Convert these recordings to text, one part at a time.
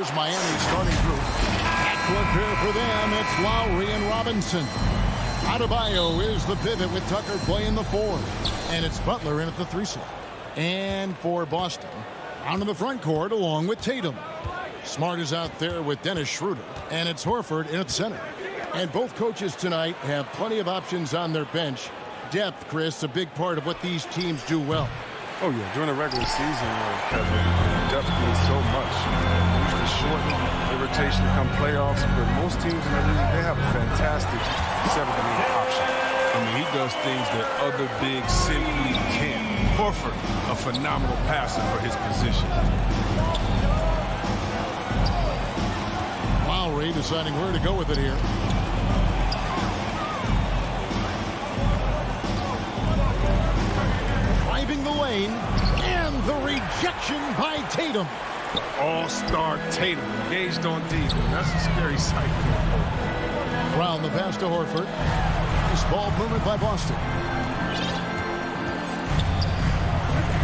Here's Miami's starting group. At court pair for them, it's Lowry and Robinson. Adebayo is the pivot with Tucker playing the 4. And it's Butler in at the 3 slot. And for Boston, out in the front court along with Tatum. Smart is out there with Dennis Schroeder. And it's Horford in at center. And both coaches tonight have plenty of options on their bench. Depth, Chris, a big part of what these teams do well. Oh, yeah, during the regular season, Kevin, depth means so much. Usually shorten the rotation come playoffs, but most teams in the league, they have a fantastic 7-8 option. I mean, he does things that other bigs simply can't. Horford, a phenomenal passer for his position. Lowry deciding where to go with it here. Driving the lane, and the rejection by Tatum. All-star Tatum engaged on D. That's a scary sight. Brown the pass to Horford. This ball movement by Boston.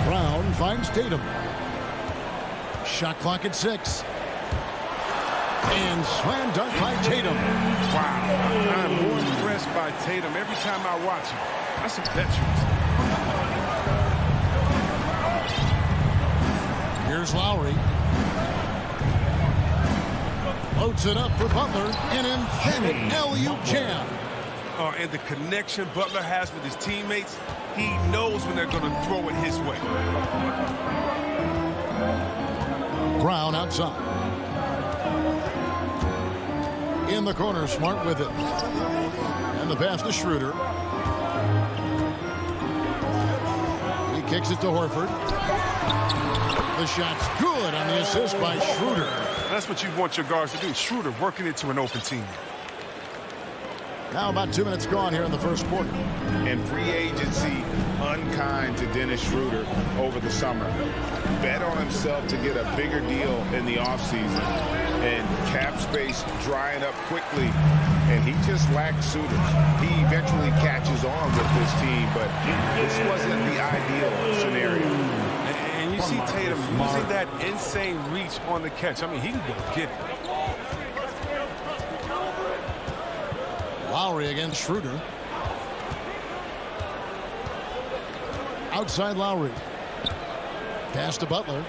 Brown finds Tatum. Shot clock at 6. And slam dunk by Tatum. Wow. I'm more impressed by Tatum every time I watch him. That's a veteran. Here's Lowry. Loads it up for Butler. An emphatic alley-oop jam. And the connection Butler has with his teammates, he knows when they're going to throw it his way. Brown outside. In the corner, Smart with it. And the pass to Schroeder. He kicks it to Horford. The shot's good on the assist by Schroeder. That's what you want your guards to do. Schroeder working it to an open team. Now about 2 minutes gone here in the first quarter. And free agency unkind to Dennis Schroeder over the summer. Bet on himself to get a bigger deal in the offseason. And cap space drying up quickly. And he just lacked suitors. He eventually catches on with this team, but this wasn't the ideal scenario. And you see Tatum using that insane reach on the catch. I mean, he can go get it. Lowry against Schroeder. Outside Lowry. Pass to Butler.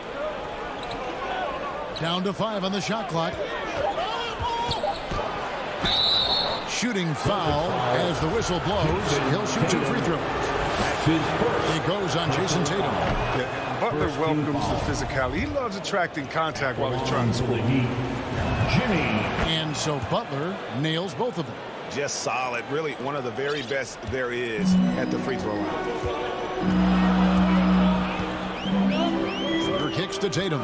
Down to 5 on the shot clock. Shooting foul as the whistle blows. He'll shoot 2 free throws. He goes on Jason Tatum. Yeah, Butler welcomes the physicality. He loves attracting contact while he's trying to score. And so Butler nails both of them. Just solid. Really one of the very best there is at the free throw line. Schroeder kicks to Tatum.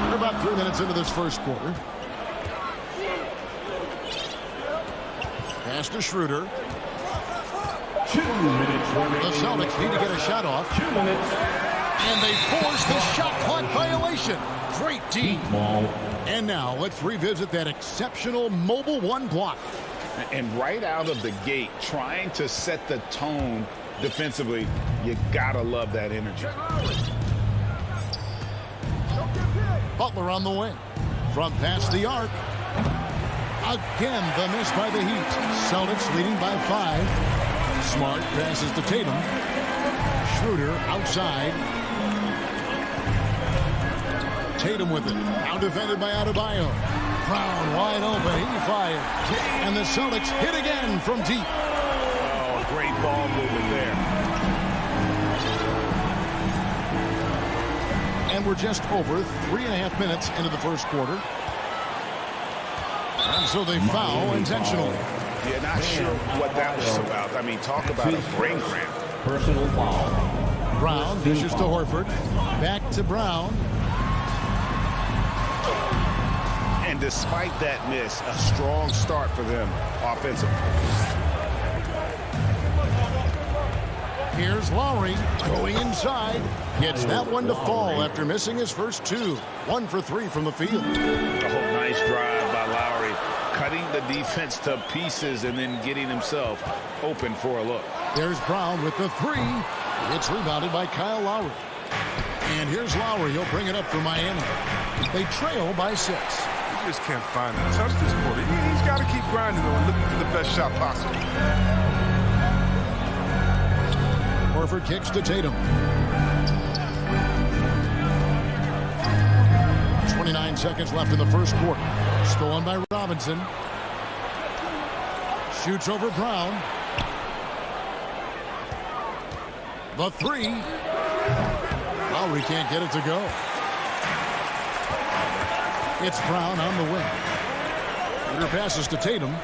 We're about 3 minutes into this first quarter. Pass to Schroeder. 2 minutes remaining. The Celtics need to get a shot off. 2 minutes. And they force the shot clock violation. Great D. And now let's revisit that exceptional mobile 1 block. And right out of the gate, trying to set the tone defensively, you gotta love that energy. Butler on the wing. From past the arc. Again, the miss by the Heat. Celtics leading by 5. Smart passes to Tatum. Schroeder outside. Tatum with it. Now defended by Adebayo. Brown wide open. He fired. And the Celtics hit again from deep. Oh, great ball movement there. And we're just over 3.5 minutes into the first quarter. And so they foul intentionally. Yeah, not sure what that was about. I mean, talk about a brain cramp. Personal foul. Brown dishes to Horford. Back to Brown. And despite that miss, a strong start for them offensively. Here's Lowry going inside. Gets that one to fall after missing his first 2. 1 for 3 from the field. Oh, nice drive by Lowry. Cutting the defense to pieces and then getting himself open for a look. There's Brown with the 3. It's rebounded by Kyle Lowry. And here's Lowry. He'll bring it up for Miami. They trail by 6. He just can't find it. Touch this quarter. He's got to keep grinding, though, and looking for the best shot possible. Horford kicks to Tatum. 29 seconds left in the first quarter. Stolen by Robinson. Shoots over Brown. The 3. Lowry can't get it to go. It's Brown on the wing. Peter passes to Tatum.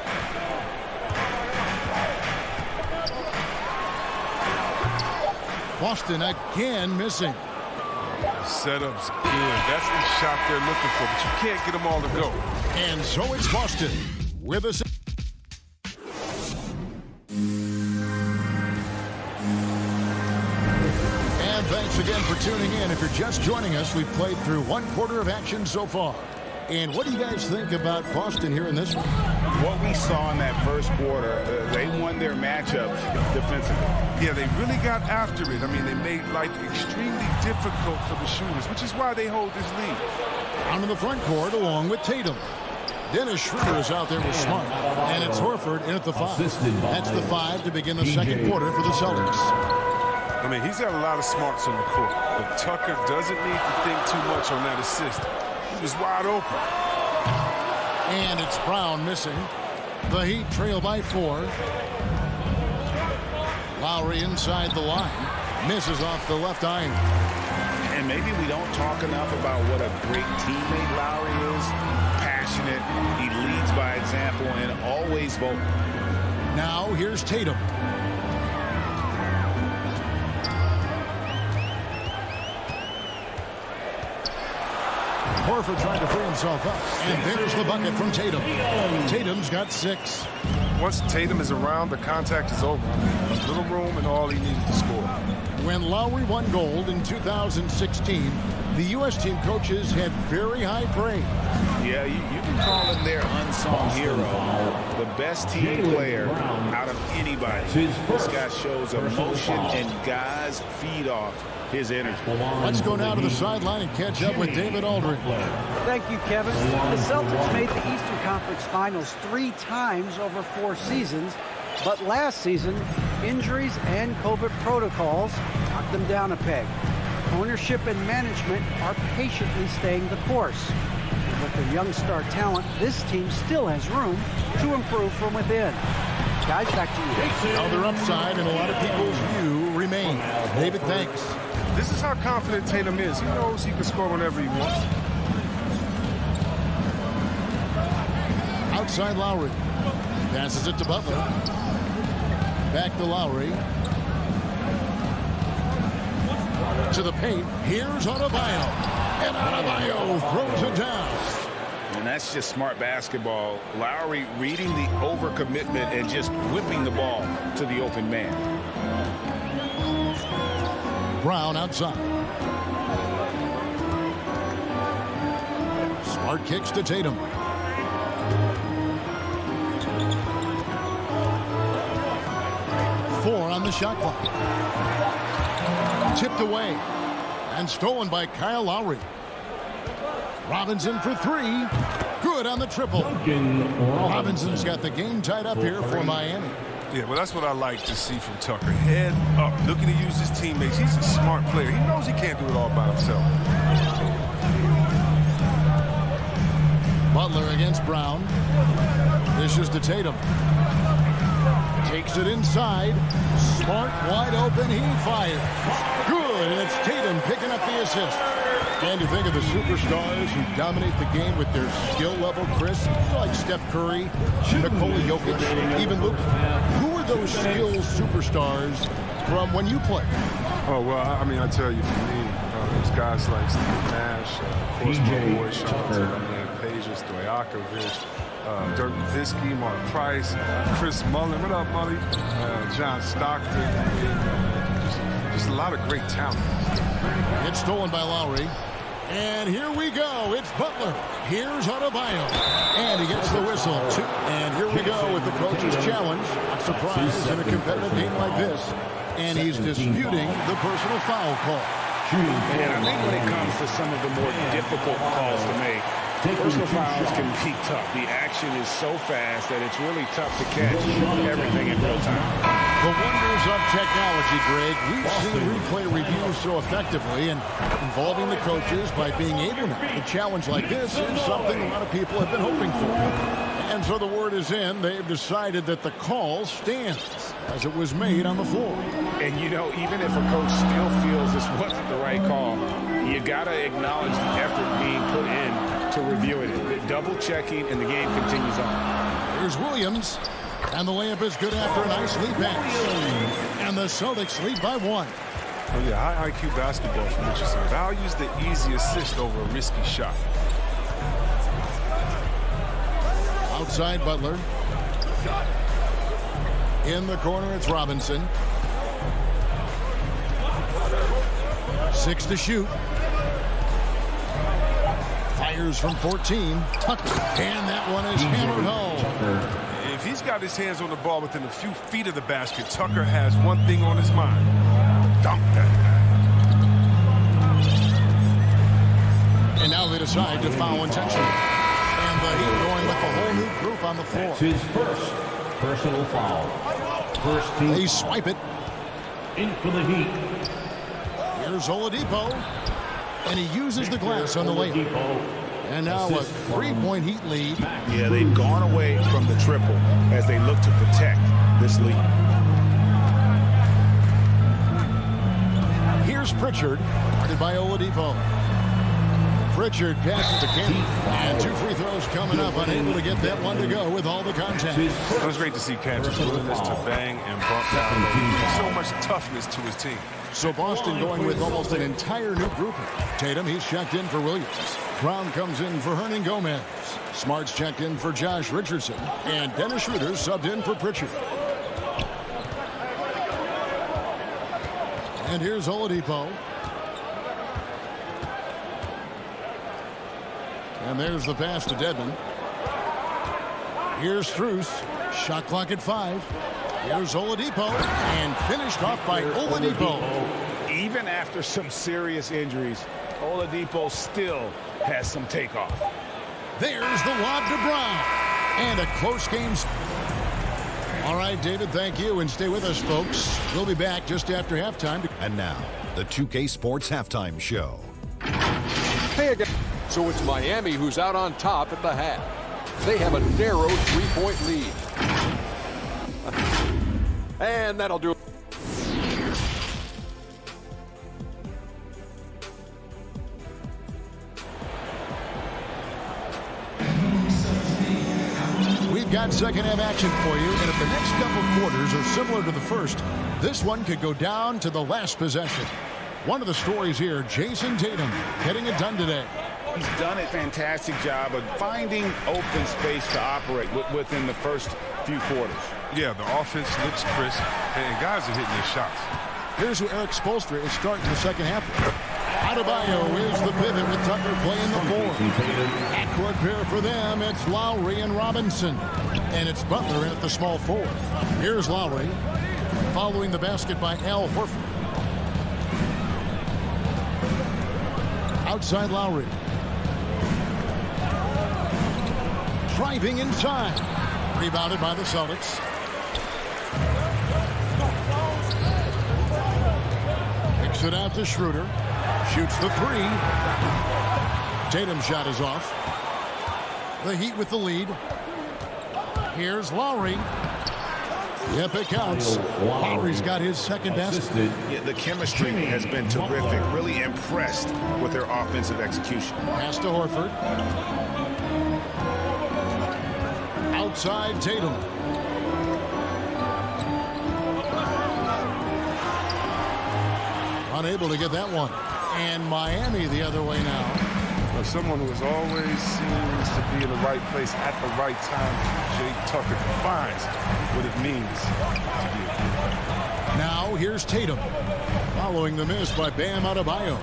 Boston again missing. Setup's good. That's the shot they're looking for, but you can't get them all to go. And so it's Boston with us. And thanks again for tuning in. If you're just joining us, we've played through 1 quarter of action so far. And what do you guys think about Boston here in this one? What we saw in that first quarter, they won their matchups defensively. Yeah, they really got after it. I mean, they made life extremely difficult for the shooters, which is why they hold this lead. Out in the front court along with Tatum. Dennis Schroeder is out there with Smart. And it's Horford in at the 5. That's the 5 to begin the second quarter for the Celtics. I mean, he's got a lot of smarts on the court, but Tucker doesn't need to think too much on that assist. He was wide open. And it's Brown missing. The Heat trail by 4. Lowry inside the line. Misses off the left iron. And maybe we don't talk enough about what a great teammate Lowry is. Passionate. He leads by example and always vocal. Now here's Tatum. Horford trying to free himself up. And there's the bucket from Tatum. Tatum's got 6. Once Tatum is around, the contact is over. A little room and all he needed to score. When Lowry won gold in 2016, the U.S. team coaches had very high praise. Yeah, you can call him their unsung hero. The best team player out of anybody. This guy shows emotion and guys feed off his energy. Let's go now to the sideline and catch up with David Aldridge. Thank you, Kevin. The Celtics made the Eastern Conference Finals 3 times over 4 seasons, but last season, injuries and COVID protocols knocked them down a peg. Ownership and management are patiently staying the course. With their young star talent, this team still has room to improve from within. Guys, back to you. Now their upside and a lot of people's view remain. David, thanks. This is how confident Tatum is. He knows he can score whenever he wants. Outside Lowry. Passes it to Butler. Back to Lowry. To the paint. Here's Adebayo. And Adebayo throws it down. And that's just smart basketball. Lowry reading the overcommitment and just whipping the ball to the open man. Brown outside. Smart kicks to Tatum. Four on the shot clock. Tipped away and stolen by Kyle Lowry. Robinson for 3. Good on the triple. Robinson's got the game tied up here for Miami. Yeah, well, that's what I like to see from Tucker. Head up, looking to use his teammates. He's a smart player. He knows he can't do it all by himself. Butler against Brown. Dishes to Tatum. Takes it inside. Smart, wide open. He fires. Good, and it's Tatum picking up the assist. And you think of the superstars who dominate the game with their skill level, Chris, like Steph Curry, Nikola Jokic, even Luka. Who are those skill superstars from when you played? Oh, well, I mean, I tell you, for me, there's guys like Steve Nash, of course, my boy, Sean Pages, Stojakovic, Dirk Nowitzki, Mark Price, Chris Mullin. What up, Mully? John Stockton. Just a lot of great talent. It's stolen by Lowry. And here we go. It's Butler. Here's Adebayo. And he gets the whistle. And here we go with the coach's challenge. Surprise in a competitive game like this. And he's disputing the personal foul call. And I think when it comes to some of the more difficult calls to make, personal fouls can be tough. The action is so fast that it's really tough to catch everything in real time. The wonders of technology, Greg. We've seen replay reviews so effectively, and involving the coaches by being able to. A challenge like this is something a lot of people have been hoping for. And so the word is in. They've decided that the call stands as it was made on the floor. And, you know, even if a coach still feels this wasn't the right call, you got to acknowledge the effort being put in to review it. Double-checking, and the game continues on. Here's Williams, and the layup is good after a nice lead pass. And the Celtics lead by 1. Oh, yeah, high IQ basketball from Richardson values the easy assist over a risky shot. Outside Butler. In the corner, it's Robinson. 6 to shoot. Fires from 14. Tucker. And that one is hammered home. If he's got his hands on the ball within a few feet of the basket, Tucker has one thing on his mind. Dunk that guy. And now they decide to foul intentionally. And the Heat going with a whole new group on the floor. That's his first personal foul. First team. They swipe it. In for the Heat. Here's Oladipo. And he uses the glass on the layup. And now a 3-point Heat lead. Yeah, they've gone away from the triple as they look to protect this lead. Here's Pritchard, guarded by Oladipo. Pritchard passes to Kenny. And 2 free throws coming up, unable to get that one to go with all the contact. It was great to see Cantor's willingness to bang and bump down. So much toughness to his team. So Boston going with almost an entire new grouping. Tatum, he's checked in for Williams. Brown comes in for Hernan Gomez. Smart's checked in for Josh Richardson. And Dennis Schroeder subbed in for Pritchard. And here's Oladipo. And there's the pass to Dedmon. Here's Strus. Shot clock at 5. Here's Oladipo. And finished off by Oladipo. Even after some serious injuries, Oladipo still has some takeoff. There's the lob to Brown. And a close game. All right, David, thank you. And stay with us, folks. We'll be back just after halftime. And now, the 2K Sports Halftime Show. Hey again. So it's Miami who's out on top at the half. They have a narrow 3-point lead. And that'll do it. We've got second half action for you, and if the next couple quarters are similar to the first, this one could go down to the last possession. One of the stories here, Jason Tatum getting it done today. He's done a fantastic job of finding open space to operate within the first few quarters. Yeah, the offense looks crisp, and guys are hitting their shots. Here's who Eric Spoelstra is starting the second half. Adebayo is the pivot with Tucker playing the 4. Backcourt pair for them, it's Lowry and Robinson. And it's Butler in at the small 4. Here's Lowry, following the basket by Al Horford. Outside Lowry. Driving inside. Rebounded by the Celtics. Kicks it out to Schroeder. Shoots the 3. Tatum's shot is off. The Heat with the lead. Here's Lowry. Yep, it counts. Lowry's got his second basket. Yeah, the chemistry has been terrific. Really impressed with their offensive execution. Pass to Horford. Outside Tatum. Unable to get that one. And Miami the other way now. Well, someone who always seems to be in the right place at the right time, Jay Tucker defines what it means to be a hero. Now here's Tatum. Following the miss by Bam Adebayo.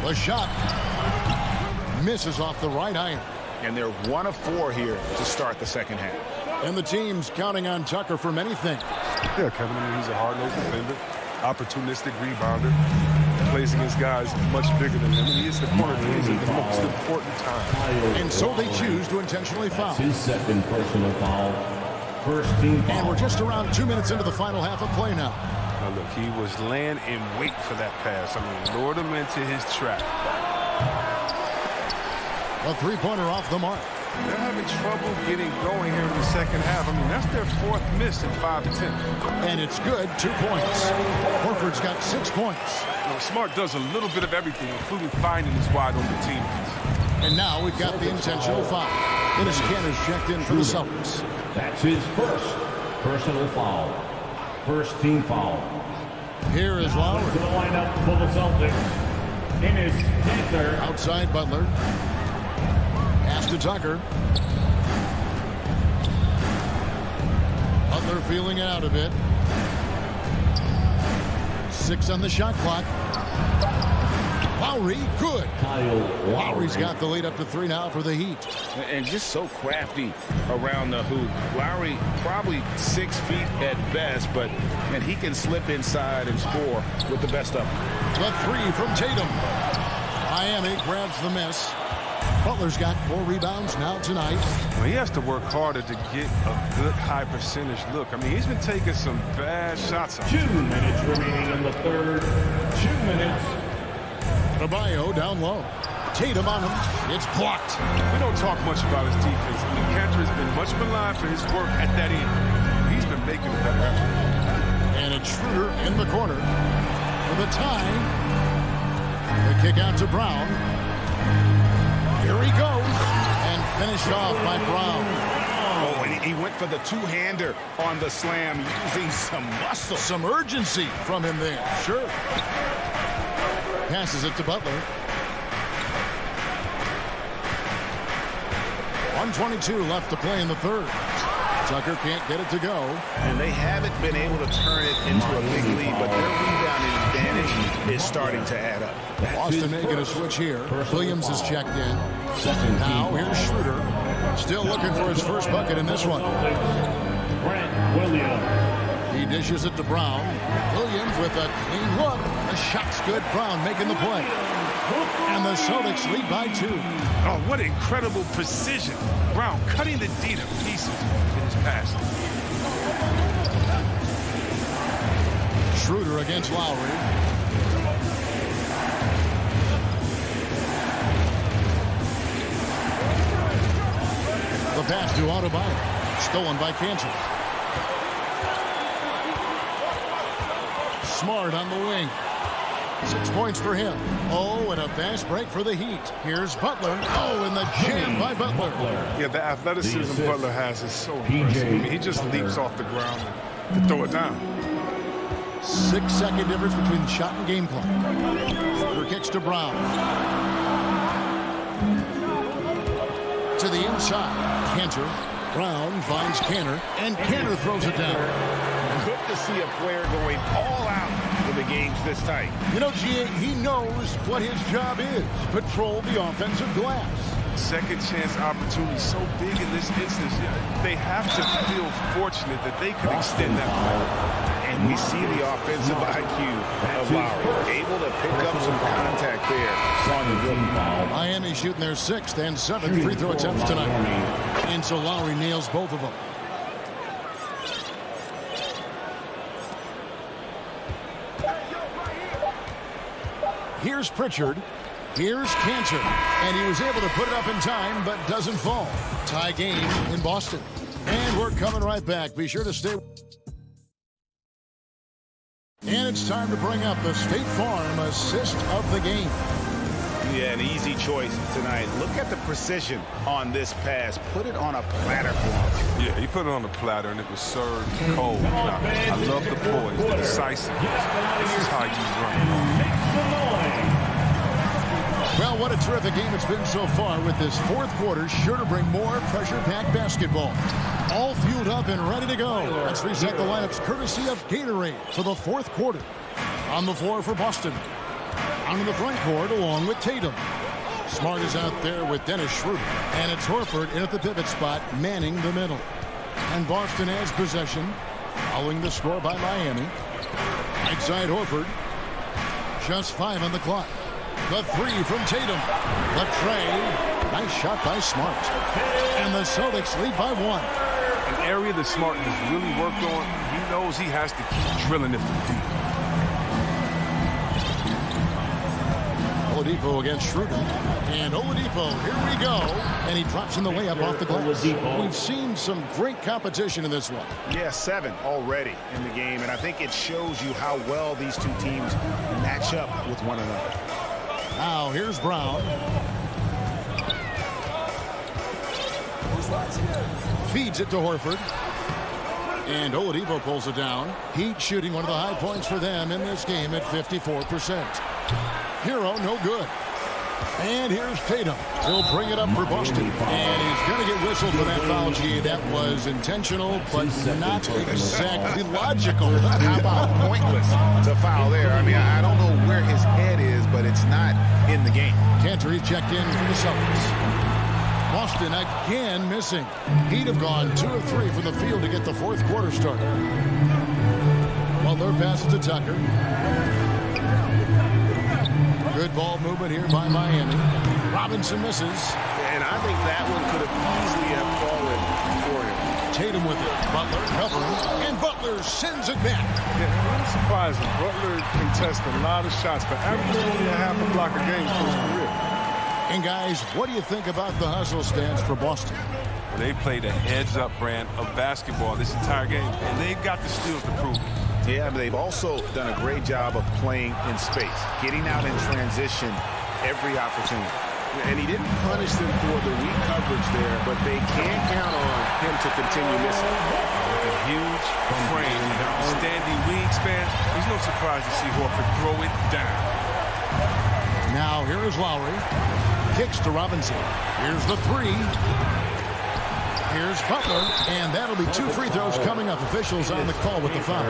The shot misses off the right iron. And they're 1 of 4 here to start the second half. And the team's counting on Tucker for many things. Yeah, Kevin, I mean, he's a hard-nosed defender, opportunistic rebounder, plays against guys much bigger than him, and he is the corner teams at the most important time. And so they choose to intentionally foul. His second personal foul. First team foul. And we're just around 2 minutes into the final half of play now. Now, look, he was laying in wait for that pass. I mean, lured him into his trap. A three-pointer off the mark. They're having trouble getting going here in the second half. I mean, that's their fourth miss in 5 attempts. And it's good, 2 points. Horford's got 6 points. You know, Smart does a little bit of everything, including finding his wide-open teammates. And now we've got the intentional foul. Dennis Kanter's checked in for the Celtics. That's his first personal foul. First team foul. Here is Lowry. To the lineup for the Celtics. Dennis Kanter. Outside Butler. Pass to Tucker. Butler feeling it out a bit. 6 on the shot clock. Lowry, good. Lowry's got the lead up to 3 now for the Heat. And just so crafty around the hoop. Lowry probably 6 feet at best, but and he can slip inside and score with the best of them. The 3 from Tatum. Miami grabs the miss. Butler's got 4 rebounds now tonight. Well, he has to work harder to get a good high percentage look. I mean, he's been taking some bad shots. 2 minutes remaining in the third. 2 minutes. Adebayo down low. Tatum on him. It's blocked. We don't talk much about his defense. I mean, Kanter has been much maligned for his work at that end. He's been making a better effort. And it's Schroeder in the corner for the tie. The kick out to Brown. Here he goes. And finished off by Brown. Oh, and he went for the two-hander on the slam using some muscle. Some urgency from him there. Sure. Passes it to Butler. 1:22 left to play in the third. Tucker can't get it to go. And they haven't been able to turn it into a big lead, but their rebounding advantage is starting to add up. Boston making a switch here. Williams is checked in. Now here's Schroeder. Still looking for his first bucket in this one. He dishes it to Brown. Williams with a clean look. The shot's good. Brown making the play. And the Celtics lead by 2. Oh, what incredible precision. Brown cutting the D to pieces in his pass. Schroeder against Lowry. The pass to Adebayo. Stolen by Kanter. Smart on the wing. 6 points for him. Oh, and a fast break for the Heat. Here's Butler. Oh, and the jam by Butler. Yeah, the athleticism Butler has is so impressive. I mean, he just leaps off the ground to throw it down. 6-second difference between the shot and game clock. Schroeder kicks to Brown. To the inside. Kanter. Brown finds Kanter, and Kanter throws it down. Good to see a player going all out when the game's this tight. You know, G.A., he knows what his job is. Patrol the offensive glass. Second chance opportunity so big in this instance. They have to feel fortunate that they could extend that play. And we see the offensive IQ of Lowry. Able to pick up some contact there on the rookie. Miami shooting their 6th and 7th free throw attempts tonight. And so Lowry nails both of them. Here's Pritchard. Here's Kanter. And he was able to put it up in time, but doesn't fall. Tie game in Boston. And we're coming right back. Be sure to stay. And it's time to bring up the State Farm assist of the game. Yeah, an easy choice tonight. Look at the precision on this pass. Put it on a platter for him. Yeah, he put it on a platter, and it was served cold. Now, I love the poise, the decisiveness. This is how you run. Well, what a terrific game it's been so far, with this fourth quarter sure to bring more pressure-packed basketball. All fueled up and ready to go. Let's reset the lineups courtesy of Gatorade for the fourth quarter. On the floor for Boston. Out in the front court along with Tatum. Smart is out there with Dennis Schroeder. And it's Horford in at the pivot spot, manning the middle. And Boston has possession. Following the score by Miami. Right side Horford. Just 5 on the clock. The 3 from Tatum. The tray. Nice shot by Smart. And the Celtics lead by 1. An area that Smart has really worked on. He knows he has to keep drilling it from deep. Oladipo against Schroeder. And Oladipo, here we go. And he drops in the layup off the glass. We've seen some great competition in this one. Yeah, 7 already in the game, and I think it shows you how well these two teams match up with one another. Now, here's Brown. Feeds it to Horford. And Oladipo pulls it down. Heat shooting one of the high points for them in this game at 54%. Hero, no good. And here's Tatum. He'll bring it up for Boston. And he's going to get whistled for that foul, G. That was intentional, but not exactly logical. How about pointless to foul there? I mean, I don't know where his head is, but it's not in the game. Cantor, he's checked in for the Celtics. Boston again missing. He'd have gone 2 of 3 from the field to get the fourth quarter started. Butler passes to Tucker. Good ball movement here by Miami. Robinson misses. And I think that one could have easily have fallen for him. Tatum with it. Butler covering. And Butler sends it back. Yeah, a little surprising. Butler contests a lot of shots, but averaging only a half a block a game for his career. And guys, what do you think about the hustle stance for Boston? Well, they played a heads-up brand of basketball this entire game, and they've got the steals to prove it. Yeah, but they've also done a great job of playing in space, getting out in transition every opportunity. And he didn't punish them for the weak coverage there, but they can count on him to continue missing. With a huge frame and standing wingspan, there's no surprise to see Horford throw it down. Now here is Lowry. Kicks to Robinson. Here's the 3. Here's Butler. And that'll be 2 free throws coming up. Officials on the call with the foul.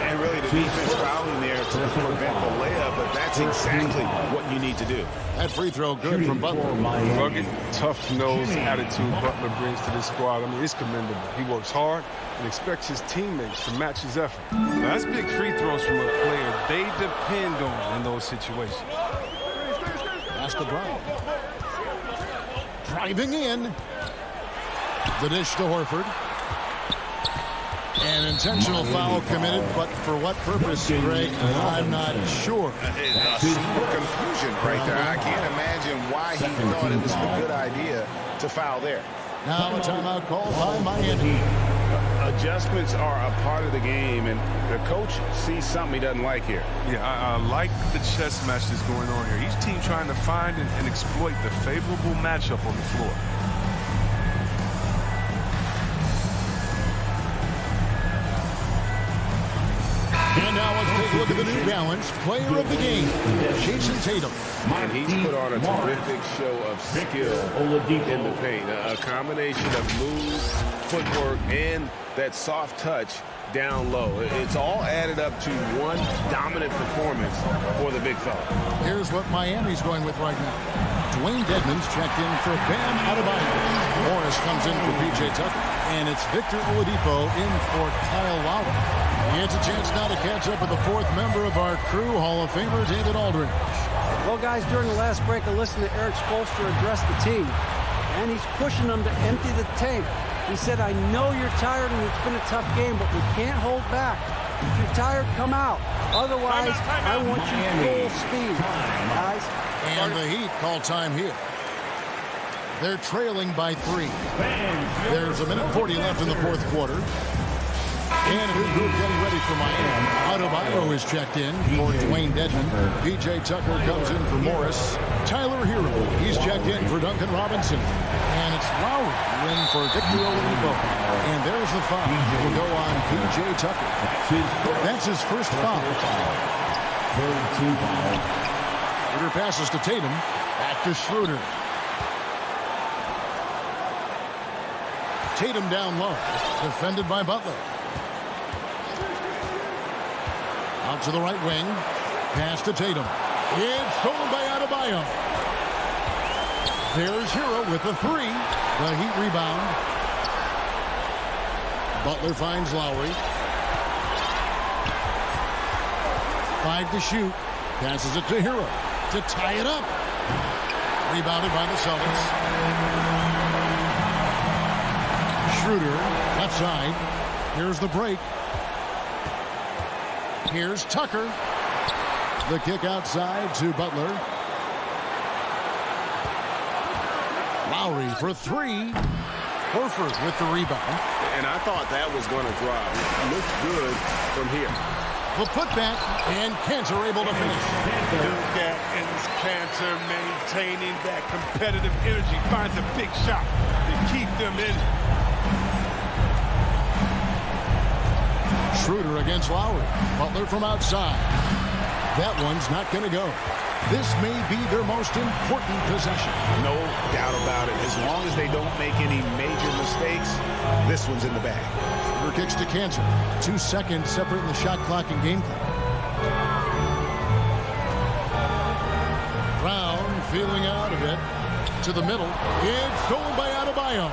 And really the defense fouling there to prevent the layup, but that's exactly what you need to do. That free throw good from Butler. Rugged, tough-nosed attitude Butler brings to this squad. I mean, it's commendable. He works hard and expects his teammates to match his effort. Now, that's big free throws from a player they depend on in those situations. Pass to Brown. Driving in. The dish to Horford. An intentional foul committed, but for what purpose, Greg? I'm not sure. Confusion right there. I can't imagine why he thought it was a good idea to foul there. Now a timeout called by Miami. Adjustments are a part of the game, and the coach sees something he doesn't like here. Yeah, I like the chess match that's going on here. Each team trying to find and exploit the favorable matchup on the floor. And now let's take a look at the New Balance player of the game, Jason Tatum. And he's put on a terrific show of skill in the paint. A combination of moves, footwork, and that soft touch down low. It's all added up to one dominant performance for the big fella. Here's what Miami's going with right now. Dwayne Dedmon's checked in for Bam Adebayo. Morris comes in for P.J. Tucker. And it's Victor Oladipo in for Kyle Lowry. He gets a chance now to catch up with the 4th member of our crew, Hall of Famer David Aldridge. Well, guys, during the last break, I listened to Eric Spoelstra address the team, and he's pushing them to empty the tank. He said, I know you're tired and it's been a tough game, but we can't hold back. If you're tired, come out. Otherwise, I want you full speed, guys. And the Heat call time here. They're trailing by 3. There's 1:40 left in the fourth quarter. And a new group getting ready for Miami. Adebayo is checked in for Dwayne Dedmon. P.J. Tucker comes in for Morris. Tyler Hero, he's checked in for Duncan Robinson. And it's Lowry in for Victor Oladipo. And there's the foul. It will go on P.J. Tucker. That's his first foul. Schroeder passes to Tatum. Back to Schroeder. Tatum down low. Defended by Butler. Out to the right wing. Pass to Tatum. It's stolen by Adebayo. There's Hero with the 3. The Heat rebound. Butler finds Lowry. 5 to shoot. Passes it to Hero to tie it up. Rebounded by the Celtics. Schroeder, left side. Here's the break. Here's Tucker. The kick outside to Butler. Lowry for 3. Horford with the rebound. And I thought that was going to drop. It looked good from here. The putback, and Cantor able to finish. Look at Cantor maintaining that competitive energy. Finds a big shot to keep them in. Schroeder against Lowry. Butler from outside. That one's not going to go. This may be their most important possession. No doubt about it. As long as they don't make any major mistakes, this one's in the bag. Schroeder kicks to Cantor. 2 seconds separating the shot clock and game clock. Brown feeling out of it. To the middle. It's stolen by Adebayo.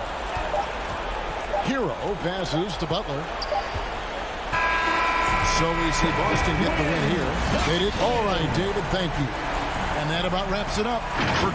Hero passes to Butler. So we see Boston get the win here. They did all right, David. Thank you. And that about wraps it up for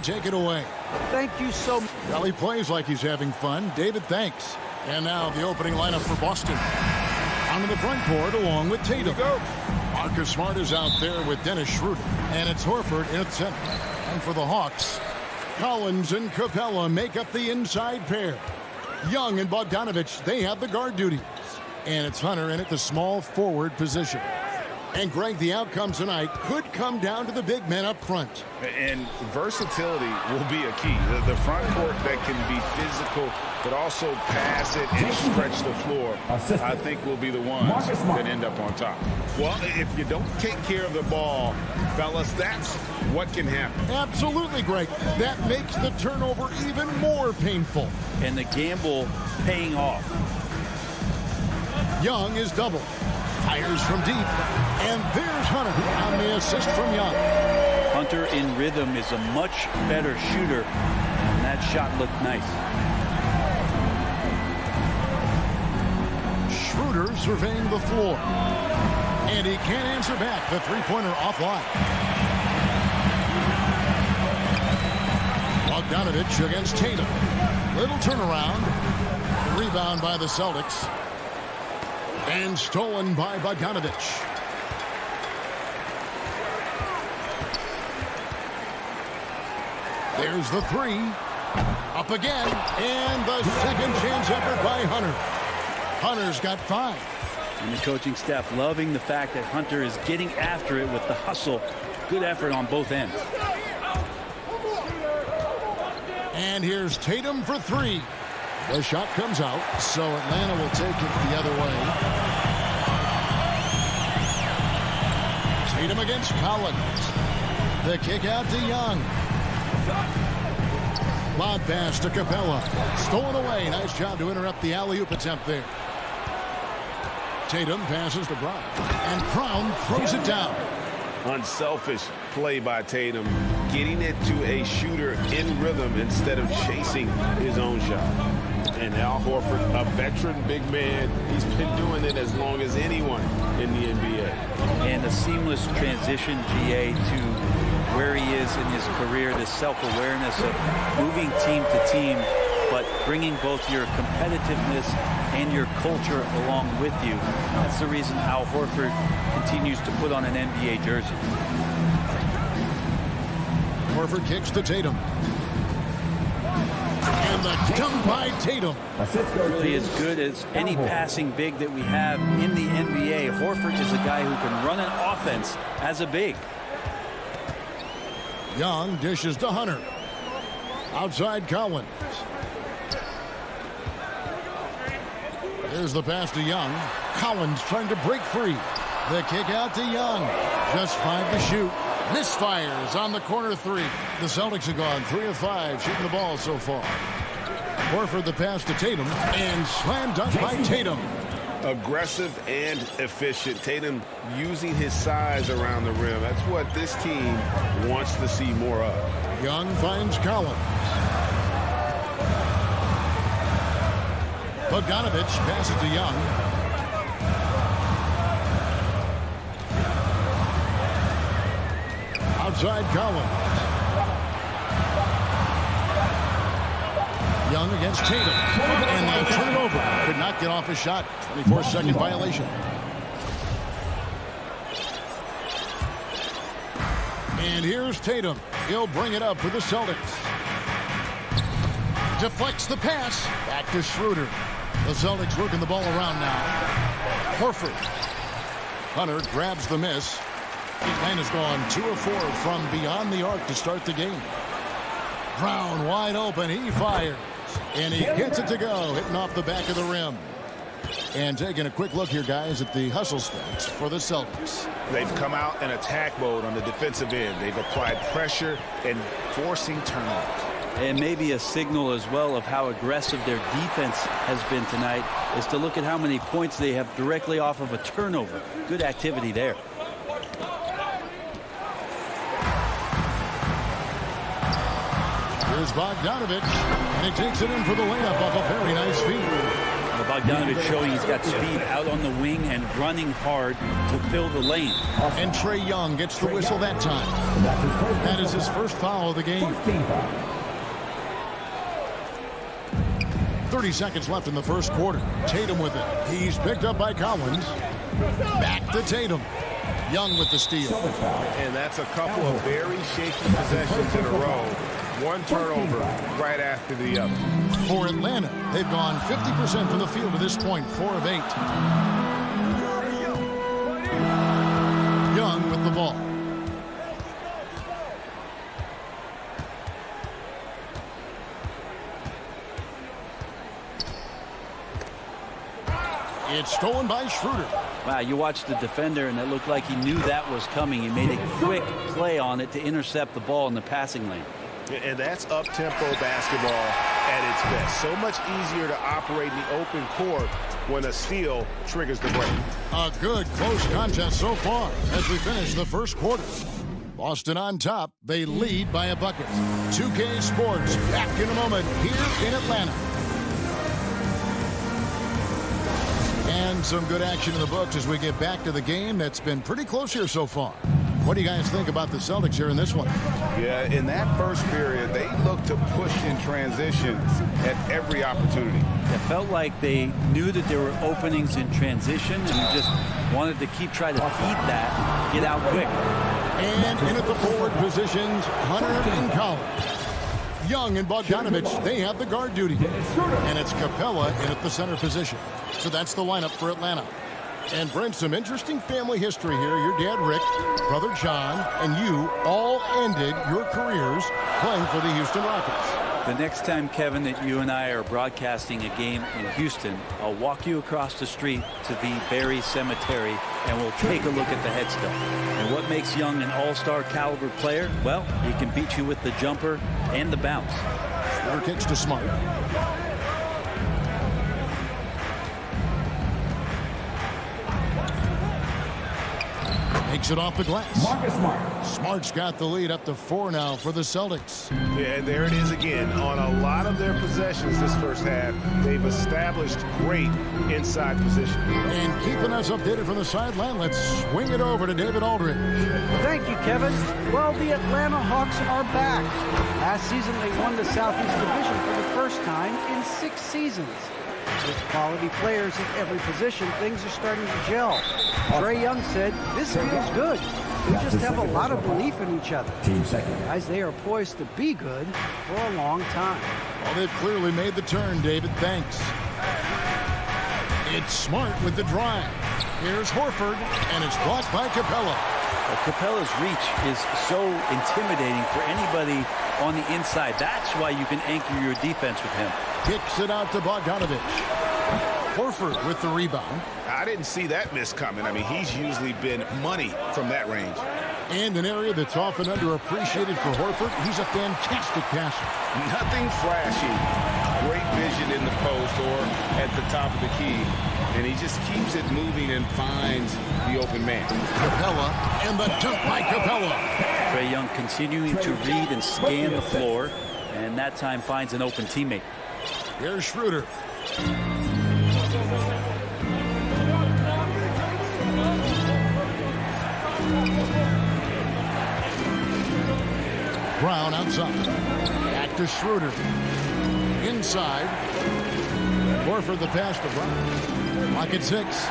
take it away. Thank you so much. Well, he plays like he's having fun. David, thanks. And now the opening lineup for Boston. Onto the front court along with Tatum. Marcus Smart is out there with Dennis Schroeder. And it's Horford in at center. And for the Hawks, Collins and Capella make up the inside pair. Young and Bogdanovich, they have the guard duties. And it's Hunter in at the small forward position. And Greg, the outcome tonight could come down to the big men up front. And versatility will be a key. The front court that can be physical, but also pass it and stretch the floor, I think will be the ones that end up on top. Well, if you don't take care of the ball, fellas, that's what can happen. Absolutely, Greg. That makes the turnover even more painful. And the gamble paying off. Young is double. Fires from deep. And there's Hunter on the assist from Young. Hunter in rhythm is a much better shooter, and that shot looked nice. Schroeder surveying the floor. And he can't answer back. The three-pointer offline. Bogdanovich against Tatum. Little turnaround. Rebound by the Celtics. And stolen by Bogdanovich. There's the three. Up again. And the second chance effort by Hunter. Hunter's got 5. And the coaching staff loving the fact that Hunter is getting after it with the hustle. Good effort on both ends. And here's Tatum for 3. The shot comes out, so Atlanta will take it the other way. Tatum against Collins. The kick out to Young. Lob pass to Capella. Stolen away. Nice job to interrupt the alley-oop attempt there. Tatum passes to Brown. And Brown throws it down. Unselfish play by Tatum, getting it to a shooter in rhythm instead of chasing his own shot. And Al Horford, a veteran big man, he's been doing it as long as anyone in the NBA. And a seamless transition, GA, to where he is in his career, the self-awareness of moving team to team, but bringing both your competitiveness and your culture along with you. That's the reason Al Horford continues to put on an NBA jersey. Horford kicks to Tatum. And the dunk by Tatum. Really as good as any passing big that we have in the NBA. Horford is a guy who can run an offense as a big. Young dishes to Hunter. Outside Collins. Here's the pass to Young. Collins trying to break free. The kick out to Young. Just 5 to shoot. Misfires on the corner 3. The Celtics have gone 3 of 5 shooting the ball so far. Horford the pass to Tatum. And slam dunk by Tatum. Aggressive and efficient. Tatum using his size around the rim. That's what this team wants to see more of. Young finds Collins. Bogdanovich passes to Young. Outside Collins. Young against Tatum. And they'll turn it over. Could not get off a shot. 24-second violation. And here's Tatum. He'll bring it up for the Celtics. Deflects the pass. Back to Schroeder. The Celtics working the ball around now. Horford. Hunter grabs the miss. Atlanta's gone 2 of 4 from beyond the arc to start the game. Brown wide open. He fires. And he gets it to go. Hitting off the back of the rim. And taking a quick look here, guys, at the hustle stats for the Celtics. They've come out in attack mode on the defensive end. They've applied pressure and forcing turnovers. And maybe a signal as well of how aggressive their defense has been tonight is to look at how many points they have directly off of a turnover. Good activity there. Here's Bogdanovich, and he takes it in for the layup off a very nice feed. Bogdanovich showing he's got speed out on the wing and running hard to fill the lane. And Trae Young gets the whistle that time. That is his first foul of the game. 30 seconds left in the first quarter. Tatum with it. He's picked up by Collins. Back to Tatum. Young with the steal. And that's a couple of very shaky possessions in a row. One turnover right after the other. For Atlanta, they've gone 50% from the field to this point, 4 of 8. Young with the ball. It's stolen by Schroeder. Wow, you watched the defender, and it looked like he knew that was coming. He made a quick play on it to intercept the ball in the passing lane. And that's up-tempo basketball at its best. So much easier to operate in the open court when a steal triggers the break. A good close contest so far as we finish the first quarter. Boston on top. They lead by a bucket. 2K Sports back in a moment here in Atlanta. And some good action in the books as we get back to the game that's been pretty close here so far. What do you guys think about the Celtics here in this one? Yeah, in that first period, they looked to push in transition at every opportunity. It felt like they knew that there were openings in transition and just wanted to keep trying to feed that, get out quick. And in at the forward positions, Hunter and Collins. Young and Bogdanovich, they have the guard duty. And it's Capella in at the center position. So that's the lineup for Atlanta. And Brent, some interesting family history here. Your dad, Rick, brother John, and you all ended your careers playing for the Houston Rockets. The next time, Kevin, that you and I are broadcasting a game in Houston, I'll walk you across the street to the Berry Cemetery, and we'll take a look at the headstone. And what makes Young an all-star caliber player? Well, he can beat you with the jumper and the bounce. Schroeder kicks to Smart. Takes it off the glass. Marcus Smart. Smart's got the lead up to 4 now for the Celtics. Yeah, there it is again. On a lot of their possessions this first half, they've established great inside position. And keeping us updated from the sideline, let's swing it over to David Aldridge. Thank you, Kevin. Well, the Atlanta Hawks are back. Last season, they won the Southeast Division for the first time in 6 seasons. With quality players at every position, things are starting to gel. Trae Young said, "This feels good. We just have a lot of belief in each other." Team second. Guys, they are poised to be good for a long time. Well, they've clearly made the turn, David. Thanks. It's Smart with the drive. Here's Horford, and it's blocked by Capella. Capella's reach is so intimidating for anybody on the inside. That's why you can anchor your defense with him. Kicks it out to Bogdanovich. Horford with the rebound. I didn't see that miss coming. I mean, he's usually been money from that range. And an area that's often underappreciated for Horford, he's a fantastic passer. Nothing flashy. Great vision in the post or at the top of the key. And he just keeps it moving and finds the open man. Capella and the dunk by Capella. Trae Young continuing to read and scan the floor, and that time finds an open teammate. Here's Schroeder. Brown outside. Back to Schroeder. Inside. Horford the pass to Brown. Lock at 6.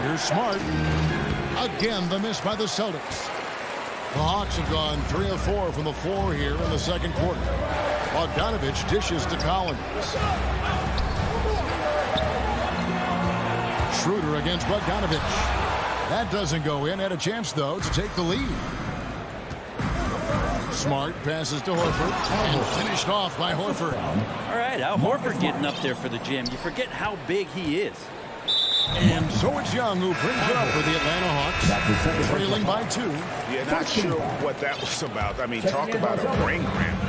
Here's Smart. Again, the miss by the Celtics. The Hawks have gone 3 of 4 from the floor here in the second quarter. Bogdanovich dishes to Collins. Schroeder against Bogdanovich. That doesn't go in. Had a chance, though, to take the lead. Smart passes to Horford and finished off by Horford. All right, Al Horford getting up there for the jam. You forget how big he is. And so it's Young who brings it up for the Atlanta Hawks, trailing by 2. Yeah, not sure what that was about. I mean, talk about a brain cramp.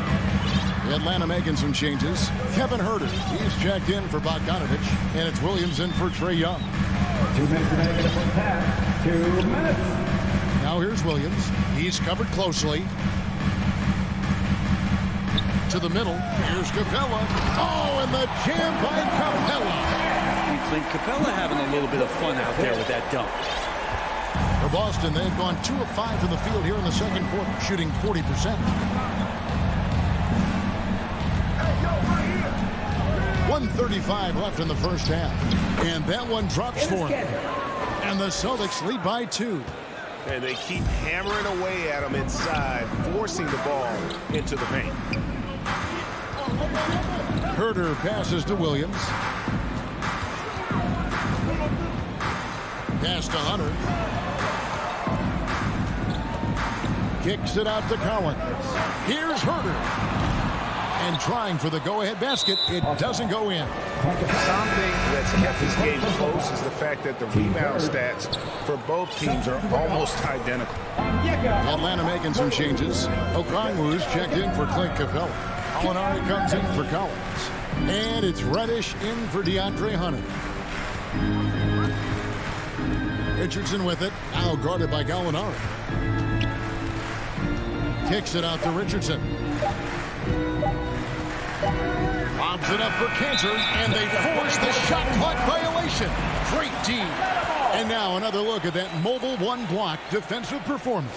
Atlanta making some changes. Kevin Huerter, he's checked in for Bogdanovich, and it's Williams in for Trae Young. 2 minutes remaining in the first half. 2 minutes. Now here's Williams. He's covered closely. To the middle. Here's Capella. Oh, and the jam by Capella. And Clint Capella having a little bit of fun out there with that dunk. For Boston, they've gone 2 of 5 from the field here in the second quarter, shooting 40%. 1:35 left in the first half. And that one drops for him. And the Celtics lead by 2. And they keep hammering away at him inside, forcing the ball into the paint. Herter passes to Williams. Pass to Hunter. Kicks it out to Collins. Here's Herter. And trying for the go-ahead basket. It doesn't go in. Something that's kept this game close is the fact that the rebound stats for both teams are almost identical. Atlanta making some changes. Okongwu's checked in for Clint Capella. Gallinari comes in for Collins. And it's Reddish in for DeAndre Hunter. Richardson with it. Now guarded by Gallinari. Kicks it out to Richardson. Lobs it up for Cantor, and they force the shot clock violation. Great D. And now another look at that mobile one-block defensive performance.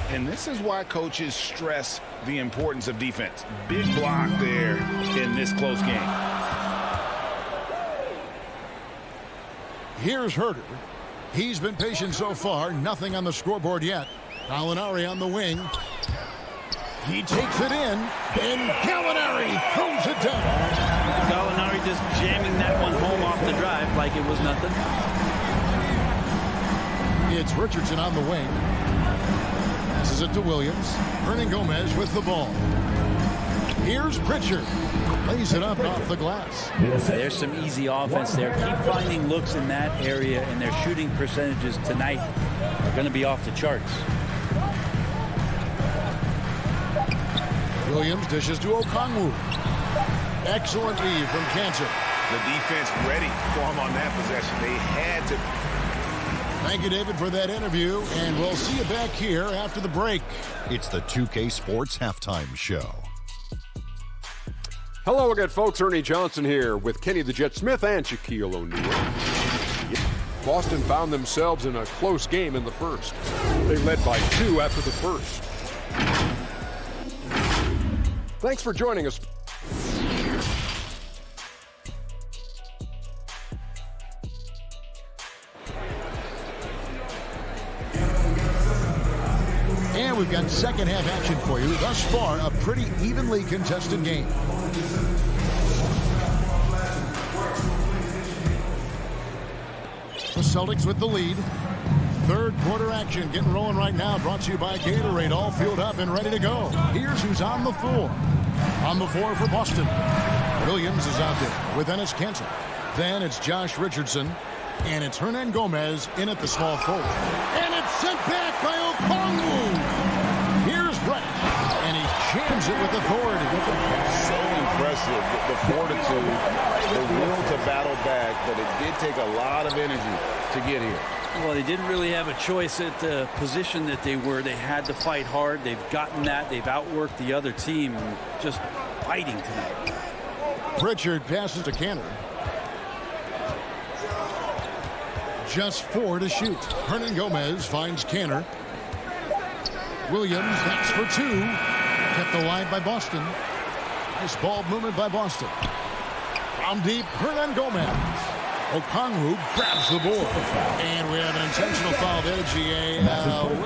And this is why coaches stress the importance of defense. Big block there in this close game. Here's Herter. He's been patient so far. Nothing on the scoreboard yet. Gallinari on the wing. He takes it in, and Gallinari throws it down. Gallinari just jamming that one home off the drive like it was nothing. It's Richardson on the wing. Passes it to Williams. Hernangomez with the ball. Here's Pritchard. Lays it up off the glass. There's some easy offense there. Keep finding looks in that area, and their shooting percentages tonight are going to be off the charts. Williams dishes to Okongwu. Excellent lead from Cantor. The defense ready for him on that possession. They had to. Thank you, David, for that interview, and we'll see you back here after the break. It's the 2K Sports Halftime Show. Hello again, folks. Ernie Johnson here with Kenny the Jet Smith and Shaquille O'Neal. Boston found themselves in a close game in the first. They led by 2 after the first. Thanks for joining us. And we've got second half action for you. Thus far, a pretty evenly contested game. The Celtics with the lead. Third quarter action getting rolling right now. Brought to you by Gatorade. All fueled up and ready to go. Here's who's on the floor. On the floor for Boston. Williams is out there with Enes Kanter. Then it's Josh Richardson. And it's Hernangomez in at the small forward. And it's sent back by Okongwu. Here's Brett. And he jams it with authority. So impressive. The fortitude, the will to battle back, but it did take a lot of energy to get here. Well, they didn't really have a choice at the position that they were. They had to fight hard. They've gotten that. They've outworked the other team and just fighting tonight. Pritchard passes to Cantor. Just 4 to shoot. Hernangomez finds Cantor. Williams, that's for 2. Kept alive by Boston. Nice ball movement by Boston. From deep, Hernangomez. Okongwu grabs the board. And we have an intentional foul there, GA.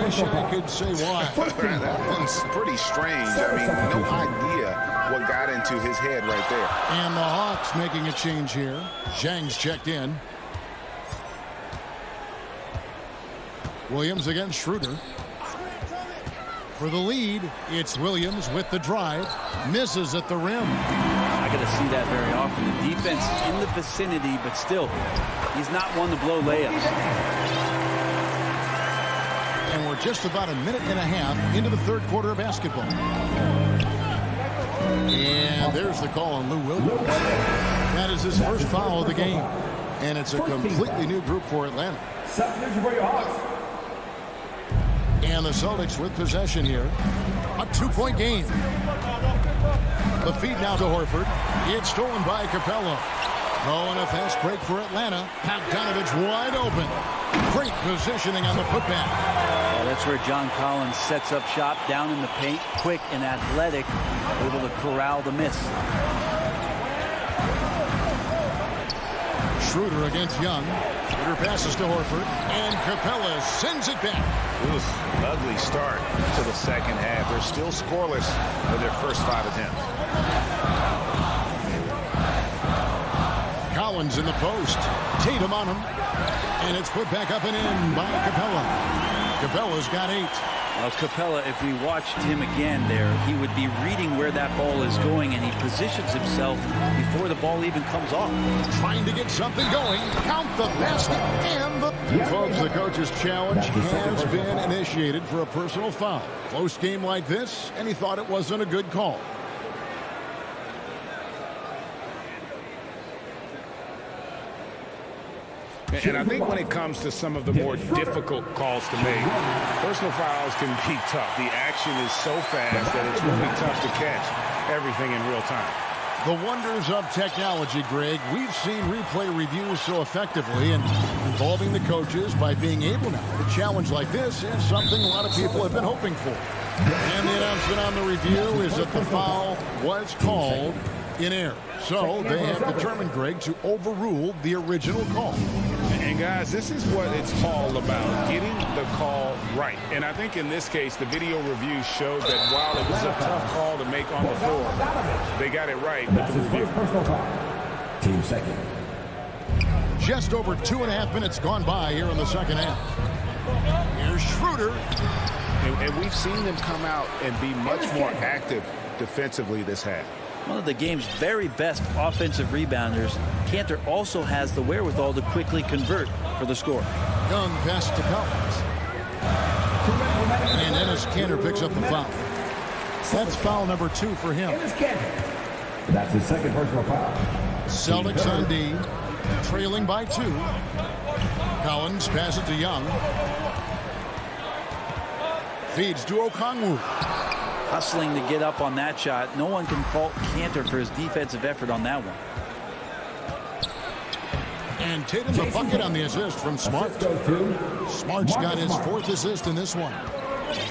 Wish I could say why. That one's pretty strange. I mean, no idea what got into his head right there. And the Hawks making a change here. Zhang's checked in. Williams against Schroeder. For the lead, it's Williams with the drive. Misses at the rim. I got to see that very often. The defense in the vicinity, but still, he's not one to blow layups. And we're just about a minute and a half into the third quarter of basketball. And there's the call on Lou Williams. That is his first foul of the game. And it's a completely new group for Atlanta. And the Celtics with possession here. A 2-point game. The feed now to Horford. It's stolen by Capella. Oh, and a fast break for Atlanta. Bogdanovich wide open. Great positioning on the putback. That's where John Collins sets up shop down in the paint, quick and athletic, able to corral the miss. Schroeder against Young. Schroeder passes to Horford, and Capella sends it back. It was an ugly start to the second half. They're still scoreless in their first 5 attempts. Collins in the post. Tatum on him. And it's put back up and in by Capella. Capella's got 8. Well, Capella, if we watched him again there, he would be reading where that ball is going, and he positions himself before the ball even comes off. Trying to get something going. Count the basket and the... Folks, the coach's challenge has been initiated for a personal foul. Close game like this, and he thought it wasn't a good call. And I think when it comes to some of the more difficult calls to make, personal fouls can be tough. The action is so fast that it's really tough to catch everything in real time. The wonders of technology, Greg. We've seen replay reviews so effectively, and involving the coaches by being able now to challenge like this is something a lot of people have been hoping for. And the announcement on the review is that the foul was called in error. So they have determined, Greg, to overrule the original call. And guys, this is what it's all about, getting the call right. And I think in this case, the video review showed that while it was a tough call to make on the floor, they got it right with the review. Team second. Just over 2.5 minutes gone by here in the second half. Here's Schroeder. And we've seen them come out and be much more active defensively this half. One of the game's very best offensive rebounders, Kanter also has the wherewithal to quickly convert for the score. Young pass to Collins. And Enes Kanter picks up the foul. That's foul number 2 for him. That's his second personal foul. Celtics on D, trailing by 2. Collins passes to Young. Feeds to Okongwu. Hustling to get up on that shot. No one can fault Kanter for his defensive effort on that one. And Tatum's a bucket on the assist from Smart. Smart's got his 4th assist in this one.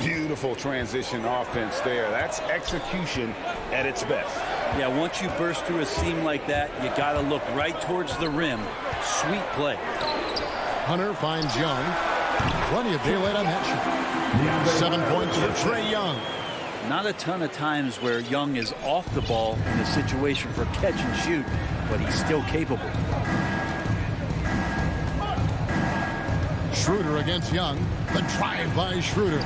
Beautiful transition offense there. That's execution at its best. Yeah, once you burst through a seam like that, you got to look right towards the rim. Sweet play. Hunter finds Young. Plenty of daylight on that shot. 7 points for Trae Young. Not a ton of times where Young is off the ball in a situation for catch and shoot, but he's still capable. Schroeder against Young. The drive by Schroeder.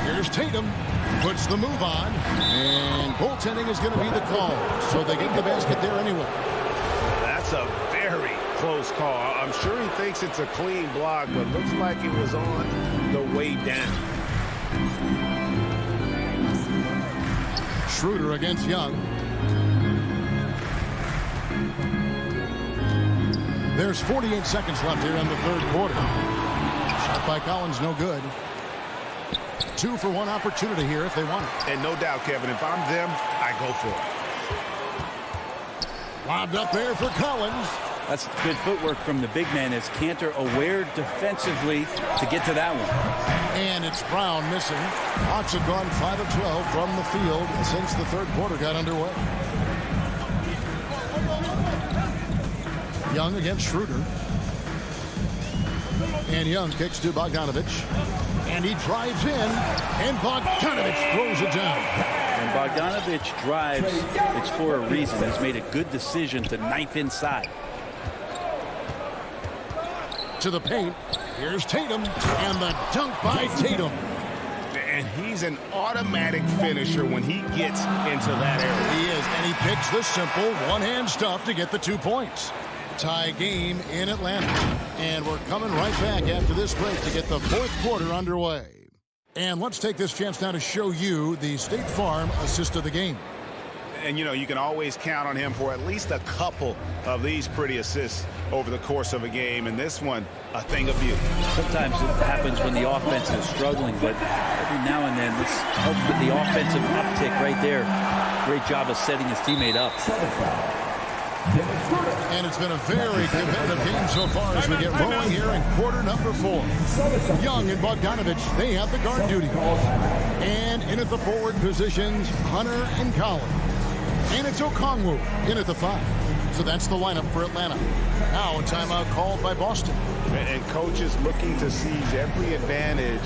Here's Tatum. Puts the move on. And goaltending is going to be the call. So they get the basket there anyway. That's a very close call. I'm sure he thinks it's a clean block, but looks like it was on the way down. Schroeder against Young. There's 48 seconds left here in the third quarter. Shot by Collins, no good. 2 for 1 opportunity here if they want it. And no doubt, Kevin, if I'm them, I go for it. Lobbed up there for Collins. That's good footwork from the big man as Kanter aware defensively to get to that one. And it's Brown missing. Hawks have gone 5 of 12 from the field since the third quarter got underway. Young against Schroeder. And Young kicks to Bogdanovich. And he drives in. And Bogdanovich throws it down. When Bogdanovich drives, it's for a reason. He's made a good decision to knife inside. To the paint. Here's Tatum. And the dunk by Tatum. And he's an automatic finisher when he gets into that area. He is. And he picks the simple one-hand stuff to get the 2 points. Tie game in Atlanta. And we're coming right back after this break to get the fourth quarter underway. And let's take this chance now to show you the State Farm assist of the game. And, you know, you can always count on him for at least a couple of these pretty assists over the course of a game. And this one, a thing of beauty. Sometimes it happens when the offense is struggling, but every now and then, this helps with the offensive uptick right there. Great job of setting his teammate up. And it's been a very competitive game so far as we get rolling here in quarter number 4. Young and Bogdanovich, they have the guard duty. And in at the forward positions, Hunter and Collins. And it's Okongwu in at the 5. So that's the lineup for Atlanta. Now a timeout called by Boston. And coaches looking to seize every advantage,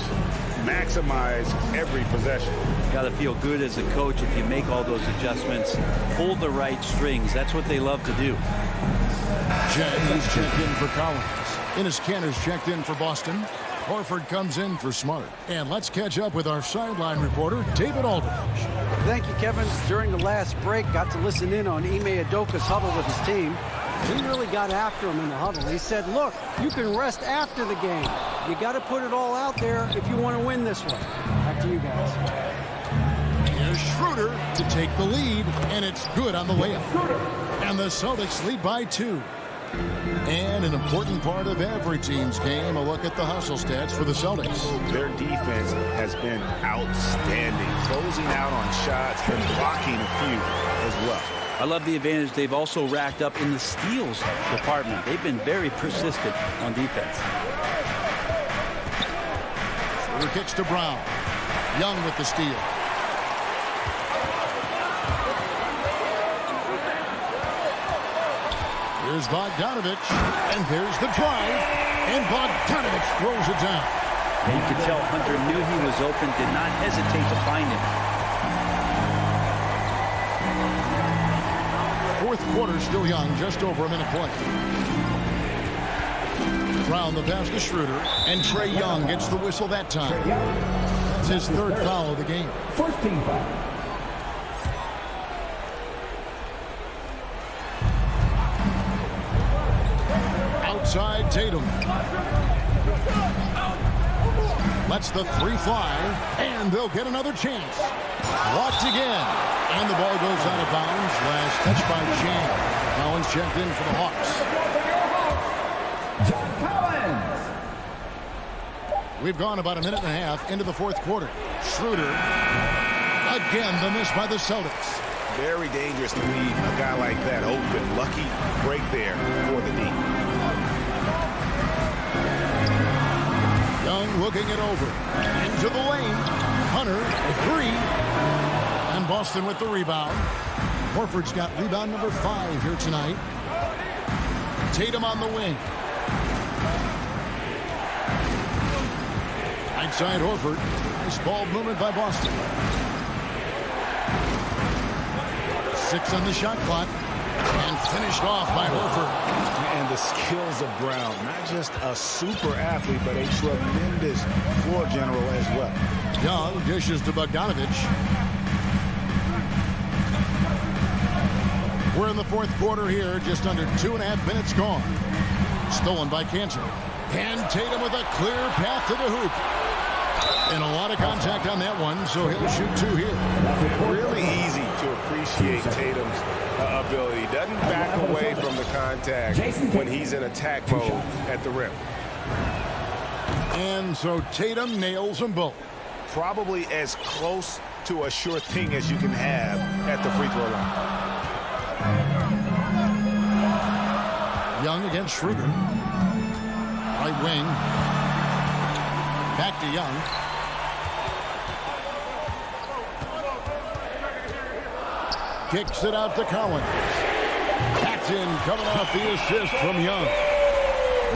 maximize every possession. Got to feel good as a coach if you make all those adjustments. Pull the right strings. That's what they love to do. Jennings checked in for Collins. Enes Kanter's checked in for Boston. Horford comes in for Smart. And let's catch up with our sideline reporter, David Aldridge. Thank you, Kevin. During the last break, got to listen in on Ime Udoka's huddle with his team. He really got after him in the huddle. He said, look, you can rest after the game. You got to put it all out there if you want to win this one. Back to you guys. Here's Schroeder to take the lead, and it's good on the layup. And the Celtics lead by 2. And an important part of every team's game, a look at the hustle stats for the Celtics. Their defense has been outstanding, closing out on shots and blocking a few as well. I love the advantage they've also racked up in the steals department. They've been very persistent on defense. Schroeder kicks to Brown. Young with the steal. Here's Bogdanovich, and there's the drive, and Bogdanovich throws it down. You could tell Hunter knew he was open, did not hesitate to find him. Fourth quarter still young, just over a minute play. Brown the pass to Schroeder, and Trae Young gets the whistle that time. That's his third foul of the game. First team foul. Outside Tatum. Lets the 3 fly, and they'll get another chance. Blocked again, and the ball goes out of bounds. Last touch by James. Collins checked in for the Hawks. John Collins. We've gone about a minute and a half into the fourth quarter. Schroeder, again the miss by the Celtics. Very dangerous to leave a guy like that open. Lucky break there for the D. Young looking it over. Into the lane. Hunter, a 3. And Boston with the rebound. Horford's got rebound number 5 here tonight. Tatum on the wing. Right side Horford. Nice ball movement by Boston. 6 on the shot clock. And finished off by Horford. And the skills of Brown. Not just a super athlete, but a tremendous floor general as well. Young dishes to Bogdanovich. We're in the fourth quarter here. Just under 2.5 minutes gone. Stolen by Kanter. And Tatum with a clear path to the hoop. And a lot of contact on that one, so he'll shoot 2 here. Really easy to appreciate Tatum's ability. Doesn't back away from the contact when he's in attack mode at the rim. And so Tatum nails them both. Probably as close to a sure thing as you can have at the free throw line. Young against Schroeder. Right wing. Back to Young. Kicks it out to Collins. That's in, coming off the assist from Young.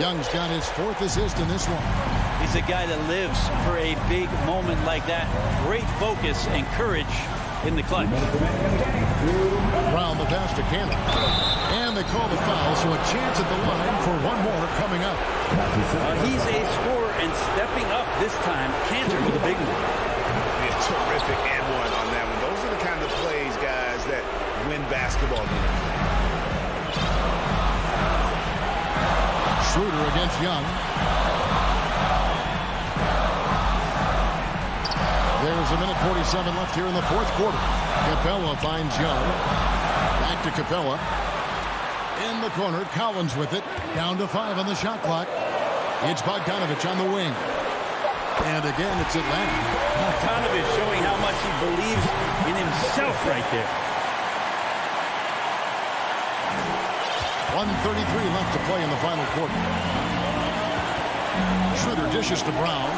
Young's got his 4th assist in this one. He's a guy that lives for a big moment like that. Great focus and courage in the clutch. Brown the pass to Kanter. And they call the foul, so a chance at the line for one more coming up. He's a scorer and stepping up this time. Kanter with a big one. Yeah, terrific and one on that one. Those are the kind of plays, guys, that win basketball games. Schroeder against Young. There's There's a minute 47 left here in the fourth quarter. Capella finds Young. Back to Capella. In the corner, Collins with it. Down to 5 on the shot clock. It's Bogdanovich on the wing. And again, it's Atlanta. Bogdanovich showing how much he believes in himself right there. 1:33 left to play in the final quarter. Schroeder dishes to Brown.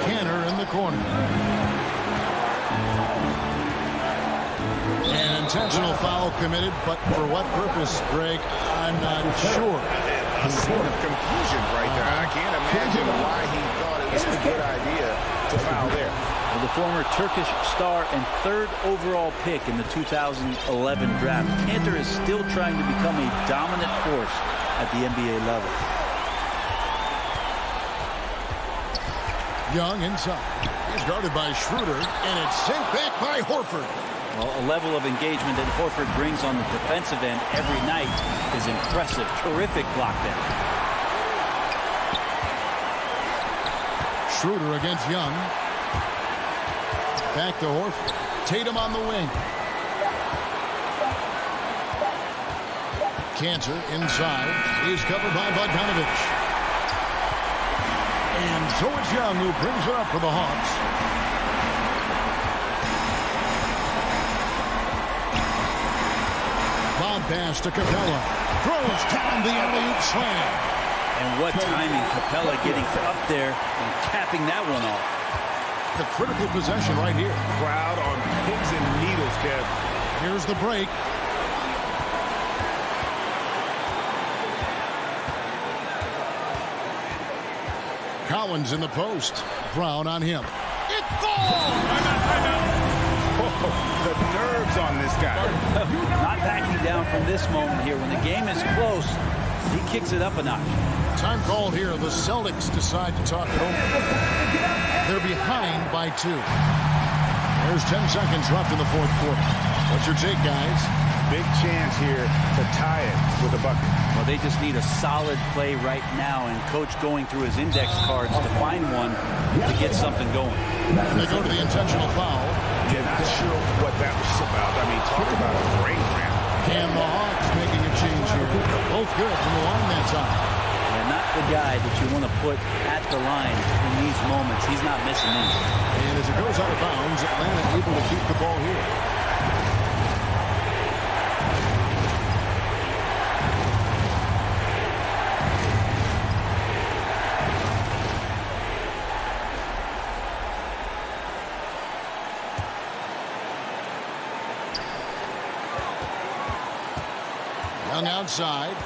Canner in the corner. An intentional foul committed, but for what purpose, Greg, I'm not sure. A sort of confusion right there. I can't imagine why he thought it was a good idea to foul there. Well, the former Turkish star and 3rd overall pick in the 2011 draft, Cantor is still trying to become a dominant force at the NBA level. Young inside. He's guarded by Schroeder, and it's sent back by Horford. Well, a level of engagement that Horford brings on the defensive end every night is impressive. Terrific block there. Schroeder against Young. Back to Horford. Tatum on the wing. Cantor inside. He's covered by Bogdanovich. And so it's Young who brings it up for the Hawks. Bob pass to Capella. Throws down the alley-oop slam. And what timing, Capella getting up there and capping that one off. The critical possession right here. Crowd on pins and needles, Kev. Here's the break. Collins in the post. Brown on him. It falls! Oh, the nerves on this guy. Not backing down from this moment here. When the game is close, he kicks it up a notch. Time called here. The Celtics decide to talk it over. They're behind by 2. There's 10 seconds left in the fourth quarter. What's your take, guys? Big chance here to tie it with a bucket. Well, they just need a solid play right now, and Coach going through his index cards to find one to get something going. And they go to the intentional foul. Yeah, not sure what that was about. I mean, talk about a brain cramp. And the Hawks making a change here. Both good from the line that time. And not the guy that you want to put at the line in these moments. He's not missing these. And as it goes out of bounds, Atlanta able to keep the ball here. Young outside.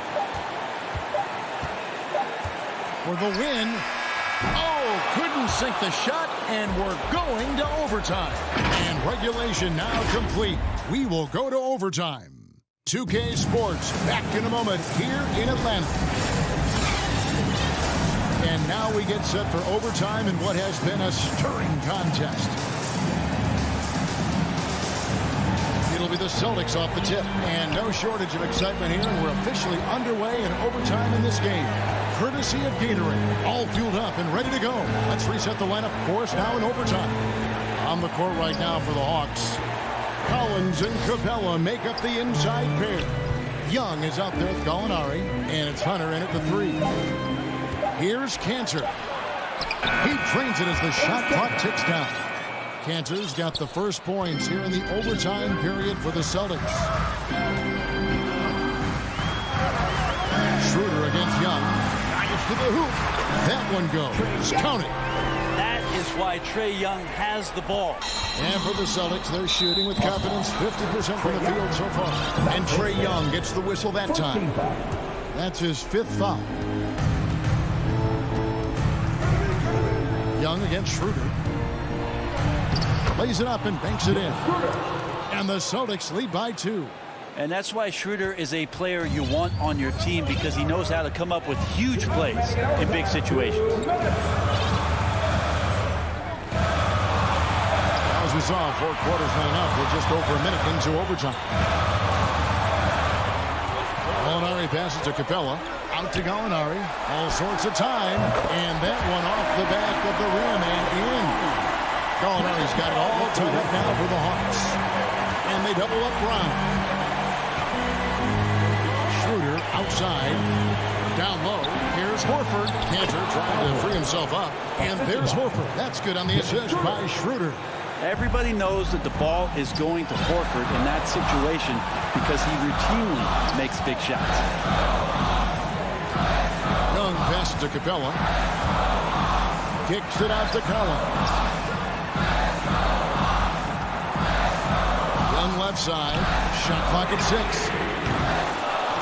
For the win. Oh, couldn't sink the shot, and we're going to overtime. And regulation now complete. We will go to overtime. 2K Sports back in a moment here in Atlanta. And now we get set for overtime in what has been a stirring contest. It'll be the Celtics off the tip, and no shortage of excitement here, and we're officially underway in overtime in this game. Courtesy of Gatorade, all fueled up and ready to go. Let's reset the lineup for us now in overtime. On the court right now for the Hawks, Collins and Capella make up the inside pair. Young is out there with Gallinari, and it's Hunter in at the 3. Here's Cantor. He trains it as the shot clock ticks down. Cantor's got the first points here in the overtime period for the Celtics. Schroeder against Young. Drives to the hoop. That one goes. Count it. That is why Trae Young has the ball. And for the Celtics, they're shooting with confidence 50% from the field so far. And Trae Young gets the whistle that time. That's his 5th foul. Young against Schroeder. Lays it up and banks it in. And the Celtics lead by 2. And that's why Schroeder is a player you want on your team, because he knows how to come up with huge plays in big situations. As we saw, 4 quarters not enough. We're just over a minute into overtime. Gallinari passes to Capella. Out to Gallinari. All sorts of time. And that one off the back of the rim and in. Gallinari's got it all tied up now for the Hawks. And they double up Brown. Schroeder outside. Down low. Here's Horford. Cantor trying to free himself up. And there's Horford. That's good on the assist by Schroeder. Everybody knows that the ball is going to Horford in that situation because he routinely makes big shots. Young passes to Capella. Kicks it out to Collins. Young left side. Shot clock at 6.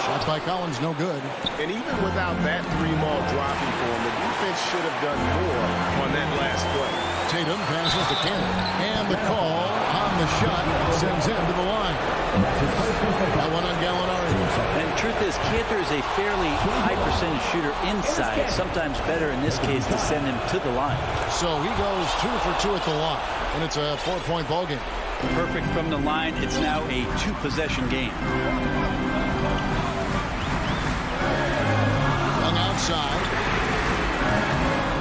Shot by Collins, no good. And even without that 3-ball dropping for him, the defense should have done more on that last play. Tatum passes to Cannon. And the call on the shot sends him to the line. That one on Gallinari. And truth is, Cantor is a fairly high percentage shooter inside. Sometimes better in this case to send him to the line. So he goes 2 for 2 at the line. And it's a 4-point ball game. Perfect from the line. It's now a 2-possession game. Young outside.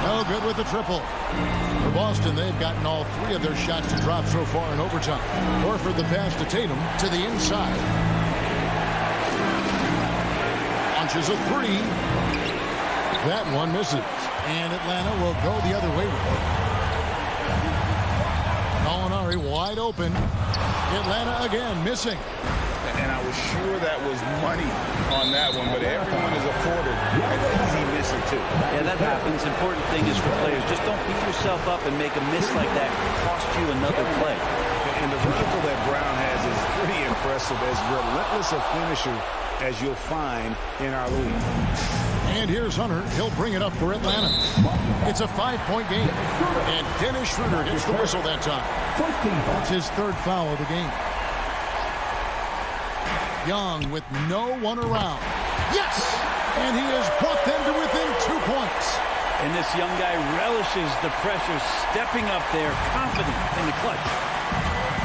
No good with the triple. For Boston, they've gotten all 3 of their shots to drop so far in overtime. Horford the pass to Tatum to the inside. Launches a 3. That one misses. And Atlanta will go the other way with it. Gallinari wide open. Atlanta again missing. And I was sure that was money on that one, but everyone is afforded an easy missing too. Yeah, that happens. Important thing is for players, just don't beat yourself up and make a miss like that cost you another play. And the vertical that Brown has is pretty impressive, as relentless a finisher as you'll find in our league. And here's Hunter. He'll bring it up for Atlanta. It's a 5-point game. And Dennis Schroeder gets the whistle that time. That's his 3rd foul of the game. Young with no one around. Yes! And he has brought them to within 2 points. And this young guy relishes the pressure, stepping up there, confident in the clutch.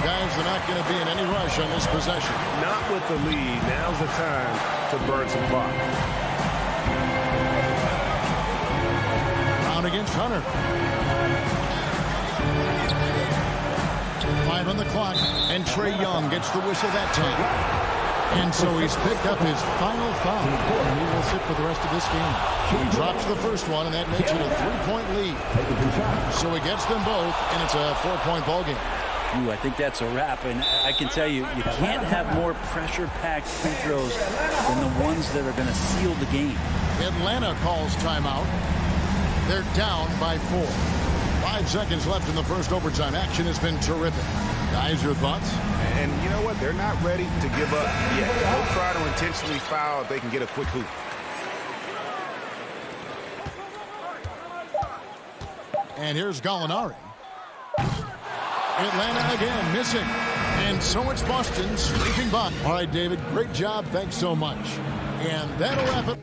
Guys, they're not going to be in any rush on this possession. Not with the lead. Now's the time to burn some clock. Brown against Hunter. 5 on the clock, and Trae Young gets the whistle that time. And so he's picked up his final foul. And he will sit for the rest of this game. He drops the first one, and that makes it a 3-point lead. So he gets them both, and it's a 4-point ball game. Ooh, I think that's a wrap. And I can tell you, you can't have more pressure-packed free throws than the ones that are going to seal the game. Atlanta calls timeout. They're down by 4. 5 seconds left in the first overtime. Action has been terrific. Guys, your thoughts? And you know what? They're not ready to give up yet. They'll try to intentionally foul if they can get a quick hoop. And here's Gallinari. Atlanta again missing. And so it's Boston sweeping by. All right, David, great job. Thanks so much. And that'll wrap it.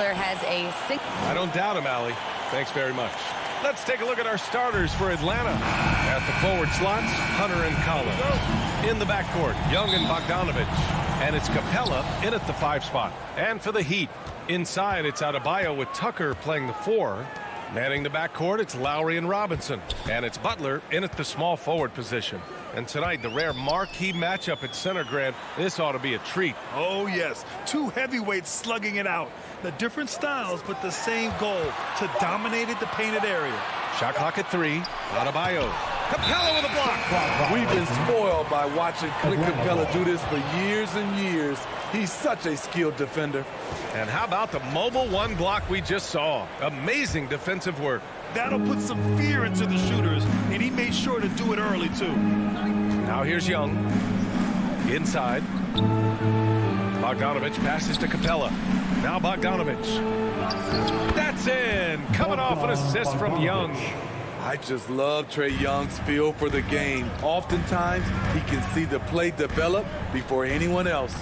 Has a six. I don't doubt him, Allie. Thanks very much. Let's take a look at our starters for Atlanta. At the forward slots, Hunter and Collins. In the backcourt, Young and Bogdanovich. And it's Capella in at the 5 spot. And for the Heat, inside it's Adebayo with Tucker playing the 4. Manning the backcourt, it's Lowry and Robinson. And it's Butler in at the small forward position. And tonight, the rare marquee matchup at center, Grant. This ought to be a treat. Oh, yes. 2 heavyweights slugging it out. The different styles, but the same goal, to dominate the painted area. Shot clock at 3. Adebayo. Capella with a block. We've been spoiled by watching Clint Capella do this for years and years. He's such a skilled defender. And how about the mobile 1 block we just saw? Amazing defensive work. That'll put some fear into the shooters, and he made sure to do it early, too. Now here's Young. Inside. Bogdanovich passes to Capella. Now Bogdanovich. That's in. Coming off an assist from Young. I just love Trae Young's feel for the game. Oftentimes, he can see the play develop before anyone else.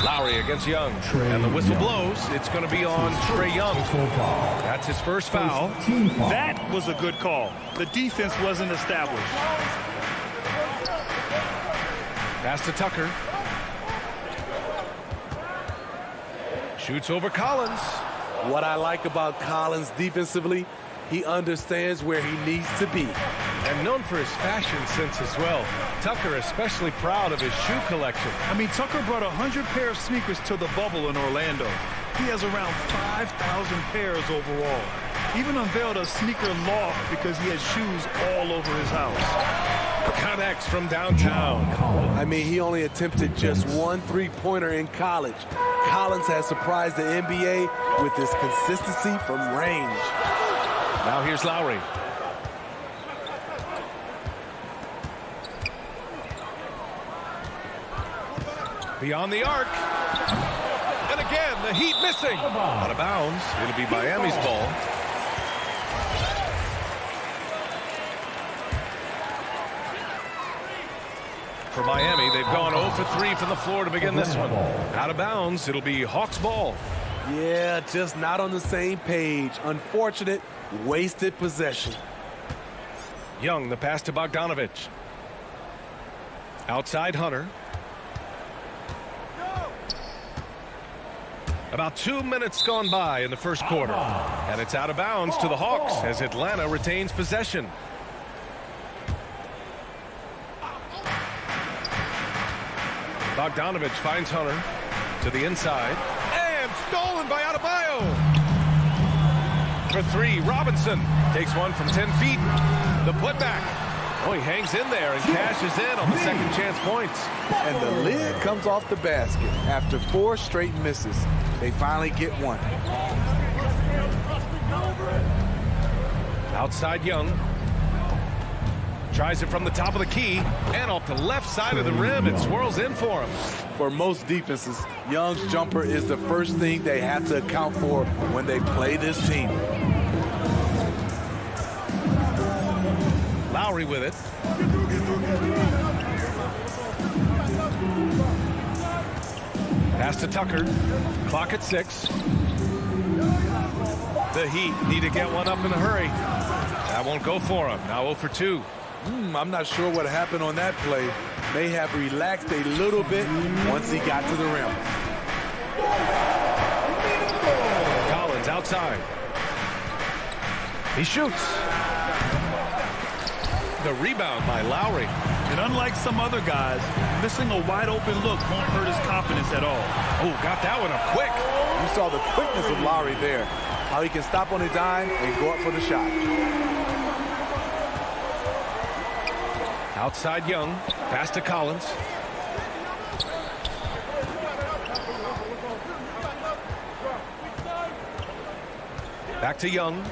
Lowry against Young. And the whistle blows. It's going to be on Trae Young. That's his first foul. That was a good call. The defense wasn't established. Pass to Tucker. Shoots over Collins. What I like about Collins defensively, he understands where he needs to be. And known for his fashion sense as well. Tucker especially proud of his shoe collection. I mean, Tucker brought 100 pair of sneakers to the bubble in Orlando. He has around 5,000 pairs overall. Even unveiled a sneaker loft because he has shoes all over his house. Connects from downtown. I mean, he only attempted just 1 3-pointer in college. Collins has surprised the NBA with his consistency from range. Now here's Lowry. Beyond the arc. And again, the Heat missing. Out of bounds. It'll be Miami's ball. For Miami, they've gone 0 for 3 from the floor to begin this one. Out of bounds, it'll be Hawks ball. Yeah, just not on the same page. Unfortunate, wasted possession. Young, the pass to Bogdanovich. Outside Hunter. About 2 minutes gone by in the first quarter. And it's out of bounds to the Hawks as Atlanta retains possession. Bogdanovich finds Hunter to the inside. And stolen by Adebayo. For 3, Robinson takes one from 10 feet. The putback. Oh, he hangs in there and cashes in on the second chance points. And the lid comes off the basket after 4 straight misses. They finally get one. Outside Young. Tries it from the top of the key and off the left side of the rim. It swirls in for him. For most defenses, Young's jumper is the first thing they have to account for when they play this team. Lowry with it. Pass to Tucker. Clock at 6. The Heat need to get one up in a hurry. That won't go for him. Now 0 for 2. I'm not sure what happened on that play. May have relaxed a little bit once he got to the rim. Collins outside. He shoots. The rebound by Lowry. And unlike some other guys, missing a wide open look won't hurt his confidence at all. Oh, got that one up quick. You saw the quickness of Lowry there. How he can stop on a dime and go up for the shot. Outside Young. Pass to Collins. Back to Young.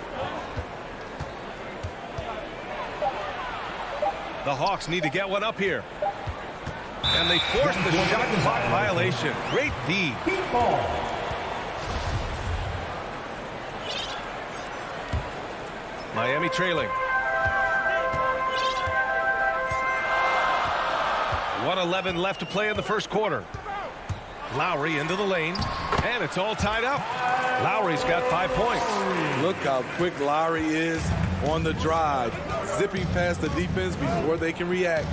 The Hawks need to get one up here. And they force the shot clock violation. Great D. Miami trailing. 1:11 left to play in the first quarter. Lowry into the lane, and it's all tied up. Lowry's got 5 points. Look how quick Lowry is on the drive, zipping past the defense before they can react.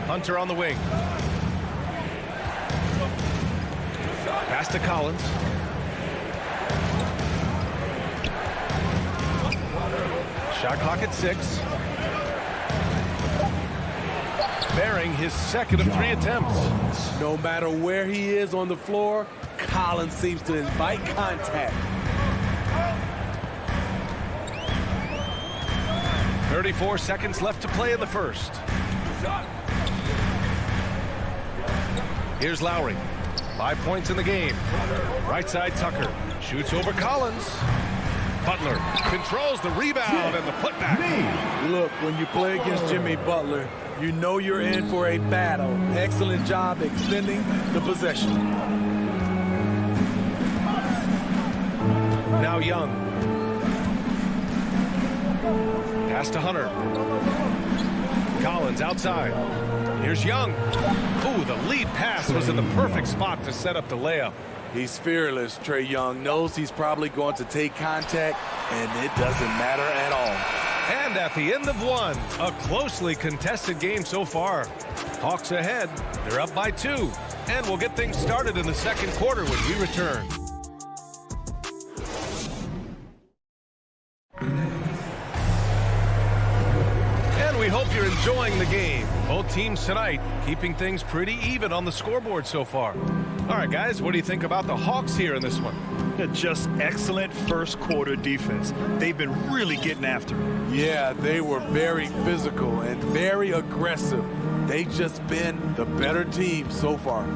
Hunter on the wing. Pass to Collins. Shot clock at 6. Bearing his second of 3 attempts. No matter where he is on the floor, Collins seems to invite contact. 34 seconds left to play in the first. Here's Lowry. 5 points in the game. Right side Tucker. Shoots over Collins. Butler controls the rebound and the putback. Look, when you play against Jimmy Butler, you know you're in for a battle. Excellent job extending the possession. Now Young. Pass to Hunter. Collins outside. Here's Young. Ooh, the lead pass was in the perfect spot to set up the layup. He's fearless. Trae Young knows he's probably going to take contact, and it doesn't matter at all. And at the end of one, a closely contested game so far. Hawks ahead. They're up by 2. And we'll get things started in the second quarter when we return. And we hope you're enjoying the game. Both teams tonight keeping things pretty even on the scoreboard so far. All right, guys, what do you think about the Hawks here in this one? Just excellent first quarter defense. They've been really getting after it. Yeah, they were very physical and very aggressive. They've just been the better team so far.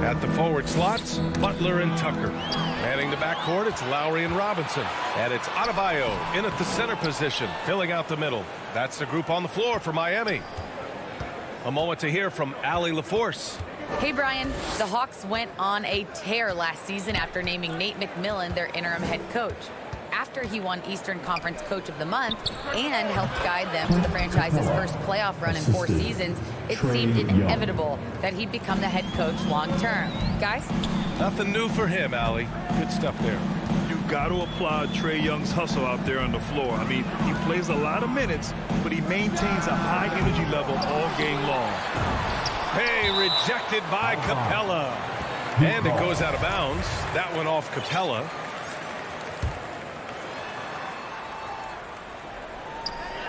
At the forward slots, Butler and Tucker. Manning the backcourt, it's Lowry and Robinson. And it's Adebayo in at the center position, filling out the middle. That's the group on the floor for Miami. A moment to hear from Allie LaForce. Hey, Brian. The Hawks went on a tear last season after naming Nate McMillan their interim head coach. After he won Eastern Conference Coach of the Month and helped guide them to the franchise's first playoff run in 4 seasons, it seemed inevitable that he'd become the head coach long term. Guys? Nothing new for him, Allie. Good stuff there. You've got to applaud Trae Young's hustle out there on the floor. I mean, he plays a lot of minutes, but he maintains a high energy level all game long. Hey, rejected by Capella. And it goes out of bounds. That went off Capella.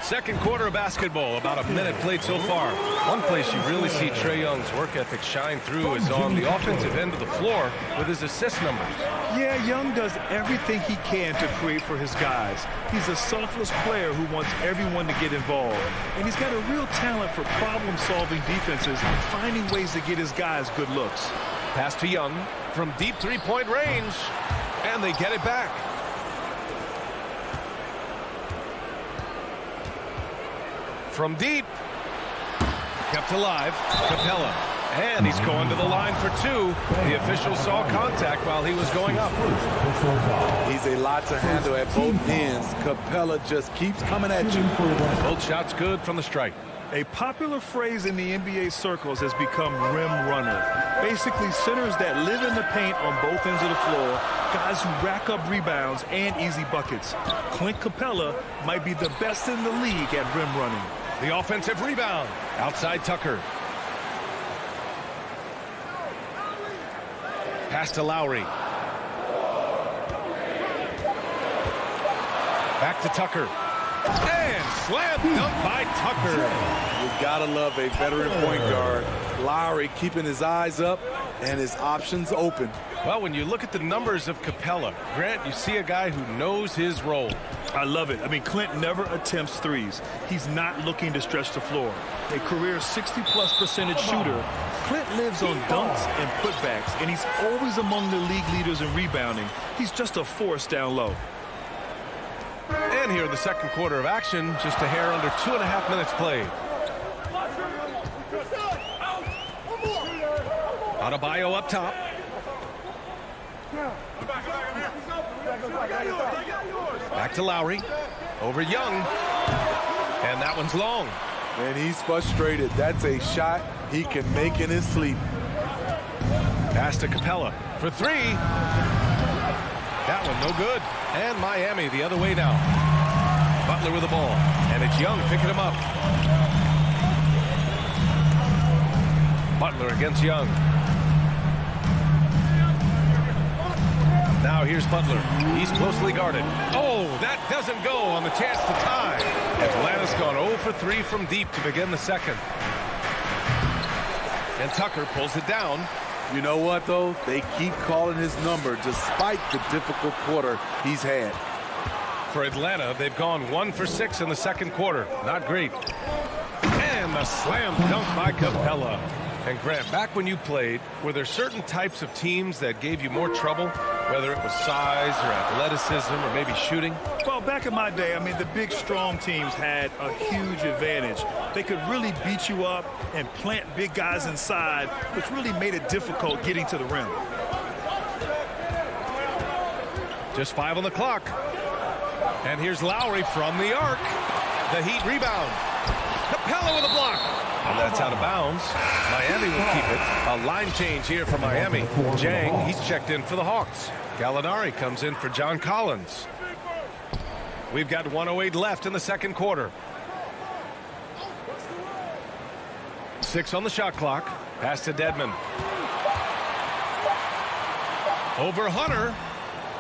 Second quarter of basketball, about a minute played so far. One place you really see Trae Young's work ethic shine through is on the offensive end of the floor with his assist numbers. Yeah, Young does everything he can to create for his guys. He's a selfless player who wants everyone to get involved. And he's got a real talent for problem-solving defenses and finding ways to get his guys good looks. Pass to Young from deep three-point range, and they get it back. From deep, kept alive, Capella, and he's going to the line for 2. The official saw contact while he was going up. He's a lot to handle at both ends. Capella just keeps coming at you. Both shots good from the strike. A popular phrase in the NBA circles has become rim runner. Basically, centers that live in the paint on both ends of the floor, guys who rack up rebounds and easy buckets. Clint Capella might be the best in the league at rim running. The offensive rebound. Outside Tucker. Pass to Lowry. Back to Tucker. And slam dunk by Tucker. You gotta love a veteran point guard. Lowry keeping his eyes up and his options open. Well, when you look at the numbers of Capella, Grant, you see a guy who knows his role. I love it. I mean, Clint never attempts threes. He's not looking to stretch the floor. A career 60+% shooter, Clint lives on dunks and putbacks, and he's always among the league leaders in rebounding. He's just a force down low. And here in the second quarter of action, just a hair under 2.5 minutes played. Adebayo up top. Back to Lowry. Over Young. And that one's long. And he's frustrated. That's a shot he can make in his sleep. Pass to Capella for three. That one no good. And Miami the other way now. Butler with the ball. And it's Young picking him up. Butler against Young. Now here's Butler. He's closely guarded. Oh, that doesn't go on the chance to tie. Atlanta's gone 0 for 3 from deep to begin the second. And Tucker pulls it down. You know what, though? They keep calling his number despite the difficult quarter he's had. For Atlanta, they've gone 1 for 6 in the second quarter. Not great. And the slam dunk by Capella. And Grant, back when you played, were there certain types of teams that gave you more trouble, whether it was size or athleticism or maybe shooting? Well, back in my day, I mean, the big, strong teams had a huge advantage. They could really beat you up and plant big guys inside, which really made it difficult getting to the rim. Just 5 on the clock. And here's Lowry from the arc. The Heat rebound. Capella with a block. And that's out of bounds. Miami will keep it. A line change here for Miami. Jang, he's checked in for the Hawks. Gallinari comes in for John Collins. We've got 1:08 left in the second quarter. 6 on the shot clock. Pass to Dedmon. Over Hunter.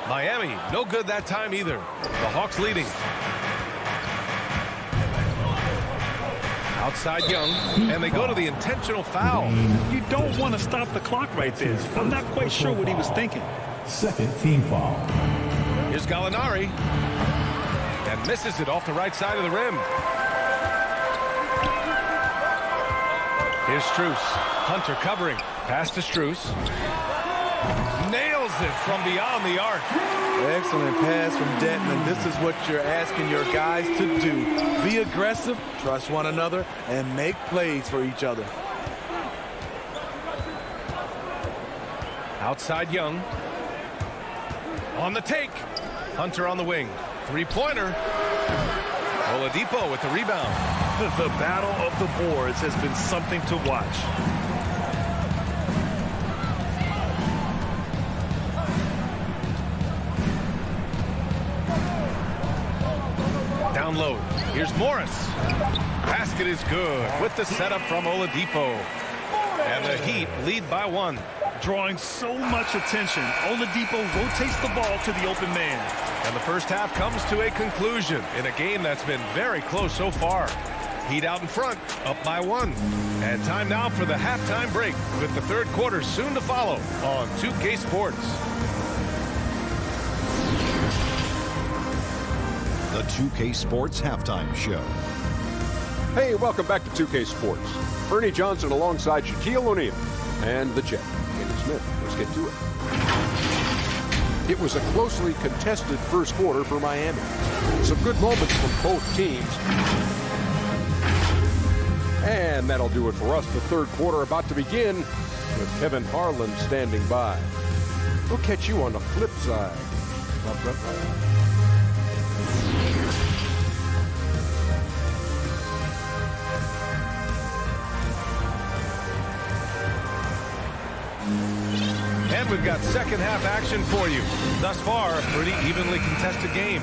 Miami, no good that time either. The Hawks leading. Outside Young, and they go to the intentional foul. You don't want to stop the clock right there. I'm not quite sure what he was thinking. Second team foul. Here's Gallinari. And misses it off the right side of the rim. Here's Strus. Hunter covering. Pass to Strus. Nails it from beyond the arc. Excellent pass from Dedmon. This is what you're asking your guys to do. Be aggressive, trust one another, and make plays for each other. Outside Young. On the take. Hunter on the wing. Three-pointer. Oladipo with the rebound. The battle of the boards has been something to watch. Down low. Here's Morris. Basket is good with the setup from Oladipo. And the Heat lead by 1. Drawing so much attention, Oladipo rotates the ball to the open man. And the first half comes to a conclusion in a game that's been very close so far. Heat out in front, up by 1. And time now for the halftime break with the third quarter soon to follow on 2K Sports. The 2K Sports Halftime Show. Hey, welcome back to 2K Sports. Ernie Johnson alongside Shaquille O'Neal and the Jet, Kenny Smith. Let's get to it. It was a closely contested first quarter for Miami. Some good moments from both teams. And that'll do it for us. The third quarter about to begin with Kevin Harlan standing by. We'll catch you on the flip side. And we've got second half action for you. Thus far, a pretty evenly contested game.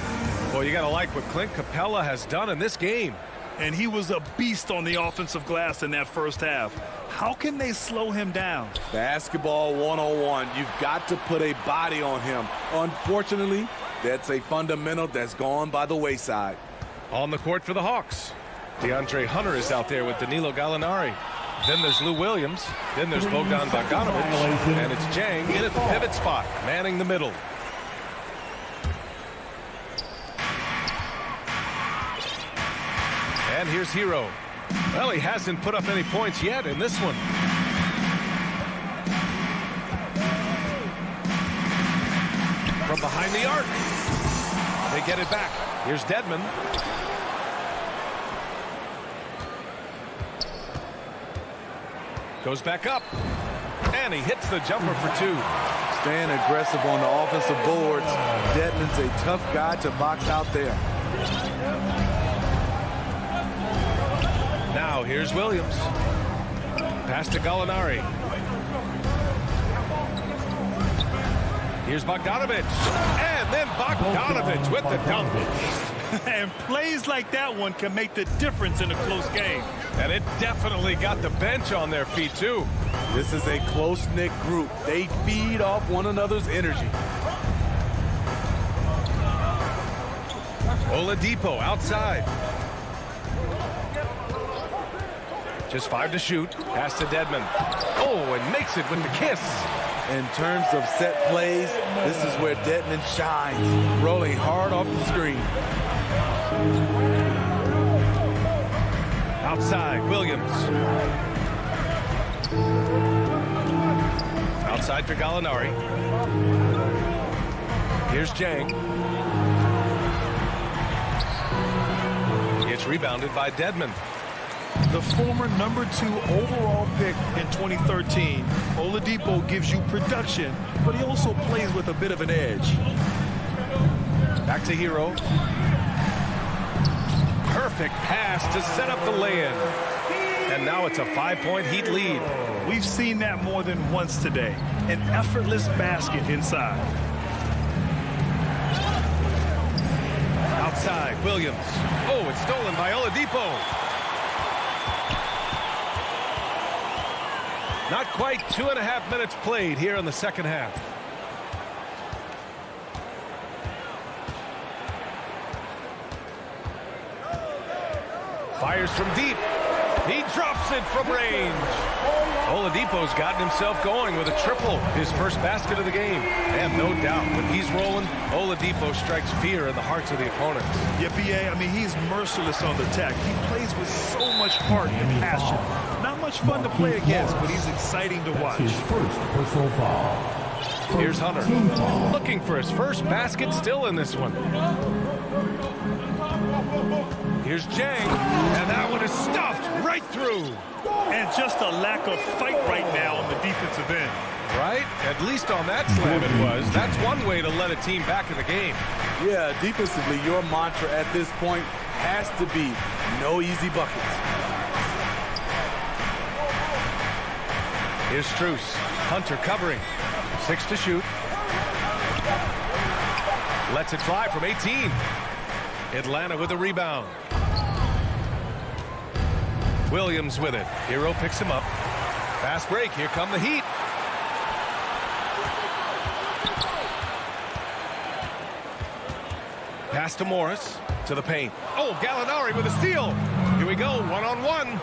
Well, you got to like what Clint Capella has done in this game. And he was a beast on the offensive glass in that first half. How can they slow him down? Basketball 101. You've got to put a body on him. Unfortunately, that's a fundamental that's gone by the wayside. On the court for the Hawks. DeAndre Hunter is out there with Danilo Gallinari. Then there's Lou Williams. Then there's Bogdan Bogdanovic. And it's Jang in at the pivot spot, manning the middle. And here's Hero. Well, he hasn't put up any points yet in this one. From behind the arc. They get it back. Here's Dedmon. Goes back up. And he hits the jumper for 2. Staying aggressive on the offensive boards. Dedmon's a tough guy to box out there. Now here's Williams. Pass to Gallinari. Here's Bogdanovich. And then Bogdanovich with the dunk. And plays like that one can make the difference in a close game. And it definitely got the bench on their feet, too. This is a close-knit group. They feed off one another's energy. Oladipo outside. Just 5 to shoot. Pass to Dedmon. Oh, and makes it with the kiss. In terms of set plays, this is where Dedmon shines, rolling hard off the screen. Outside, Williams. Outside for Gallinari. Here's Jang. It's rebounded by Dedmon. The former #2 overall pick in 2013, Oladipo gives you production, but he also plays with a bit of an edge. Back to Hero. Perfect pass to set up the lay-in. And now it's a 5-point Heat lead. We've seen that more than once today. An effortless basket inside. Outside, Williams. Oh, it's stolen by Oladipo. Not quite 2.5 minutes played here in the second half. Fires from deep. He drops it from range. Oladipo's gotten himself going with a triple, his first basket of the game. And no doubt, when he's rolling, Oladipo strikes fear in the hearts of the opponents. Yeah, B.A., I mean, he's merciless on the attack. He plays with so much heart and passion. Not much fun to play against, but he's exciting to watch. His first personal foul. Here's Hunter, looking for his first basket, still in this one. Here's Jang, and that one is stuffed right through. And just a lack of fight right now on the defensive end. Right? At least on that slam it was. That's one way to let a team back in the game. Yeah, defensively, your mantra at this point has to be no easy buckets. Here's Strus. Hunter covering. 6 to shoot. Lets it fly from 18. Atlanta with a rebound. Williams with it. Hero picks him up. Fast break. Here come the Heat. Pass to Morris. To the paint. Oh, Gallinari with a steal. Here we go. One-on-one.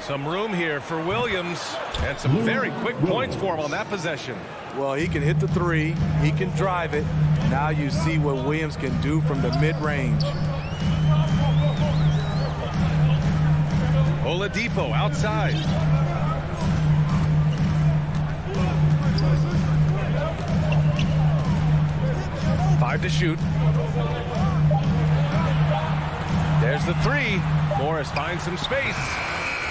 Some room here for Williams. And some very quick points for him on that possession. Well, he can hit the three. He can drive it. Now you see what Williams can do from the mid-range. Oladipo outside. Five to shoot. There's the three. Morris finds some space.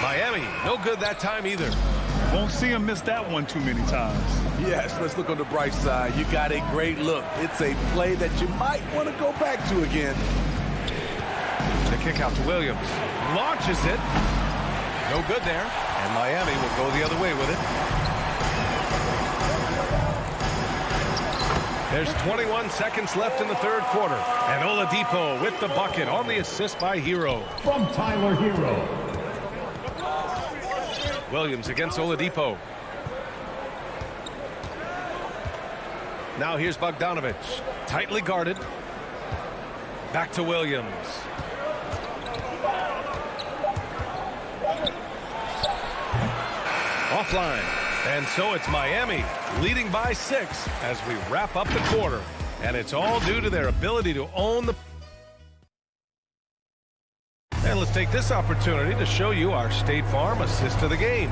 Miami, no good that time either. Won't see him miss that one too many times. Yes, let's look on the bright side. You got a great look. It's a play that you might want to go back to again. The kick out to Williams. Launches it. No good there. And Miami will go the other way with it. There's 21 seconds left in the third quarter. And Oladipo with the bucket on the assist by Hero. From Tyler Hero. Williams against Oladipo. Now here's Bogdanovich. Tightly guarded. Back to Williams. Offline. And so it's Miami leading by 6 as we wrap up the quarter. And it's all due to their ability to own the... And let's take this opportunity to show you our State Farm assist of the game.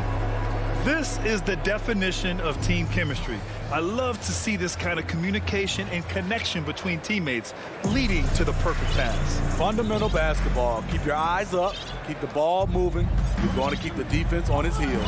This is the definition of team chemistry. I love to see this kind of communication and connection between teammates leading to the perfect pass. Fundamental basketball. Keep your eyes up. Keep the ball moving. You're going to keep the defense on its heels.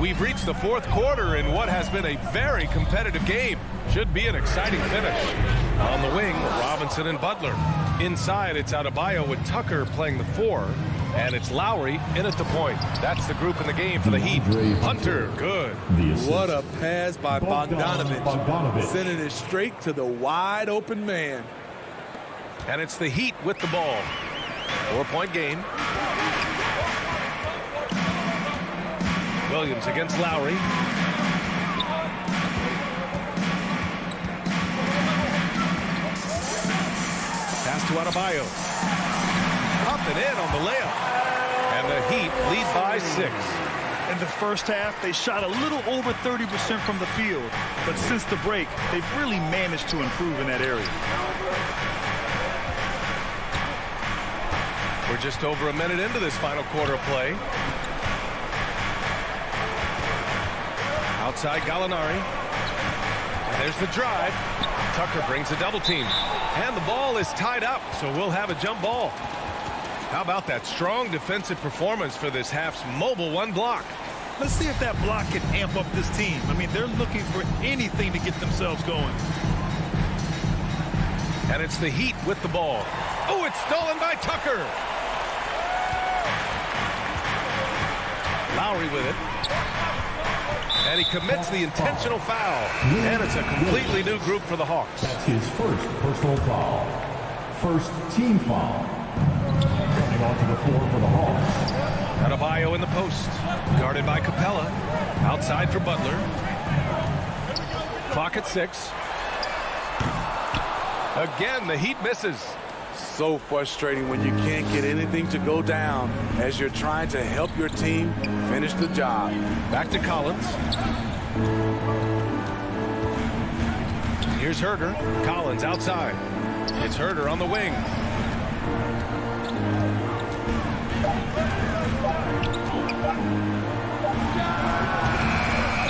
We've reached the fourth quarter in what has been a very competitive game. Should be an exciting finish. On the wing, Robinson and Butler. Inside, it's Adebayo with Tucker playing the 4. And it's Lowry in at the point. That's the group in the game for the Heat. Hunter, good. What a pass by Bogdanovich. Sending it straight to the wide open man. And it's the Heat with the ball. 4-point game. Williams against Lowry. Pass to Adebayo. Up and in on the layup. And the Heat lead by 6. In the first half, they shot a little over 30% from the field. But since the break, they've really managed to improve in that area. We're just over a minute into this final quarter of play. Outside Gallinari. And there's the drive. Tucker brings a double team. And the ball is tied up, so we'll have a jump ball. How about that strong defensive performance for this half's mobile one block? Let's see if that block can amp up this team. I mean, they're looking for anything to get themselves going. And it's the Heat with the ball. Oh, it's stolen by Tucker. Lowry with it. And he commits the intentional foul. And it's a completely new group for the Hawks. That's his first personal foul. First team foul. Coming onto the floor for the Hawks. Adebayo in the post. Guarded by Capella. Outside for Butler. Clock at 6. Again, the Heat misses. So frustrating when you can't get anything to go down as you're trying to help your team finish the job. Back to Collins. Here's Herter. Collins outside. It's Herter on the wing.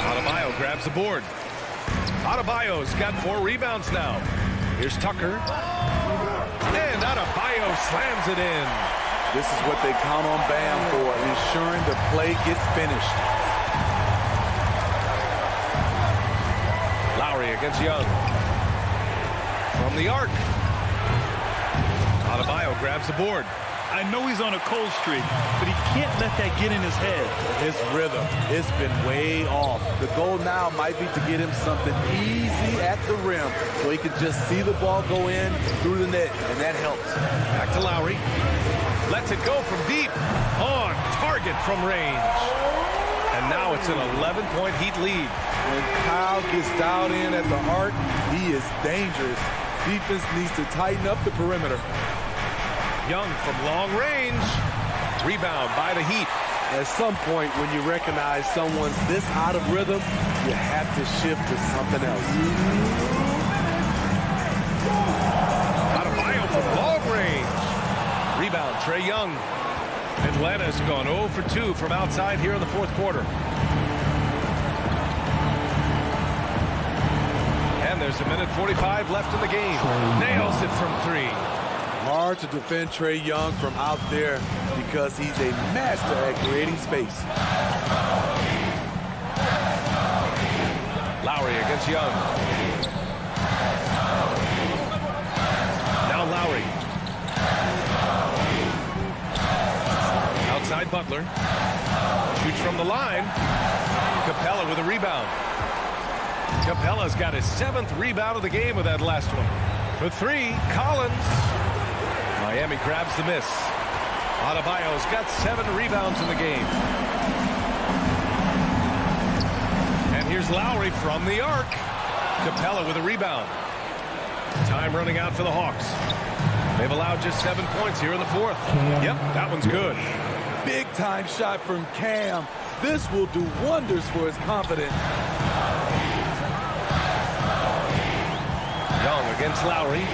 Adebayo grabs the board. Adebayo's got 4 rebounds now. Here's Tucker. And Adebayo slams it in. This is what they count on Bam for, ensuring the play gets finished. Lowry against Young. From the arc. Adebayo grabs the board. I know he's on a cold streak, but he can't let that get in his head. His rhythm, it's been way off. The goal now might be to get him something easy at the rim so he can just see the ball go in through the net, and that helps. Back to Lowry. Lets it go from deep. On target from range. And now it's an 11-point Heat lead. When Kyle gets dialed in at the arc, he is dangerous. Defense needs to tighten up the perimeter. Young from long range. Rebound by the Heat. At some point, when you recognize someone's this out of rhythm, you have to shift to something else. Adebayo from long range. Rebound, Trae Young. Atlanta's gone 0 for 2 from outside here in the fourth quarter. And there's a minute 45 left in the game. Nails it from 3. Hard to defend Trae Young from out there because he's a master at creating space. Lowry against Young. Now Lowry. Outside Butler. Shoots from the line. Capella with a rebound. Capella's got his 7th rebound of the game with that last one. For 3, Collins. Miami grabs the miss. Adebayo's got 7 rebounds in the game. And here's Lowry from the arc. Capella with a rebound. Time running out for the Hawks. They've allowed just 7 points here in the fourth. Yep, that one's good. Big time shot from Cam. This will do wonders for his confidence. Young against Lowry.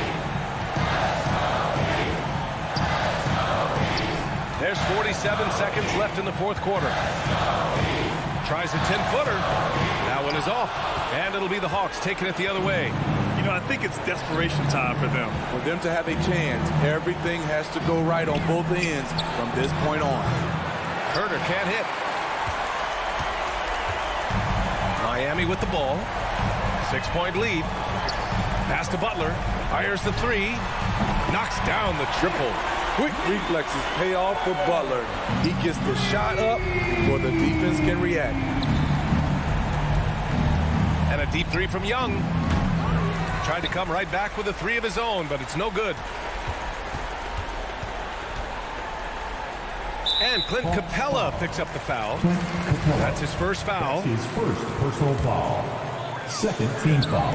There's 47 seconds left in the fourth quarter. Tries a 10-footer. That one is off. And it'll be the Hawks taking it the other way. You know, I think it's desperation time for them. For them to have a chance, everything has to go right on both ends from this point on. Herter can't hit. Miami with the ball. 6-point lead. Pass to Butler. Fires the 3. Knocks down the triple. quick reflexes pay off for Butler. He gets the shot up before the defense can react. And a deep three from Young. Tried to come right back with a three of his own, but it's no good. And Clint Capella picks up the foul. That's his first foul. That's his first personal foul. Second team foul.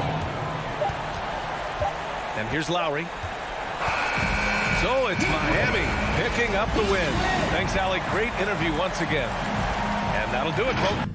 And here's Lowry. So it's Miami picking up the win. Thanks, Alec. Great interview once again. And that'll do it, folks.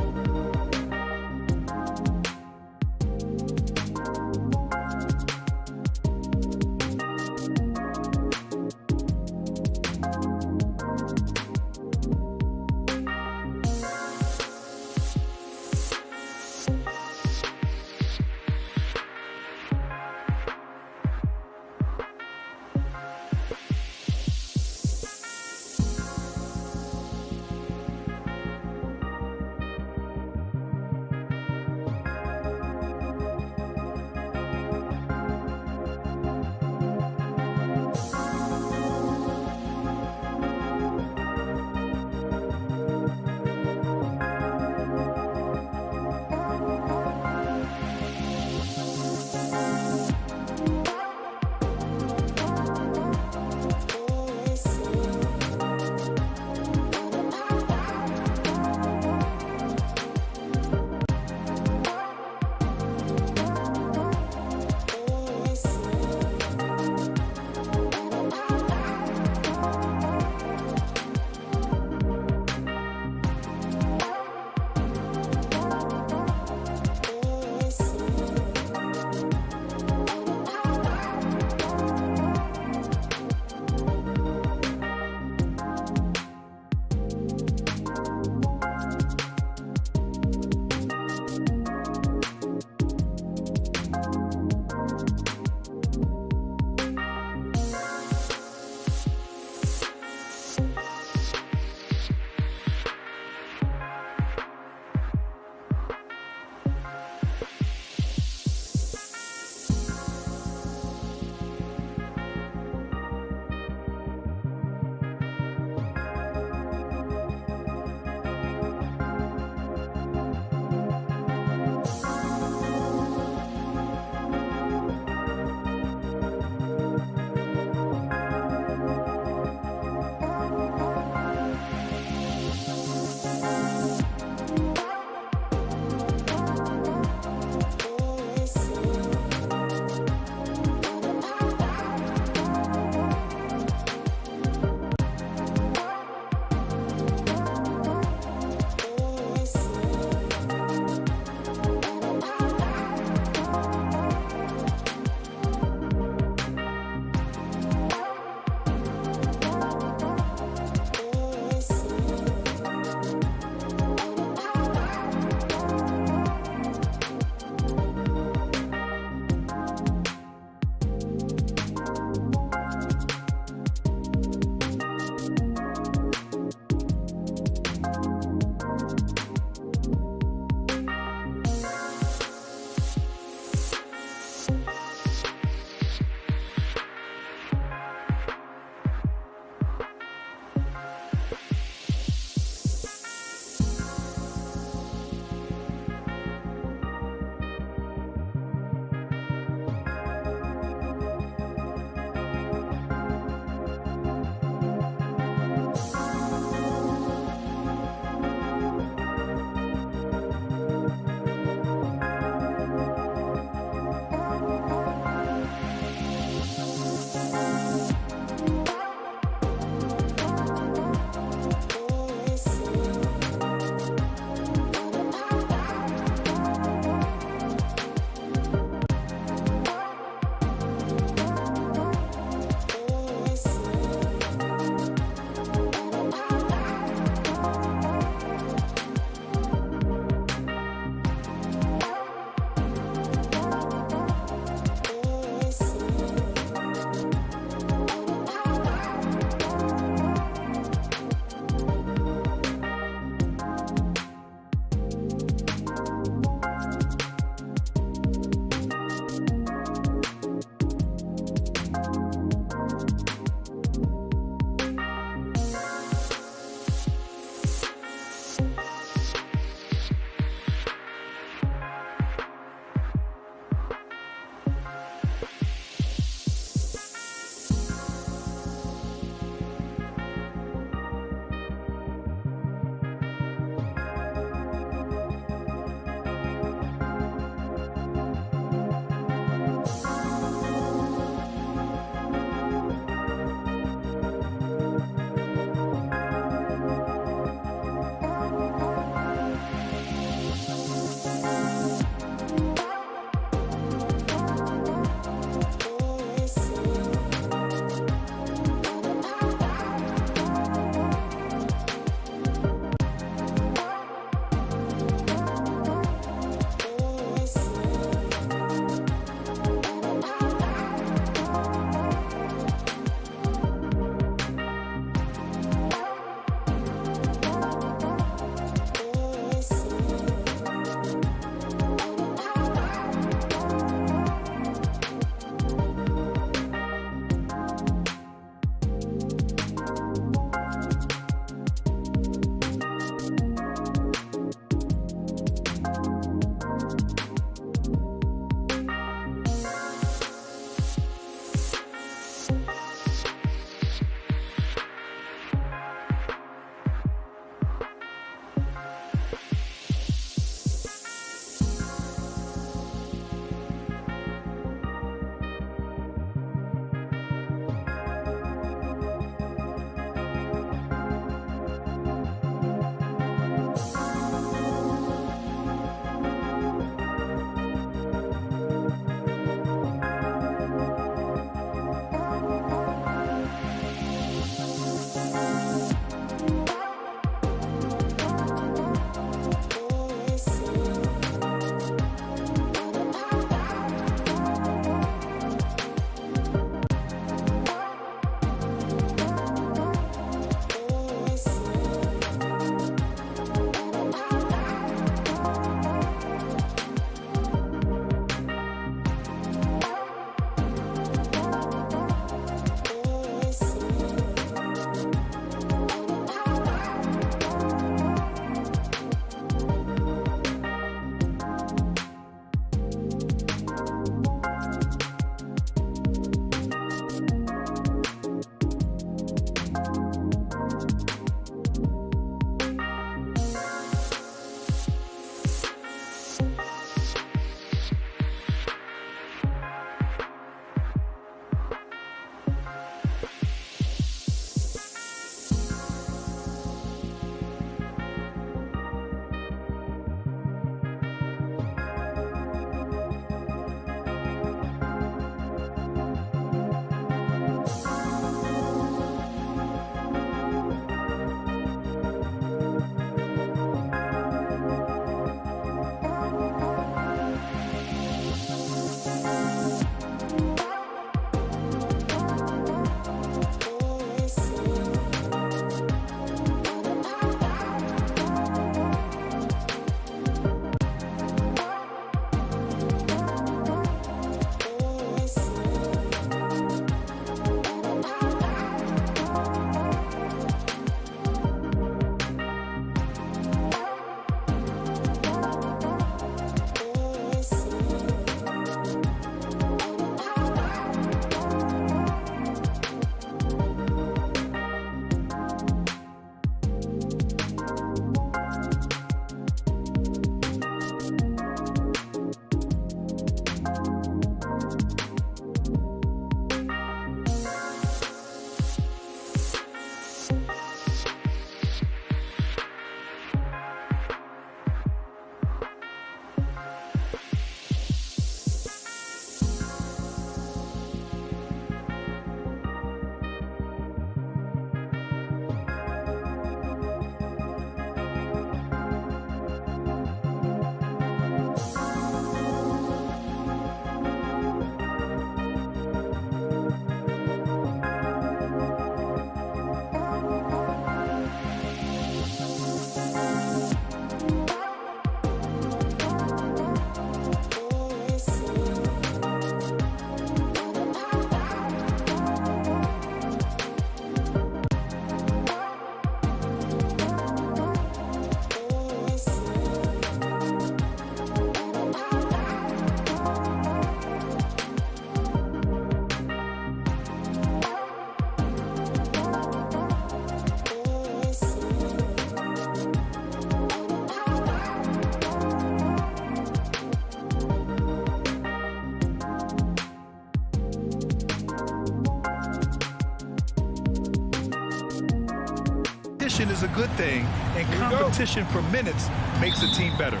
Competition is a good thing, and competition for minutes makes a team better.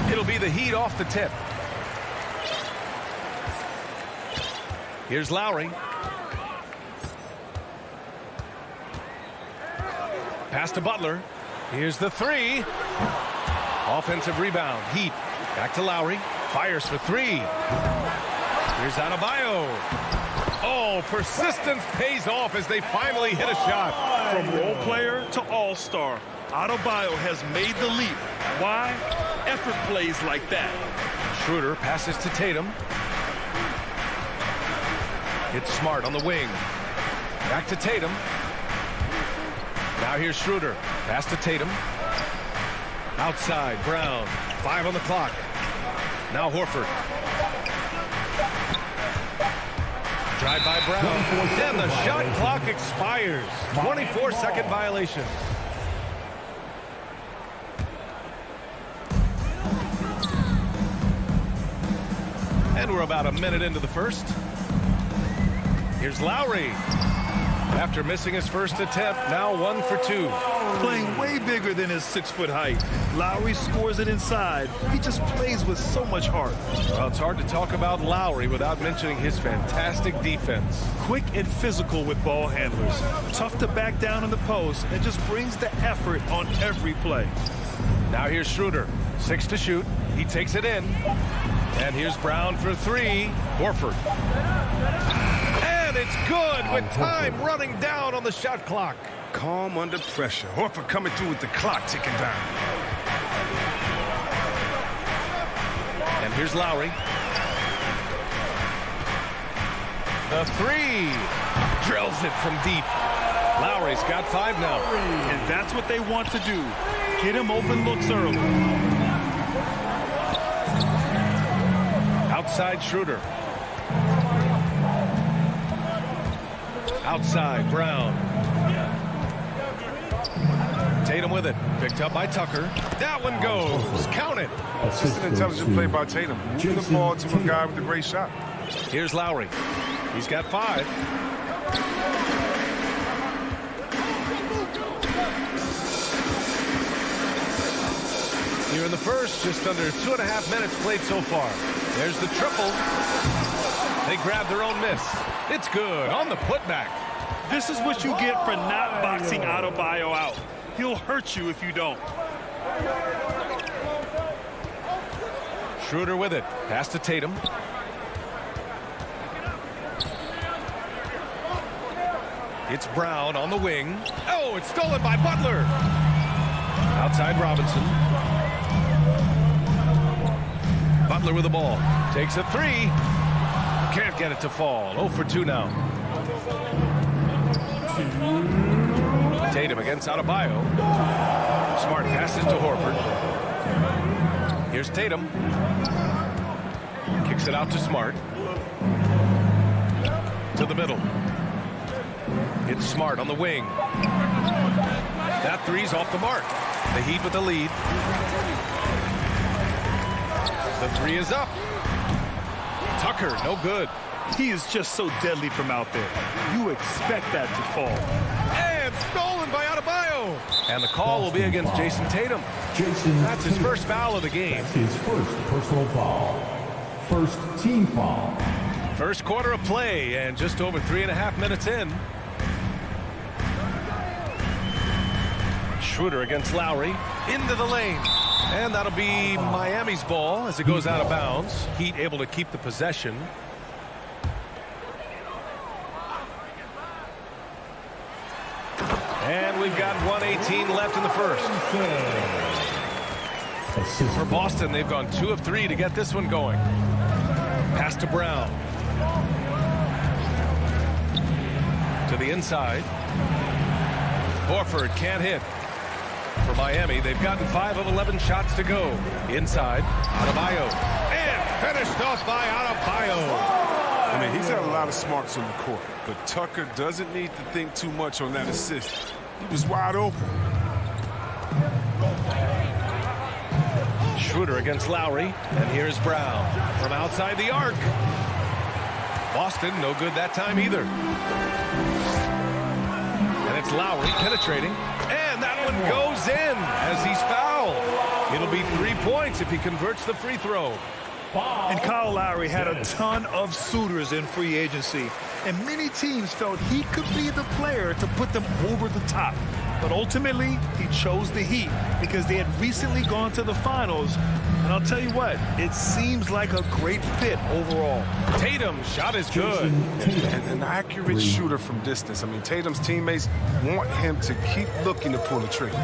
It'll be the Heat off the tip. Here's Lowry. Pass to Butler. Here's the three. Offensive rebound. Heat. Back to Lowry. Fires for three. Here's Adebayo. Oh, persistence pays off as they finally hit a shot. From role player to all-star, Adebayo has made the leap. Why? Effort plays like that. Schroeder passes to Tatum. It's Smart on the wing. Back to Tatum. Now here's Schroeder. Pass to Tatum. Outside, Brown. 5 on the clock. Now Horford. Drive by Brown. And the shot clock expires. 24-second violation. And we're about a minute into the first. Here's Lowry. After missing his first attempt, now 1 for 2. Playing way bigger than his 6-foot height. Lowry scores it inside. He just plays with so much heart. Well, it's hard to talk about Lowry without mentioning his fantastic defense. Quick and physical with ball handlers. Tough to back down in the post and just brings the effort on every play. Now here's Schroeder. 6 to shoot. He takes it in. And here's Brown for 3. Horford. And it's good with time running down on the shot clock. Calm under pressure. Horford coming through with the clock ticking down. And here's Lowry. The 3. Drills it from deep. Lowry's got 5 now. And that's what they want to do. Get him open looks early. Outside Schroeder. Outside Brown. Tatum with it. Picked up by Tucker. That one goes. Count it. Just an intelligent play by Tatum. Moving the ball to a guy with a great shot. Here's Lowry. He's got 5. Here in the first, just under 2.5 minutes played so far. There's the triple. They grab their own miss. It's good on the putback. This is what you get for not boxing Adebayo out. He'll hurt you if you don't. Schroeder with it. Pass to Tatum. It's Brown on the wing. Oh, it's stolen by Butler. Outside Robinson. Butler with the ball. Takes a 3. Can't get it to fall. 0 for 2 now. Tatum against Adebayo. Smart passes to Horford. Here's Tatum. Kicks it out to Smart. To the middle. It's Smart on the wing. That 3's off the mark. The Heat with the lead. The 3 is up. Tucker, no good. He is just so deadly from out there. You expect that to fall. And stolen by Adebayo. And the call will be against Jason Tatum. That's his first foul of the game. That's his first personal foul. First team foul. First quarter of play and just over 3.5 minutes in. Schroeder against Lowry. Into the lane. And that'll be Miami's ball as it goes out of bounds. Heat able to keep the possession. And we've got 1:18 left in the first. For Boston, they've gone 2 of 3 to get this one going. Pass to Brown. To the inside. Horford can't hit. For Miami, they've gotten 5 of 11 shots to go. Inside, Adebayo. And finished off by Adebayo. I mean, he's had a lot of smarts on the court, but Tucker doesn't need to think too much on that assist. He was wide open. Schroeder against Lowry, and here's Brown from outside the arc. Boston, no good that time either. And it's Lowry penetrating. And that one goes in as he's fouled. It'll be 3 points if he converts the free throw. And Kyle Lowry had a ton of suitors in free agency, and many teams felt he could be the player to put them over the top. But ultimately, he chose the Heat because they had recently gone to the finals. And I'll tell you what, it seems like a great fit overall. Tatum's shot is good. And an accurate shooter from distance. I mean, Tatum's teammates want him to keep looking to pull the trigger.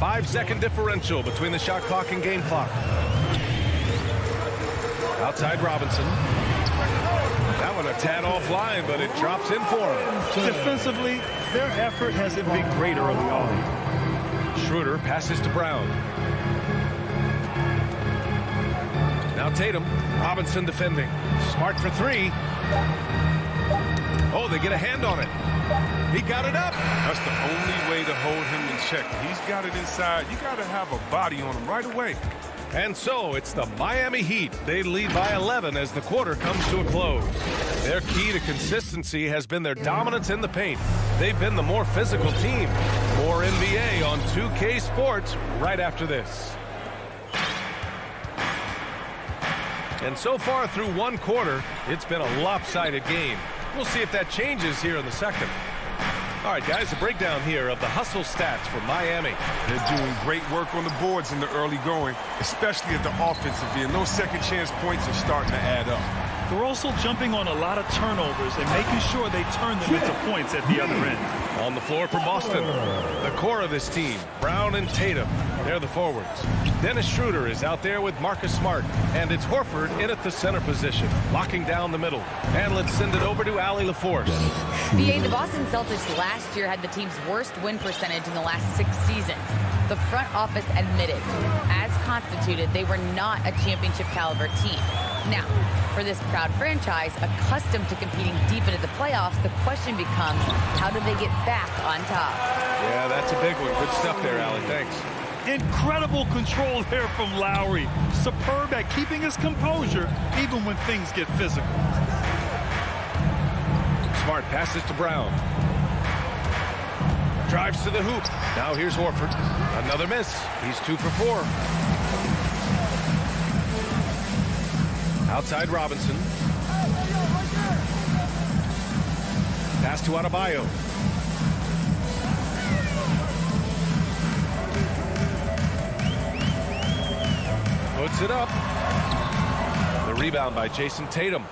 5-second differential between the shot clock and game clock. Outside Robinson. That one a tad offline, but it drops in for him. Defensively, their effort hasn't been great early on. Schroeder passes to Brown. Now Tatum. Robinson defending. Smart for 3. Oh, they get a hand on it. He got it up. That's the only way to hold him in check. He's got it inside. You got to have a body on him right away. And so it's the Miami Heat. They lead by 11 as the quarter comes to a close. Their key to consistency has been their dominance in the paint. They've been the more physical team. More NBA on 2K Sports right after this. And so far through one quarter, it's been a lopsided game. We'll see if that changes here in the second. All right, guys, a breakdown here of the hustle stats for Miami. They're doing great work on the boards in the early going, especially at the offensive end. Those second chance points are starting to add up. They're also jumping on a lot of turnovers and making sure they turn them into points at the other end. On the floor for Boston, the core of this team, Brown and Tatum, they're the forwards. Dennis Schroeder is out there with Marcus Smart, and it's Horford in at the center position, locking down the middle. And let's send it over to Allie LaForce. BA, the Boston Celtics last year had the team's worst win percentage in the last 6 seasons. The front office admitted, as constituted, they were not a championship caliber team. Now, for this proud franchise, accustomed to competing deep into the playoffs, the question becomes, how do they get back on top? Yeah, that's a big one. Good stuff there, Allie. Thanks. Incredible control there from Lowry. Superb at keeping his composure, even when things get physical. Smart passes to Brown. Drives to the hoop. Now here's Horford. Another miss. He's 2 for 4. Outside Robinson. Pass to Adebayo. Puts it up. The rebound by Jason Tatum.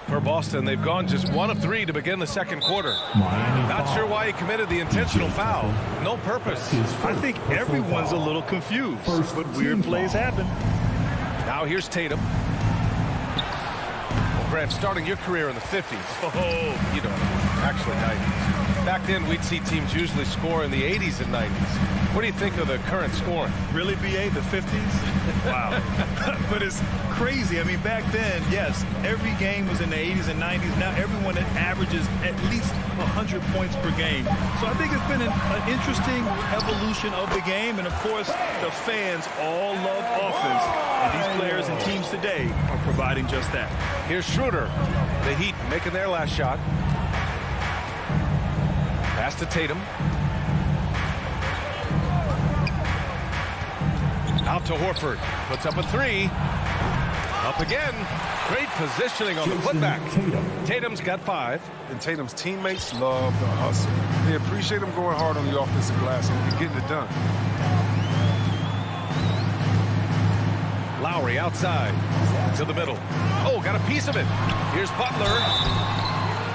For Boston, they've gone just 1 of 3 to begin the second quarter. Not sure why he committed the intentional foul. No purpose. I think everyone's a little confused, but weird plays happen. Now here's Tatum. Well, Grant, starting your career in the 50s. Oh, you know, actually 90s. Back then, we'd see teams usually score in the 80s and 90s. What do you think of the current scoring? Really, BA, the 50s? Wow. But it's crazy. I mean, back then, yes, every game was in the 80s and 90s. Now everyone averages at least 100 points per game. So I think it's been an interesting evolution of the game. And, of course, the fans all love offense. And these players and teams today are providing just that. Here's Schroeder. The Heat making their last shot. Pass to Tatum. Out to Horford. Puts up a 3. Up again. Great positioning on the putback. Tatum's got 5. And Tatum's teammates love the hustle. They appreciate him going hard on the offensive glass and getting it done. Lowry outside to the middle. Oh, got a piece of it. Here's Butler.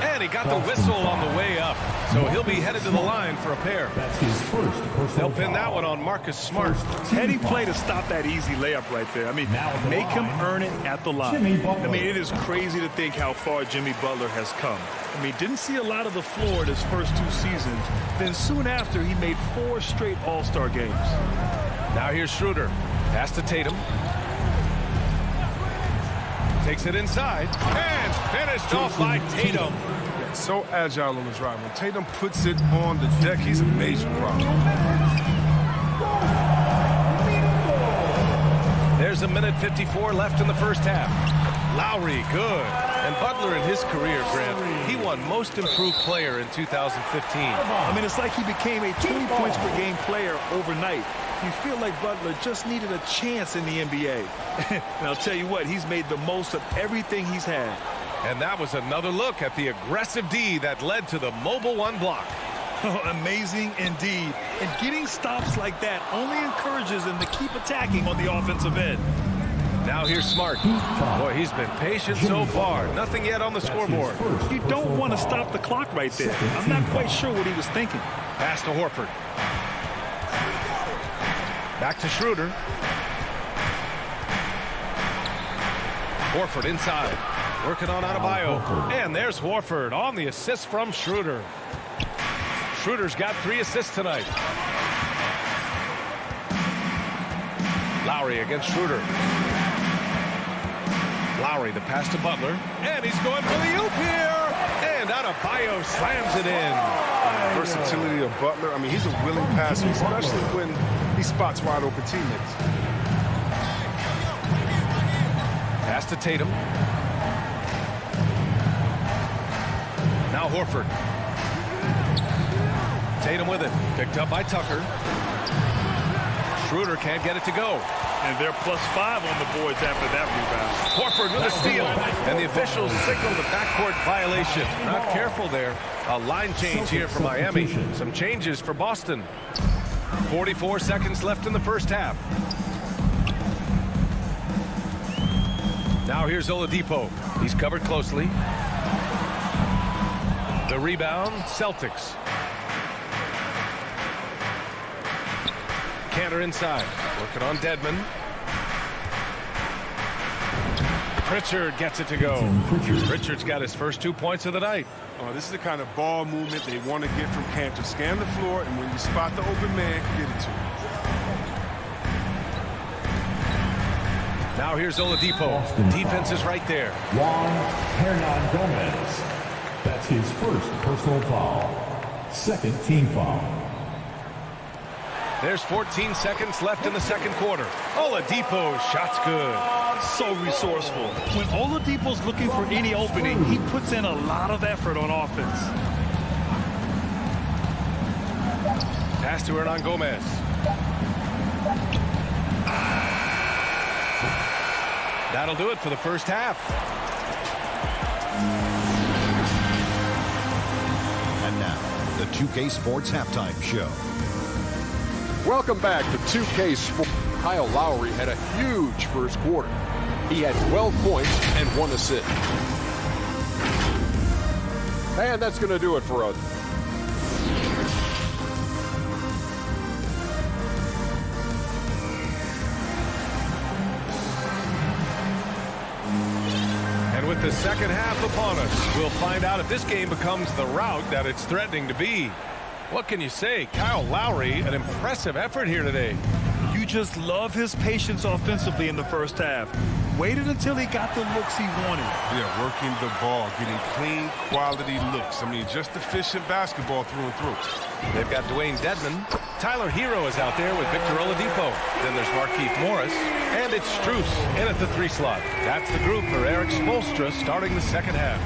And he got the whistle on the way up. So he'll be headed to the line for a pair. That's his first They'll pin that one on Marcus Smart. Heady play to stop that easy layup right there. I mean, make him earn it at the line. I mean, it is crazy to think how far Jimmy Butler has come. I mean, didn't see a lot of the floor in his first 2 seasons. Then soon after, he made 4 straight All-Star games. Now here's Schroeder. Pass to Tatum. Takes it inside. And finished off by Tatum. So agile on the drive. When Tatum puts it on the deck, he's a major problem. There's a minute 54 left in the first half. Lowry, good. And Butler in his career, Grant, he won Most Improved Player in 2015. I mean, it's like he became a 20 points per game player overnight. You feel like Butler just needed a chance in the NBA. And I'll tell you what, he's made the most of everything he's had. And that was another look at the aggressive D that led to the mobile one block. Amazing indeed. And getting stops like that only encourages him to keep attacking on the offensive end. Now here's Smart. Boy, he's been patient so far. Nothing yet on the scoreboard. You don't want to stop the clock right there. I'm not quite sure what he was thinking. Pass to Horford. Back to Schroeder. Horford inside. Working on Adebayo. And there's Horford on the assist from Schroeder. Schroeder's got 3 assists tonight. Lowry against Schroeder. Lowry, the pass to Butler. And he's going for the oop here. And Adebayo slams it in. Versatility of Butler. I mean, he's a willing passer, especially when he spots wide open teammates. Pass to Tatum. Now Horford. Tatum with it. Picked up by Tucker. Schroeder can't get it to go. And they're +5 on the boards after that rebound. Horford with a steal. And the officials signal the backcourt violation. Not careful there. A line change here for Miami. Some changes for Boston. 44 seconds left in the first half. Now here's Oladipo. He's covered closely. The rebound, Celtics. Cantor inside, working on Dedmon. Pritchard gets it to go. Pritchard's got his first 2 points of the night. Oh, this is the kind of ball movement they want to get from Cantor. Scan the floor, and when you spot the open man, get it to him. Now here's Oladipo. Defense is right there. Juan Hernan Gomez. That's his first personal foul. Second team foul. There's 14 seconds left in the second quarter. Oladipo, shot's good. So resourceful. When Oladipo's looking for any opening, he puts in a lot of effort on offense. Pass to Hernan Gomez. That'll do it for the first half. And now, the 2K Sports Halftime Show. Welcome back to 2K Sports. Kyle Lowry had a huge first quarter. He had 12 points and 1 assist. And that's going to do it for us. And with the second half upon us, we'll find out if this game becomes the rout that it's threatening to be. What can you say? Kyle Lowry, an impressive effort here today. You just love his patience offensively in the first half. Waited until he got the looks he wanted. Yeah, working the ball, getting clean, quality looks. I mean, just efficient basketball through and through. They've got Dwayne Dedmon. Tyler Hero is out there with Victor Oladipo. Then there's Markieff Morris. And it's Strus in at the 3 slot. That's the group for Eric Spoelstra starting the second half.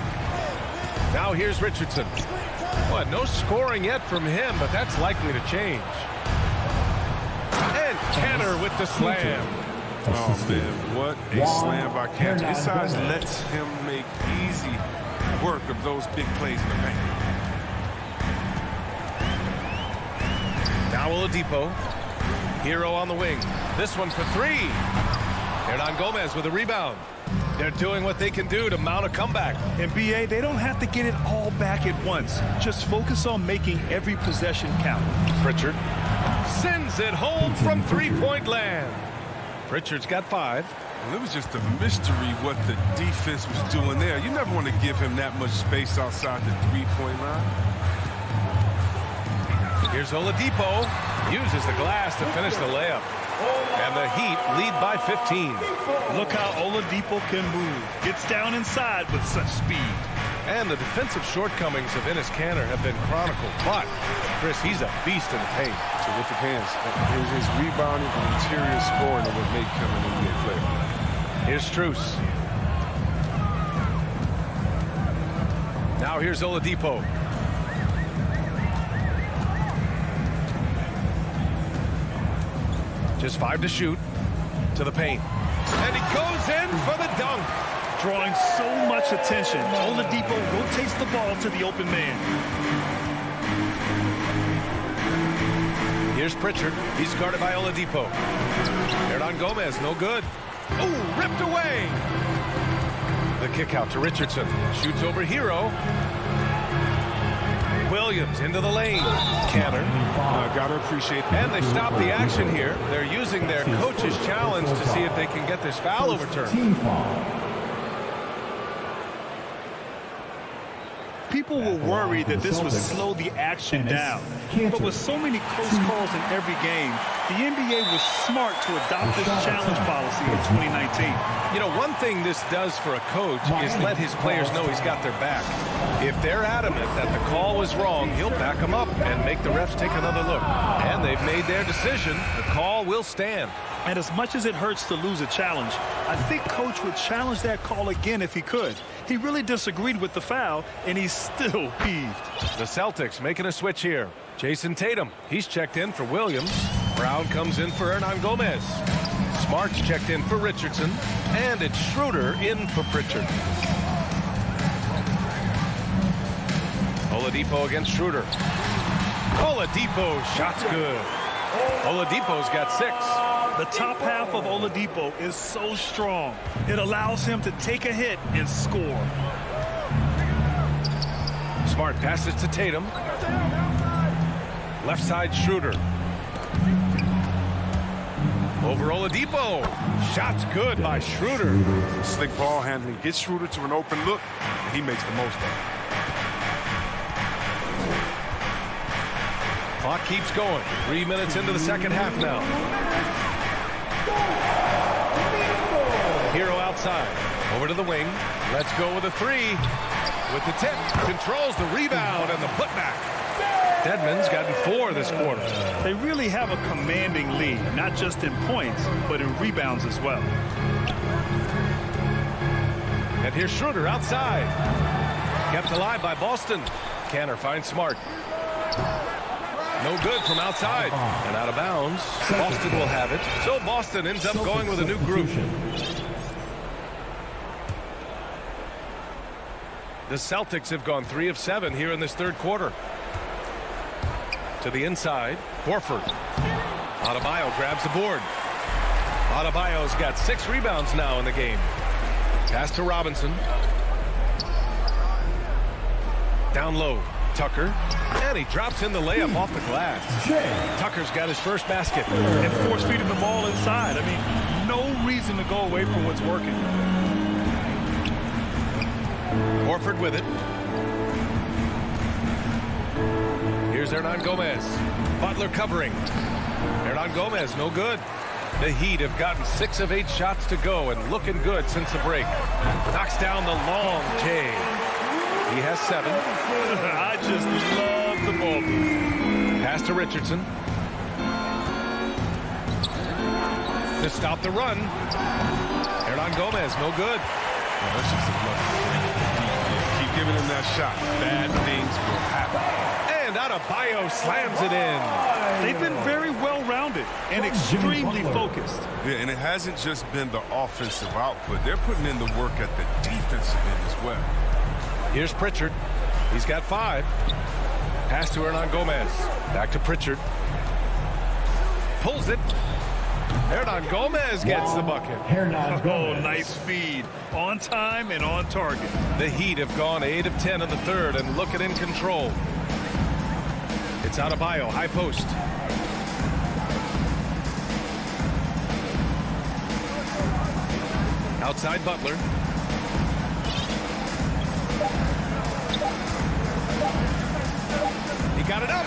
Now here's Richardson. What, no scoring yet from him, but that's likely to change. And Cantor with the slam. Oh, man, what a slam by Cantor. His size lets him make easy work of those big plays in the paint. Now Oladipo. Hero on the wing. This one for 3. Hernan Gomez with a rebound. They're doing what they can do to mount a comeback. In BA, they don't have to get it all back at once. Just focus on making every possession count. Pritchard sends it home from 3-point land. Pritchard's got 5. Well, it was just a mystery what the defense was doing there. You never want to give him that much space outside the 3-point line. Here's Oladipo. Uses the glass to finish the layup. And the Heat lead by 15. Look how Oladipo can move. Gets down inside with such speed. And the defensive shortcomings of Enes Kanter have been chronicled. But, Chris, he's a beast in the paint. Terrific hands. His rebounding and interior scoring that would make him an NBA player. Here's Strus. Now here's Oladipo. Just 5 to shoot. To the paint. And he goes in for the dunk. Drawing so much attention. Oladipo rotates the ball to the open man. Here's Pritchard. He's guarded by Oladipo. Hernangomez, no good. Oh, ripped away. The kick out to Richardson. Shoots over Hero. Williams into the lane. Canner. Gotta appreciate And they stop the action here. They're using their coach's challenge to see if they can get this foul overturned. Team foul. People were worried that this would slow the action down. But with so many close calls in every game, the NBA was smart to adopt this challenge policy in 2019. You know, one thing this does for a coach is let his players know he's got their back. If they're adamant that the call was wrong, he'll back them up and make the refs take another look. And they've made their decision. The call will stand. And as much as it hurts to lose a challenge, I think Coach would challenge that call again if he could. He really disagreed with the foul, and he's still peeved. The Celtics making a switch here. Jason Tatum, he's checked in for Williams. Brown comes in for Hernangomez. Smart's checked in for Richardson. And it's Schroeder in for Pritchard. Oladipo against Schroeder. Oladipo, shot's good. Oladipo's got 6. The top half of Oladipo is so strong. It allows him to take a hit and score. Smart passes to Tatum. Left side Schroeder. Over Oladipo. Shot's good by Schroeder. Slick ball handling. Gets Schroeder to an open look, and he makes the most of it. Clock keeps going. 3 minutes into the second half now. Hero outside. Over to the wing. Let's go with a 3. With the tip. Controls the rebound and the putback. Dedmon's gotten 4 this quarter. They really have a commanding lead, not just in points, but in rebounds as well. And here's Schroeder outside. Kept alive by Boston. Canner finds Smart. No good from outside. And out of bounds. Boston will have it. So Boston ends up going with a new group. The Celtics have gone 3 of 7 here in this third quarter. To the inside. Horford. Adebayo grabs the board. Adebayo's got 6 rebounds now in the game. Pass to Robinson. Down low. Tucker. And he drops in the layup off the glass. Tucker's got his first basket. And force-feeding the ball inside. I mean, no reason to go away from what's working. Horford with it. Here's Hernangomez. Butler covering. Hernangomez, no good. The Heat have gotten 6 of 8 shots to go and looking good since the break. Knocks down the long J. He has 7. I just love the ball. Pass to Richardson. To stop the run. Hernangomez, no good. That's just a bluff. Keep giving him that shot. Bad things will happen. And Adebayo slams it in. They've been very well-rounded and extremely focused. Yeah, and it hasn't just been the offensive output. They're putting in the work at the defensive end as well. Here's Pritchard. He's got 5. Pass to Hernangomez. Back to Pritchard. Pulls it. Hernangomez gets the bucket. Oh, nice feed. On time and on target. The Heat have gone 8 of 10 in the third and looking in control. It's Adebayo, high post. Outside Butler. He got it up.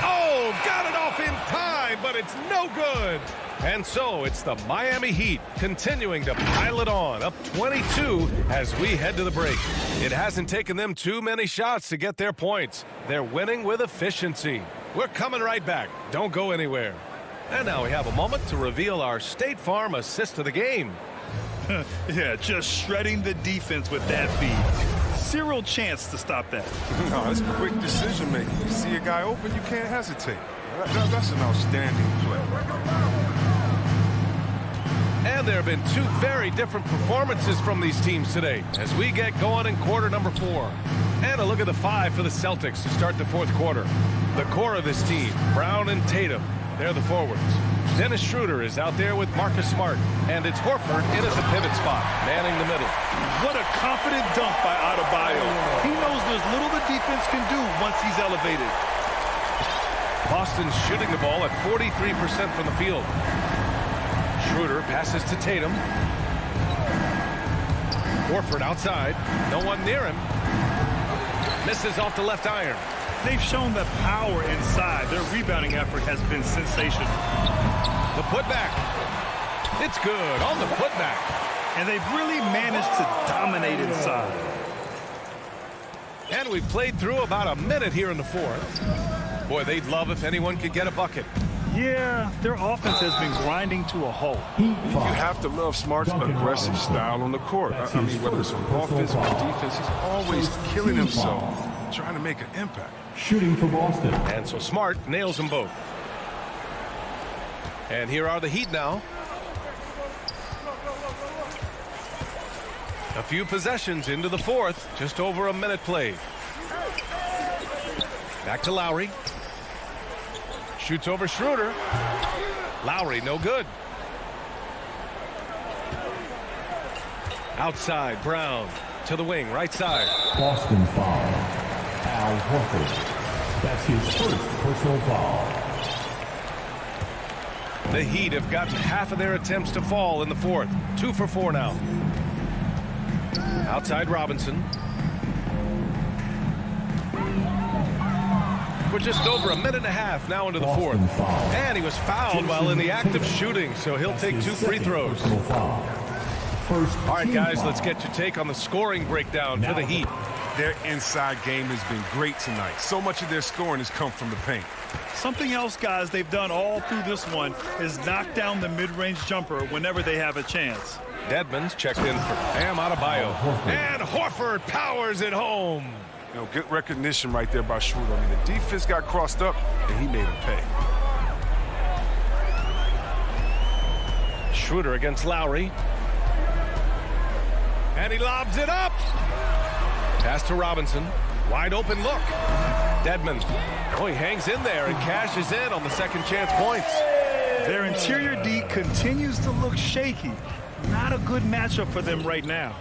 Oh, got it off in time, but it's no good. And so it's the Miami Heat continuing to pile it on, up 22 as we head to the break. It hasn't taken them too many shots to get their points. They're winning with efficiency. We're coming right back. Don't go anywhere. And now we have a moment to reveal our State Farm assist of the game. Yeah, just shredding the defense with that feed. zero chance to stop that. No, it's quick decision making. You see a guy open, you can't hesitate. That's an outstanding play. And there have been two very different performances from these teams today as we get going in quarter number 4. And a look at the 5 for the Celtics to start the fourth quarter. The core of this team, Brown and Tatum, they're the forwards. Dennis Schroeder is out there with Marcus Smart, and it's Horford in at the pivot spot, manning the middle. What a confident dunk by Adebayo. He knows there's little the defense can do once he's elevated. Boston's shooting the ball at 43% from the field. Schroeder passes to Tatum. Horford outside. No one near him. Misses off the left iron. They've shown that power inside. Their rebounding effort has been sensational. The putback. It's good on the putback. And they've really managed to dominate inside. And we've played through about a minute here in the fourth. Boy, they'd love if anyone could get a bucket. Yeah, their offense has been grinding to a halt. You have to love Smart's aggressive style on the court. I mean, whether it's on offense or defense, he's always killing himself, trying to make an impact. Shooting for Boston. And so Smart nails them both. And here are the Heat now. A few possessions into the fourth. Just over a minute played. Back to Lowry. Shoots over Schroeder. Lowry, no good. Outside, Brown to the wing, right side. Boston foul. Al Horford. That's his first personal foul. The Heat have gotten half of their attempts to fall in the fourth. 2 for 4 now. Outside Robinson. We're just over a minute and a half now into the fourth. And he was fouled while in the act of shooting, so he'll take 2 free throws. All right, guys, let's get your take on the scoring breakdown for the Heat. Their inside game has been great tonight. So much of their scoring has come from the paint. Something else, guys, they've done all through this one is knock down the mid-range jumper whenever they have a chance. Dedmon's checked in for Bam Adebayo. And Horford powers it home. You know, good recognition right there by Schroeder. I mean, the defense got crossed up, and he made him pay. Schroeder against Lowry. And he lobs it up. Pass to Robinson. Wide open look. Dedmon. Oh, he hangs in there and cashes in on the second chance points. Their interior D continues to look shaky. Not a good matchup for them right now.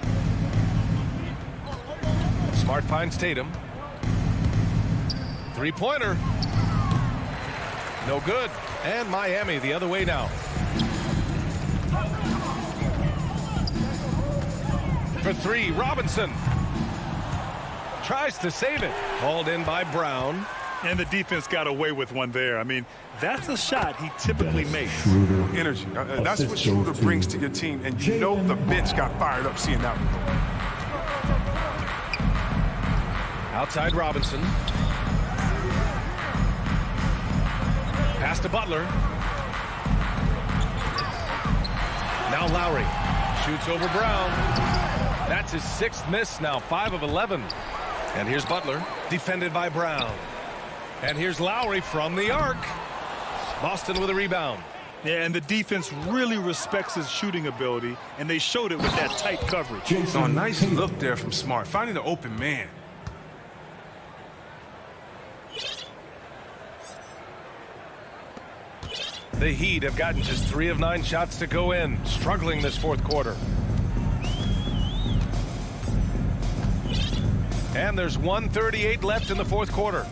Smart finds Tatum. Three-pointer. No good. And Miami the other way now. For 3, Robinson. Tries to save it. Called in by Brown. And the defense got away with one there. I mean, that's a shot he typically makes. Energy. That's what Schroeder brings to your team. And you know the bench got fired up seeing that one. Outside Robinson. Pass to Butler. Now Lowry. Shoots over Brown. That's his 6th miss now, 5 of 11. And here's Butler, defended by Brown. And here's Lowry from the arc. Boston with a rebound. Yeah, and the defense really respects his shooting ability, and they showed it with that tight coverage. So a nice look there from Smart, finding the open man. The Heat have gotten just 3 of 9 shots to go in, struggling this fourth quarter. And there's 1:38 left in the fourth quarter.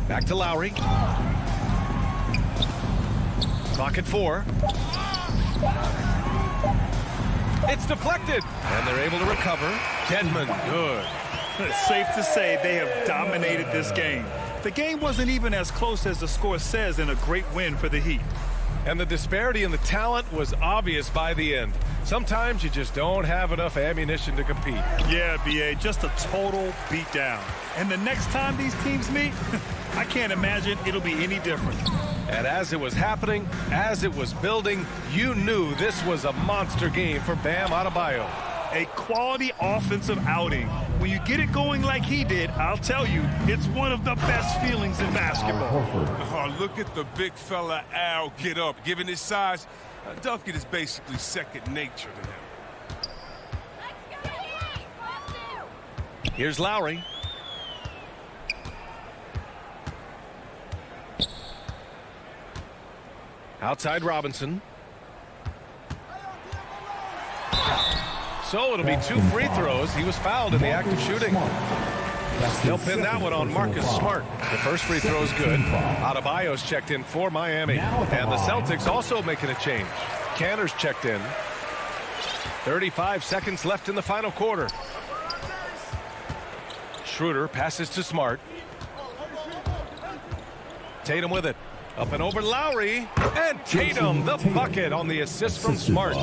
Back to Lowry. Clock at 4. It's deflected. And they're able to recover. Dedmon, good. It's safe to say they have dominated this game. The game wasn't even as close as the score says in a great win for the Heat. And the disparity in the talent was obvious by the end. Sometimes you just don't have enough ammunition to compete. Yeah, B.A., just a total beatdown. And the next time these teams meet, I can't imagine it'll be any different. And as it was happening, as it was building, you knew this was a monster game for Bam Adebayo. A quality offensive outing. When you get it going like he did, I'll tell you, it's one of the best feelings in basketball. Oh, look at the big fella Al get up. Given his size, dunking is basically second nature to him. Here's Lowry. Outside Robinson. So it'll be 2 free throws. He was fouled in the act of shooting. They'll pin that one on Marcus Smart. The first free throw is good. Adebayo's checked in for Miami. And the Celtics also making a change. Cantor's checked in. 35 seconds left in the final quarter. Schroeder passes to Smart. Tatum with it. Up and over Lowry. And Tatum, the bucket on the assist from Smart.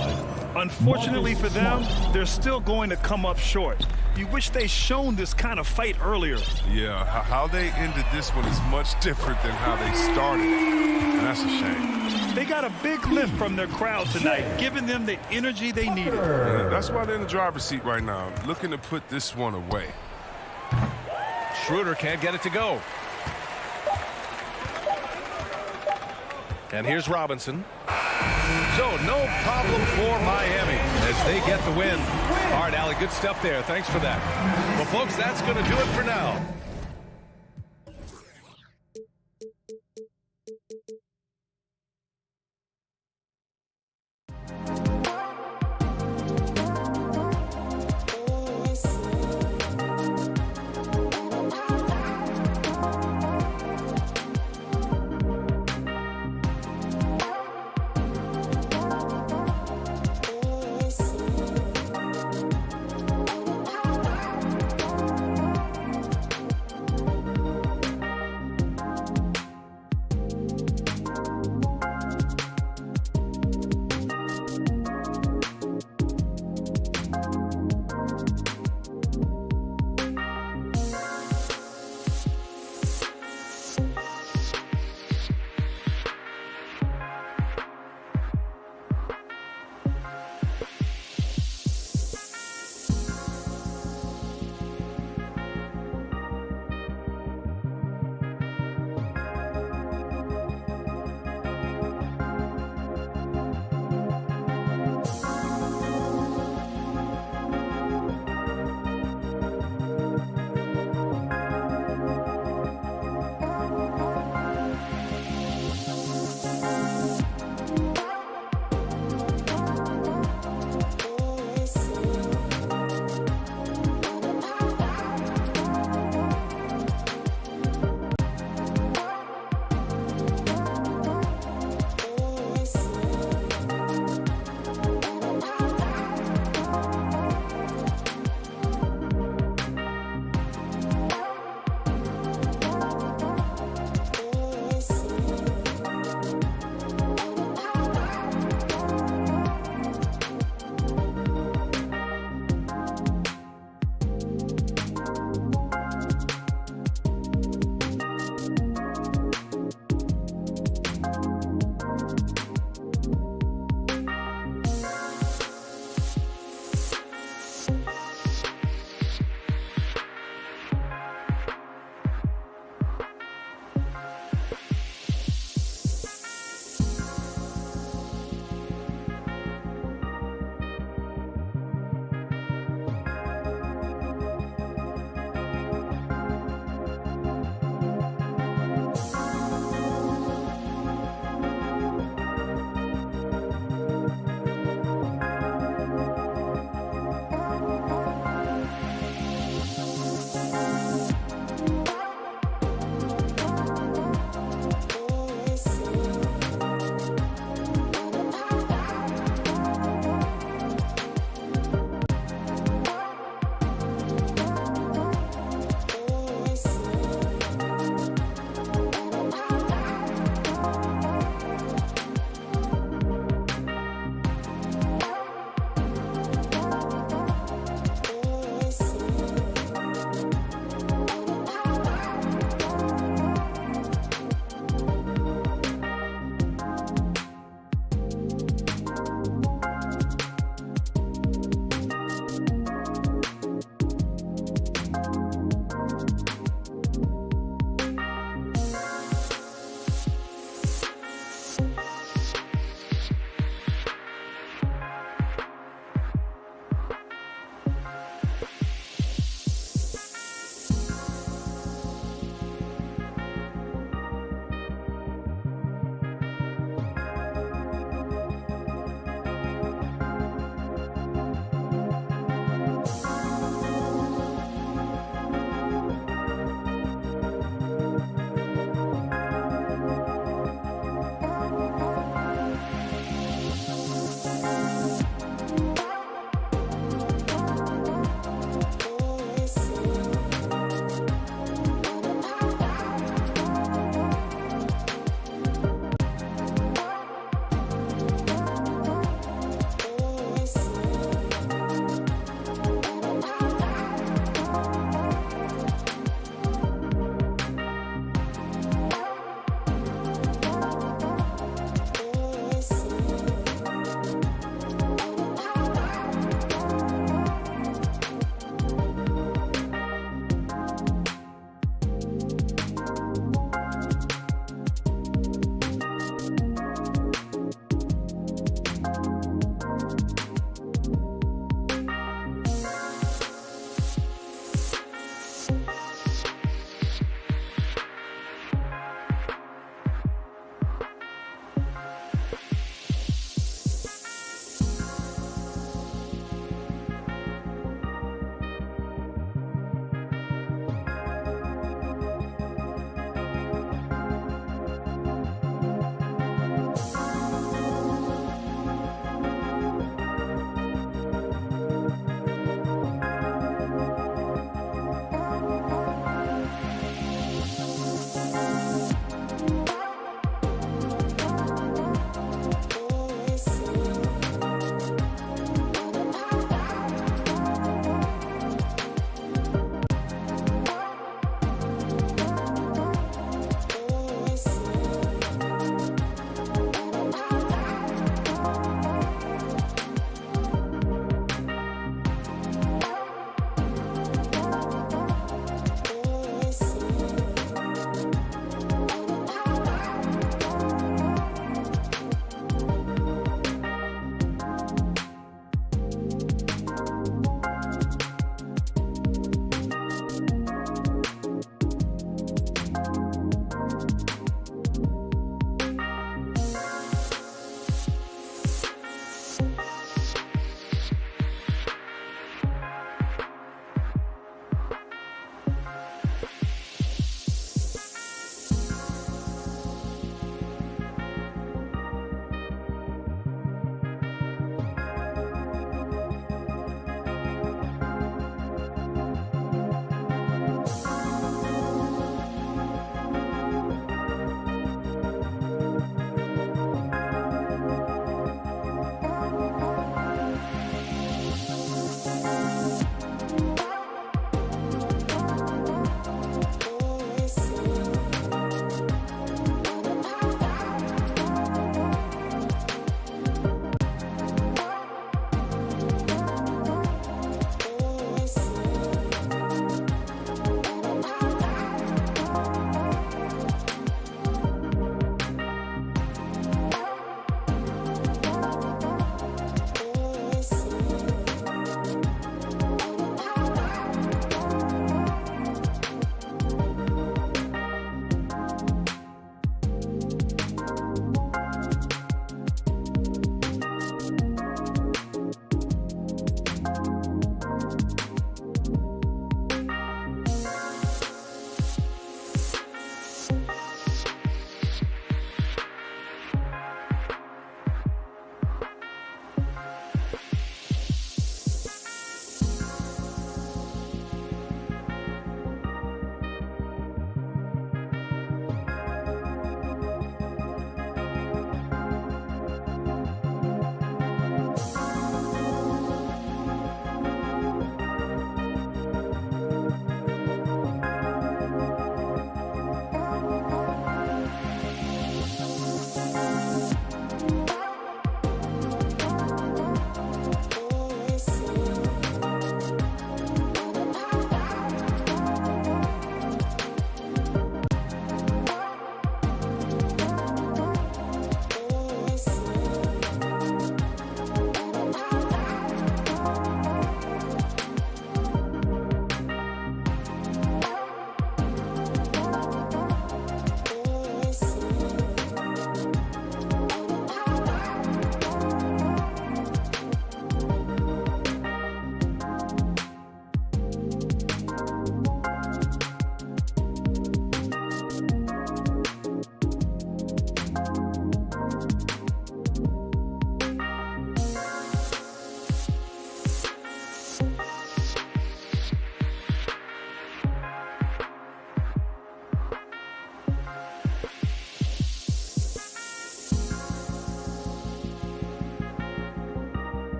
Unfortunately for them, they're still going to come up short. You wish they shown this kind of fight earlier. Yeah, how they ended this one is much different than how they started. And that's a shame. They got a big lift from their crowd tonight, giving them the energy they needed. Yeah, that's why they're in the driver's seat right now, looking to put this one away. Schroeder can't get it to go. And here's Robinson. So no problem for Miami as they get the win. All right, Allie, good stuff there. Thanks for that. Well, folks, that's going to do it for now.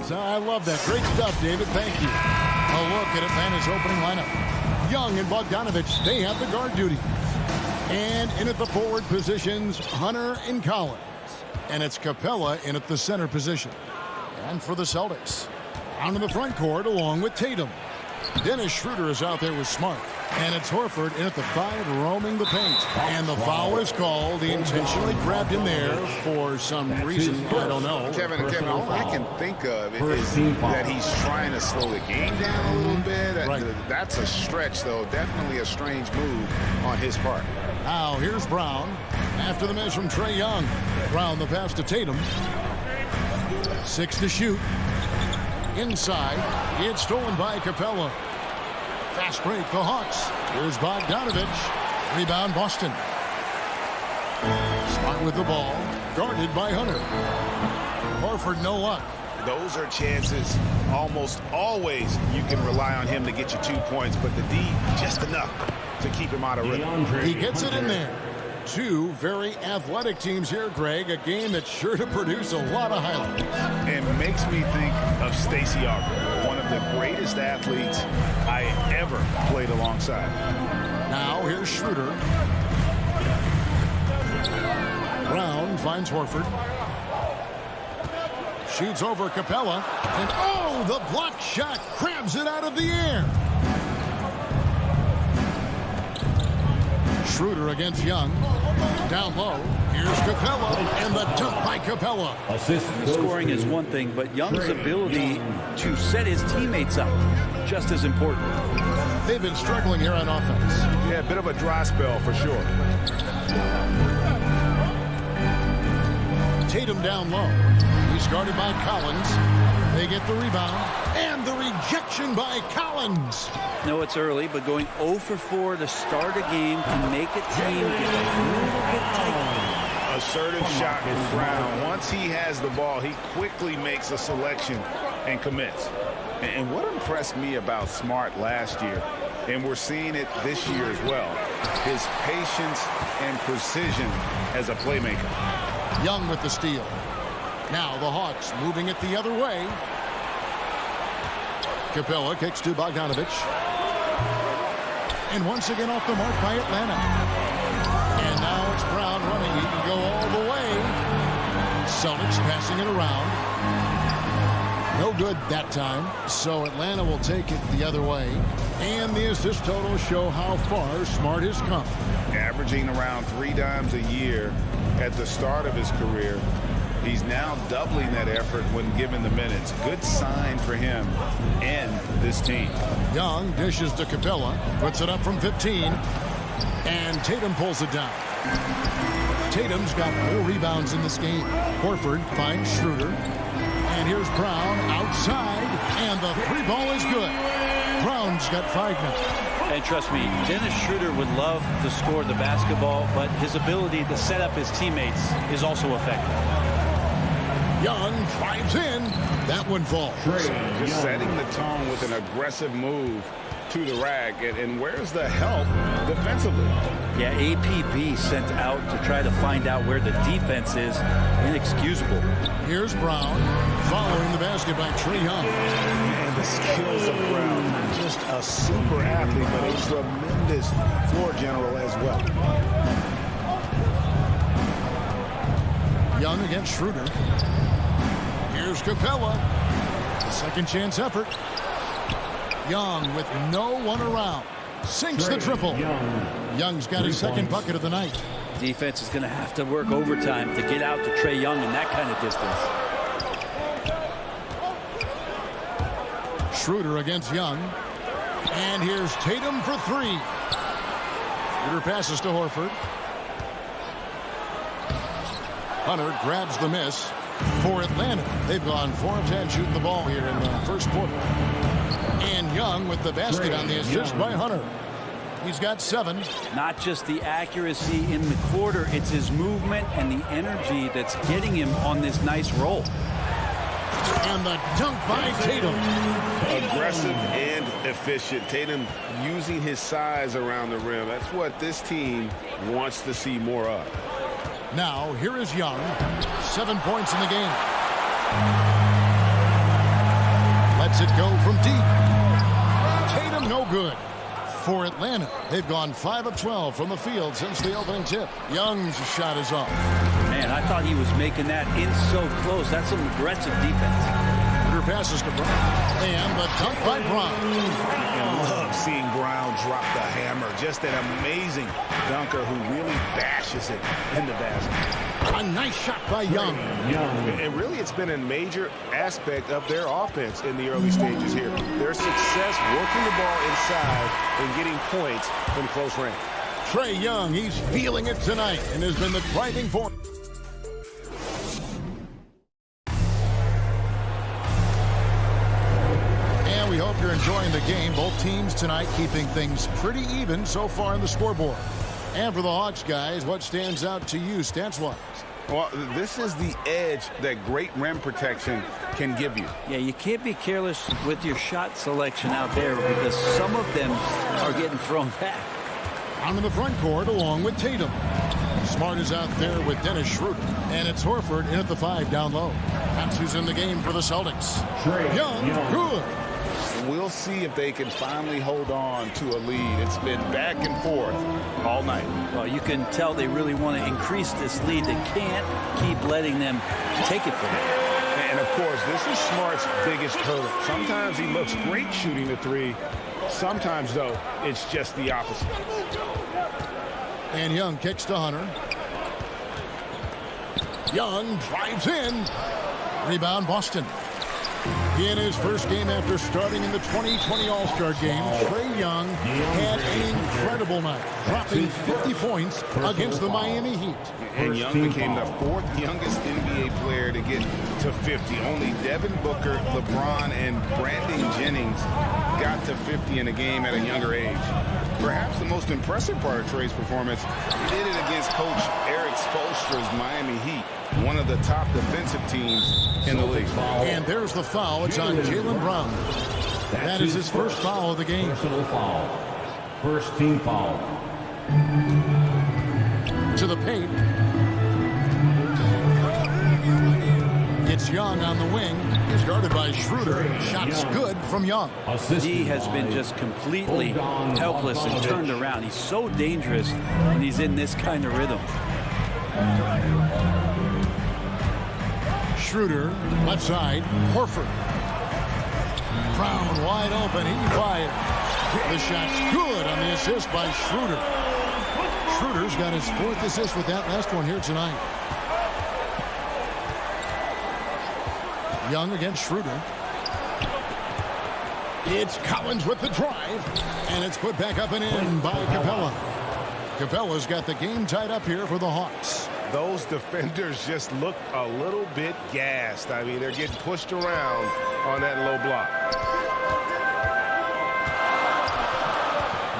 So I love that. Great stuff, David. Thank you. A look at Atlanta's opening lineup. Young and Bogdanovich, they have the guard duty. And in at the forward positions, Hunter and Collins. And it's Capella in at the center position. And for the Celtics, down in the front court along with Tatum. Dennis Schroeder is out there with Smart. And it's Horford in at the 5 roaming the paint. And the foul is called. He intentionally grabbed him there for some reason. I don't know. Kevin, all I can think of is that he's trying to slow the game down a little bit. Right. That's a stretch, though. Definitely a strange move on his part. Now here's Brown. After the miss from Trae Young. Brown the pass to Tatum. 6 to shoot. Inside. It's stolen by Capella. Fast break, the Hawks. Here's Bogdanovich. Rebound, Boston. Smart with the ball. Guarded by Hunter. Horford, no luck. Those are chances almost always you can rely on him to get you 2 points, but the D just enough to keep him out of rhythm. He gets it in there. 2 very athletic teams here, Greg. A game that's sure to produce a lot of highlights. And makes me think of Stacey Augmon, one of the greatest athletes I ever played alongside. Now here's Schroeder. Brown finds Horford. Shoots over Capella. And oh, the block shot crabs it out of the air. Schroeder against Young. Down low. Here's Capella. And the dunk by Capella. Scoring is one thing, but Young's ability to set his teammates up, just as important. They've been struggling here on offense. Yeah, a bit of a dry spell for sure. Tatum down low. He's guarded by Collins. They get the rebound. And the rejection by Collins. No, it's early, but going 0 for 4 to start a game can make a team get a little bit tight. Assertive shot from Brown. Once he has the ball, he quickly makes a selection and commits. And what impressed me about Smart last year, and we're seeing it this year as well, his patience and precision as a playmaker. Young with the steal. Now the Hawks moving it the other way. Capella kicks to Bogdanovich. And once again off the mark by Atlanta. And now it's Brown running. He can go all the way. Celtics passing it around. No good that time. So Atlanta will take it the other way. And the assist totals show how far Smart has come. Averaging around 3 dimes a year at the start of his career. He's now doubling that effort when given the minutes. Good sign for him and this team. Young dishes to Capella. Puts it up from 15. And Tatum pulls it down. Tatum's got 4 rebounds in this game. Horford finds Schroeder. And here's Brown outside. And the 3 ball is good. Brown's got 5 now. And trust me, Dennis Schroeder would love to score the basketball, but his ability to set up his teammates is also effective. Young drives in. That one falls. Just setting the tone with an aggressive move to the rack. And where's the help defensively? Yeah, APB sent out to try to find out where the defense is. Inexcusable. Here's Brown following the basket by Trae Young. And the skills of Brown. Not just a super athlete, but a tremendous floor general as well. Young against Schroeder. Here's Capella. A second chance effort. Young with no one around. Sinks the triple. Young's got his second bucket of the night. Defense is going to have to work overtime to get out to Trae Young in that kind of distance. Schroeder against Young. And here's Tatum for 3. Schroeder passes to Horford. Hunter grabs the miss for Atlanta. They've gone 4 of 10 shooting the ball here in the first quarter. And Young with the basket on the assist by Hunter. He's got 7. Not just the accuracy in the quarter, it's his movement and the energy that's getting him on this nice roll. And the dunk by Tatum. Aggressive and efficient. Tatum using his size around the rim. That's what this team wants to see more of. Now, here is Young. 7 points in the game. Lets it go from deep. Tatum, no good. For Atlanta, they've gone 5 of 12 from the field since the opening tip. Young's shot is off. Man, I thought he was making that in so close. That's some aggressive defense. Passes to Brown. And the dunk by Brown. I love seeing Brown drop the hammer. Just an amazing dunker who really bashes it in the basket. A nice shot by Young. And really, it's been a major aspect of their offense in the early stages here. Their success working the ball inside and getting points from close range. Trae Young, he's feeling it tonight and has been the driving force. We hope you're enjoying the game. Both teams tonight keeping things pretty even so far in the scoreboard. And for the Hawks, guys, what stands out to you stats-wise? Well, this is the edge that great rim protection can give you. Yeah, you can't be careless with your shot selection out there because some of them are getting thrown back. On the front court along with Tatum. Smart is out there with Dennis Schroeder. And it's Horford in at the 5 down low. That's who's in the game for the Celtics. Young, good. We'll see if they can finally hold on to a lead. It's been back and forth all night. Well, you can tell they really want to increase this lead. They can't keep letting them take it from them. And, of course, this is Smart's biggest hurdle. Sometimes he looks great shooting the 3. Sometimes, though, it's just the opposite. And Young kicks to Hunter. Young drives in. Rebound, Boston. In his first game after starting in the 2020 All-Star Game, Trae Young had an incredible night, dropping 50 points against the Miami Heat. And Young became the 4th youngest NBA player to get to 50. Only Devin Booker, LeBron, and Brandon Jennings got to 50 in a game at a younger age. Perhaps the most impressive part of Trae's performance, he did it against Coach Eric Spoelstra's Miami Heat, one of the top defensive teams in the league. And there's the foul. It's on Jaylen Brown. That is his first foul of the game. Personal foul. First team foul. To the paint. It's Young on the wing. He's guarded by Schroeder. Shots good from Young. He has been just completely helpless and turned around. He's so dangerous when he's in this kind of rhythm. Schroeder, left side, Horford. Brown wide open, he fires. The shot's good on the assist by Schroeder. Schroeder's got his 4th assist with that last one here tonight. Young against Schroeder. It's Collins with the drive, and it's put back up and in by Capella. Capella's got the game tied up here for the Hawks. Those defenders just look a little bit gassed. I mean, they're getting pushed around on that low block.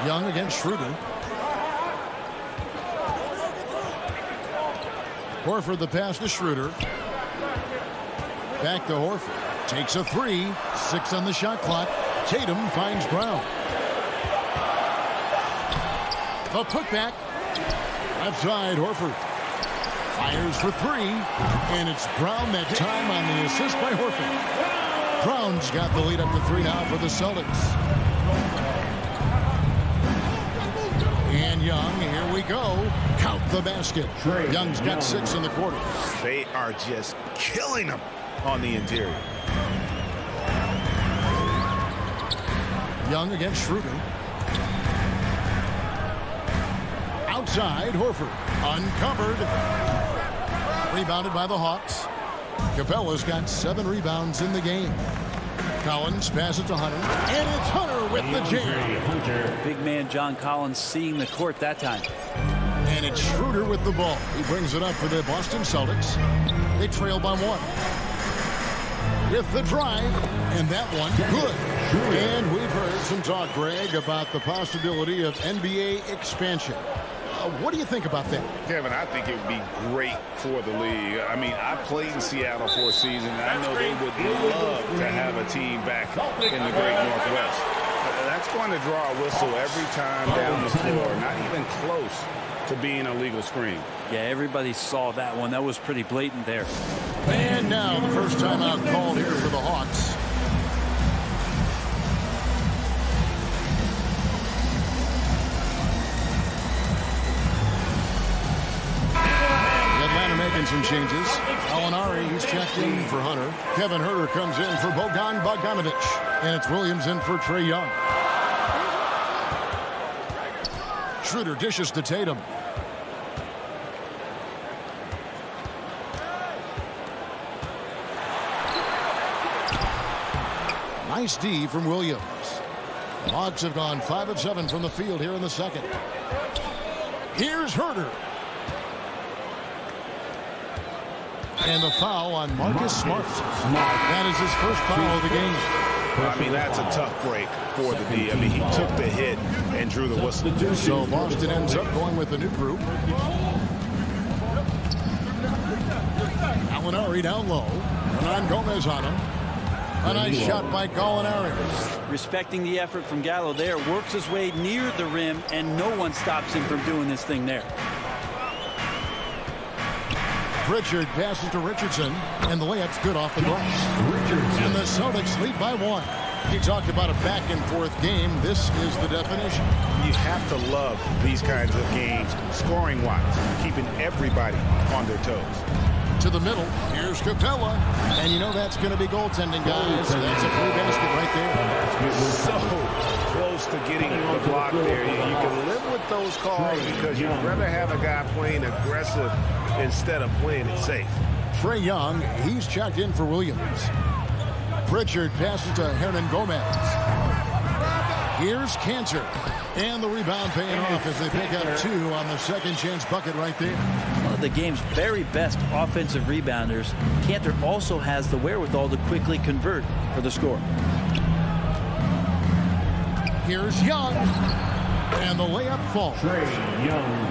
Young against Schroeder. Horford the pass to Schroeder. Back to Horford. Takes a 3. 6 on the shot clock. Tatum finds Brown. A putback. Left side, Horford. Fires for 3. And it's Brown that time on the assist by Horford. Brown's got the lead up to 3 now for the Celtics. And Young, here we go. Count the basket. Young's got 6 in the quarter. They are just killing him on the interior. Young against Schroeder. Outside, Horford. Uncovered. Rebounded by the Hawks. Capella's got 7 rebounds in the game. Collins passes to Hunter. And it's Hunter with the jam. Big man John Collins seeing the court that time. And it's Schroeder with the ball. He brings it up for the Boston Celtics. They trail by 1. With the drive. And that one, good. And we've heard some talk, Greg, about the possibility of NBA expansion. What do you think about that? Kevin, I think it would be great for the league. I mean, I played in Seattle for a season, and I know they would love to have a team back in the great Northwest. That's going to draw a whistle every time down the floor, not even close to being a legal screen. Yeah, everybody saw that one. That was pretty blatant there. And now the first timeout called here for the Hawks. some changes. Alinari, he's checked in for Hunter. Kevin Herter comes in for Bogan Bogdanovich. And it's Williams in for Trae Young. Schroeder dishes to Tatum. Nice D from Williams. The Hawks have gone 5 of 7 from the field here in the second. Here's Herter. And the foul on Marcus Smart. That is his first foul of the game. I mean, that's a tough break for the D. I mean, he took the hit and drew the whistle. So Boston ends up going with the new group. Alinari down low. Hernan Gomez on him. A nice shot by Gallinari. Respecting the effort from Gallo there, works his way near the rim, and no one stops him from doing this thing there. Pritchard passes to Richardson, and the layup's good off the glass. And the Celtics lead by 1. He talked about a back-and-forth game. This is the definition. You have to love these kinds of games, scoring-wise, keeping everybody on their toes. To the middle, here's Capella. And you know that's going to be goaltending, guys. So that's a free basket right there. So close to getting the block there. You can live with those calls because you'd rather have a guy playing aggressive instead of playing it safe. Trae Young, he's checked in for Williams. Pritchard passes to Hernan Gomez. Here's Cantor. And the rebound paying off as they pick up 2 on the second chance bucket right there. One of the game's very best offensive rebounders, Cantor also has the wherewithal to quickly convert for the score. Here's Young. And the layup falls.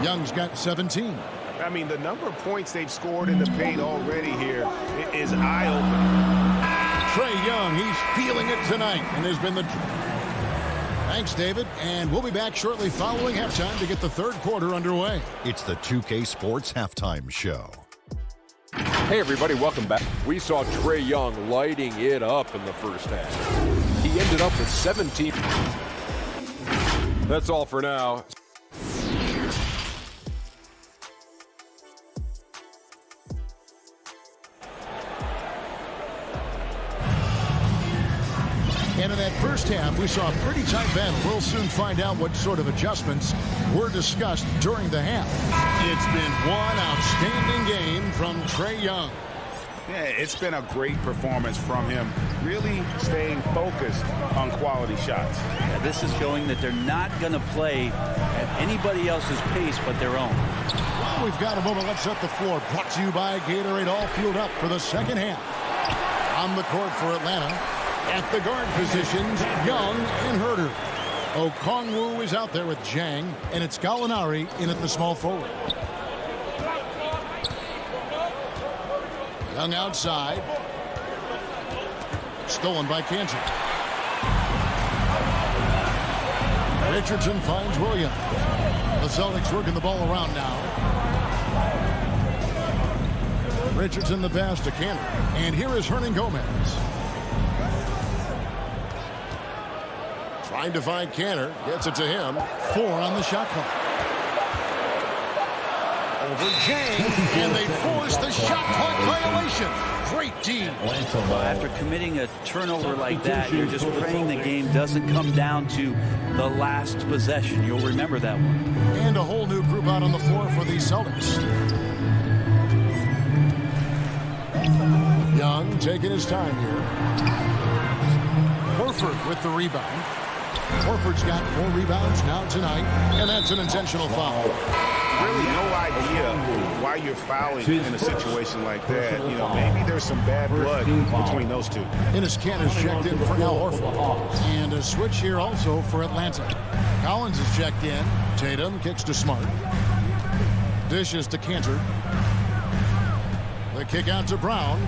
Young's got 17. I mean, the number of points they've scored in the paint already here is eye-opening. Trae Young, he's feeling it tonight, and has been the... Thanks, David, and we'll be back shortly following halftime to get the third quarter underway. It's the 2K Sports Halftime Show. Hey, everybody, welcome back. We saw Trae Young lighting it up in the first half. He ended up with 17. That's all for now. And in that first half, we saw a pretty tight battle. We'll soon find out what sort of adjustments were discussed during the half. It's been one outstanding game from Trae Young. Yeah, it's been a great performance from him, really staying focused on quality shots. Yeah, this is showing that they're not going to play at anybody else's pace but their own. Well, we've got a moment. Let's set the floor. Brought to you by Gatorade, all fueled up for the second half. On the court for Atlanta. At the guard positions, Young and Herter. Okongwu is out there with Jang, and it's Gallinari in at the small forward. Young outside. Stolen by Cantor. Richardson finds Williams. The Celtics working the ball around now. Richardson the pass to Cantor. And here is Hernan Gomez. Trying to find Cantor. Gets it to him. 4 on the shot clock. Over Jang. And they force the shot clock violation. Great team. Well, after committing a turnover like that, you're just praying the game doesn't come down to the last possession. You'll remember that one. And a whole new group out on the floor for the Celtics. Young taking his time here. Horford with the rebound. Horford's got 4 rebounds now tonight, and that's an intentional foul. Really no idea why you're fouling in a situation like that. You know, maybe there's some bad blood between those two. Enes Kanter's checked in for Al Horford. And a switch here also for Atlanta. Collins is checked in. Tatum kicks to Smart. Dishes to Cantor. The kick out to Brown.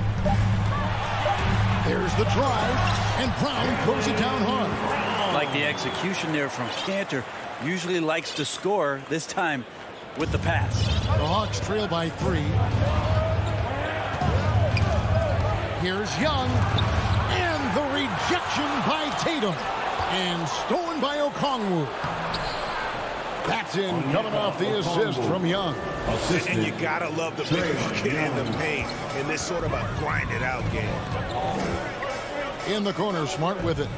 There's the drive, and Brown throws it down hard. Like the execution there from Cantor. Usually likes to score, this time with the pass. The Hawks trail by 3. Here's Young, and the rejection by Tatum, and stolen by Okongwu. That's in, coming off the assist from Young. And you got to love the big bucket in the paint in this sort of a grind-it-out game. In the corner, Smart with it.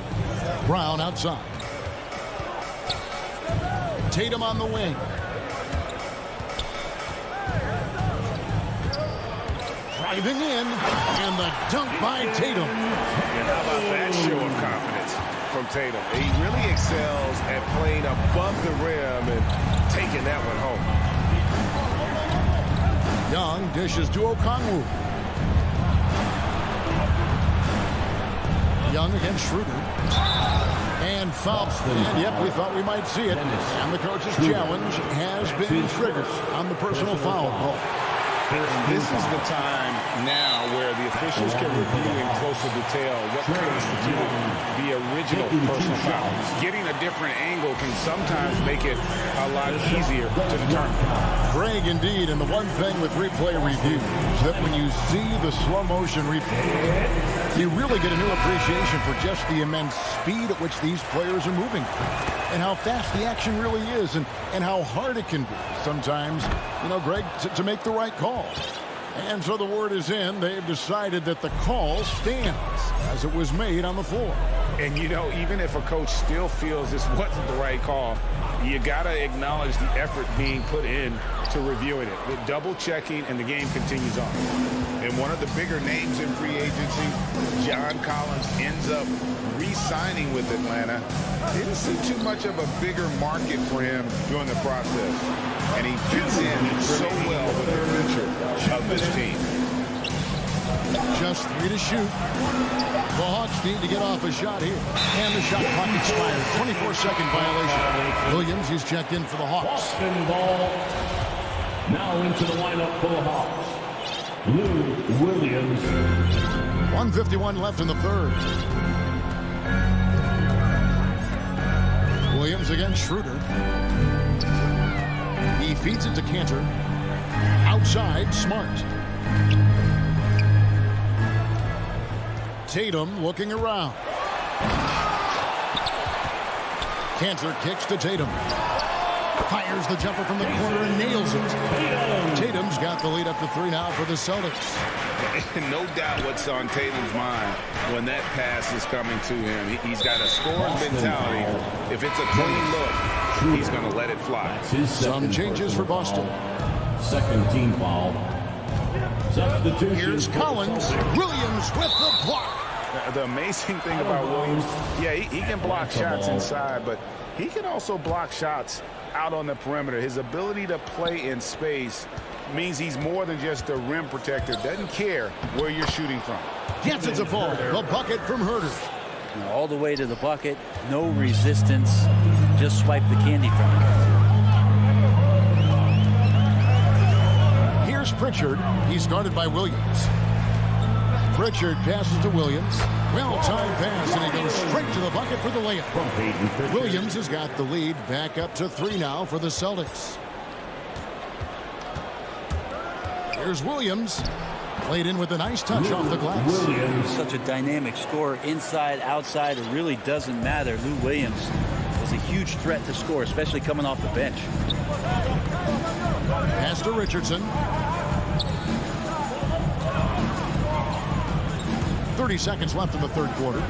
Brown outside. Tatum on the wing. Driving in, and the dunk by Tatum. And how about that show of confidence from Tatum? He really excels at playing above the rim and taking that one home. Young dishes to Okongwu. Young against Schroeder. And foul. And yep, we thought we might see it. And the coach's challenge has been triggered on the personal foul call. This is the time now where the officials can review in closer detail what constituted the original personal foul. Getting a different angle can sometimes make it a lot easier to determine. Greg, indeed, and the one thing with replay review is that when you see the slow motion replay, you really get a new appreciation for just the immense speed at which these players are moving and how fast the action really is and how hard it can be sometimes, you know, Greg, to make the right call. And so the word is in. They've decided that the call stands as it was made on the floor. And, you know, even if a coach still feels this wasn't the right call, you got to acknowledge the effort being put in to reviewing it. The double checking, and the game continues on. And one of the bigger names in free agency, John Collins, ends up re-signing with Atlanta. Didn't see too much of a bigger market for him during the process. And he fits in so well with the future of this team. Just 3 to shoot. The Hawks need to get off a shot here. And the shot clock expired. 24-second violation. Williams, he's checked in for the Hawks. Boston ball. Now into the lineup for the Hawks. Lou Williams. 1:51 left in the third. Williams against Schroeder. He feeds it to Cantor. Outside, Smart. Tatum looking around. Cantor kicks to Tatum. Fires the jumper from the corner and nails it. Tatum's got the lead up to 3 now for the Celtics. No doubt what's on Tatum's mind when that pass is coming to him. He's got a scoring mentality. If it's a clean look, he's going to let it fly. Some changes for Boston. Second team foul. Substitution. Here's Collins. Williams with the block. The amazing thing about Williams, yeah, he can block shots inside, but he can also block shots out on the perimeter. His ability to play in space means he's more than just a rim protector. Doesn't care where you're shooting from. Gets it to fall. The bucket from Herter. All the way to the bucket. No resistance. Just swipe the candy from it. Here's Pritchard. He's guarded by Williams. Pritchard passes to Williams. Well-timed pass, and he goes straight to the bucket for the layup. Williams has got the lead back up to 3 now for the Celtics. Here's Williams. Played in with a nice touch off the glass. Williams, such a dynamic scorer, inside, outside, it really doesn't matter. Lou Williams is a huge threat to score, especially coming off the bench. Pass to Richardson. 30 seconds left in the third quarter.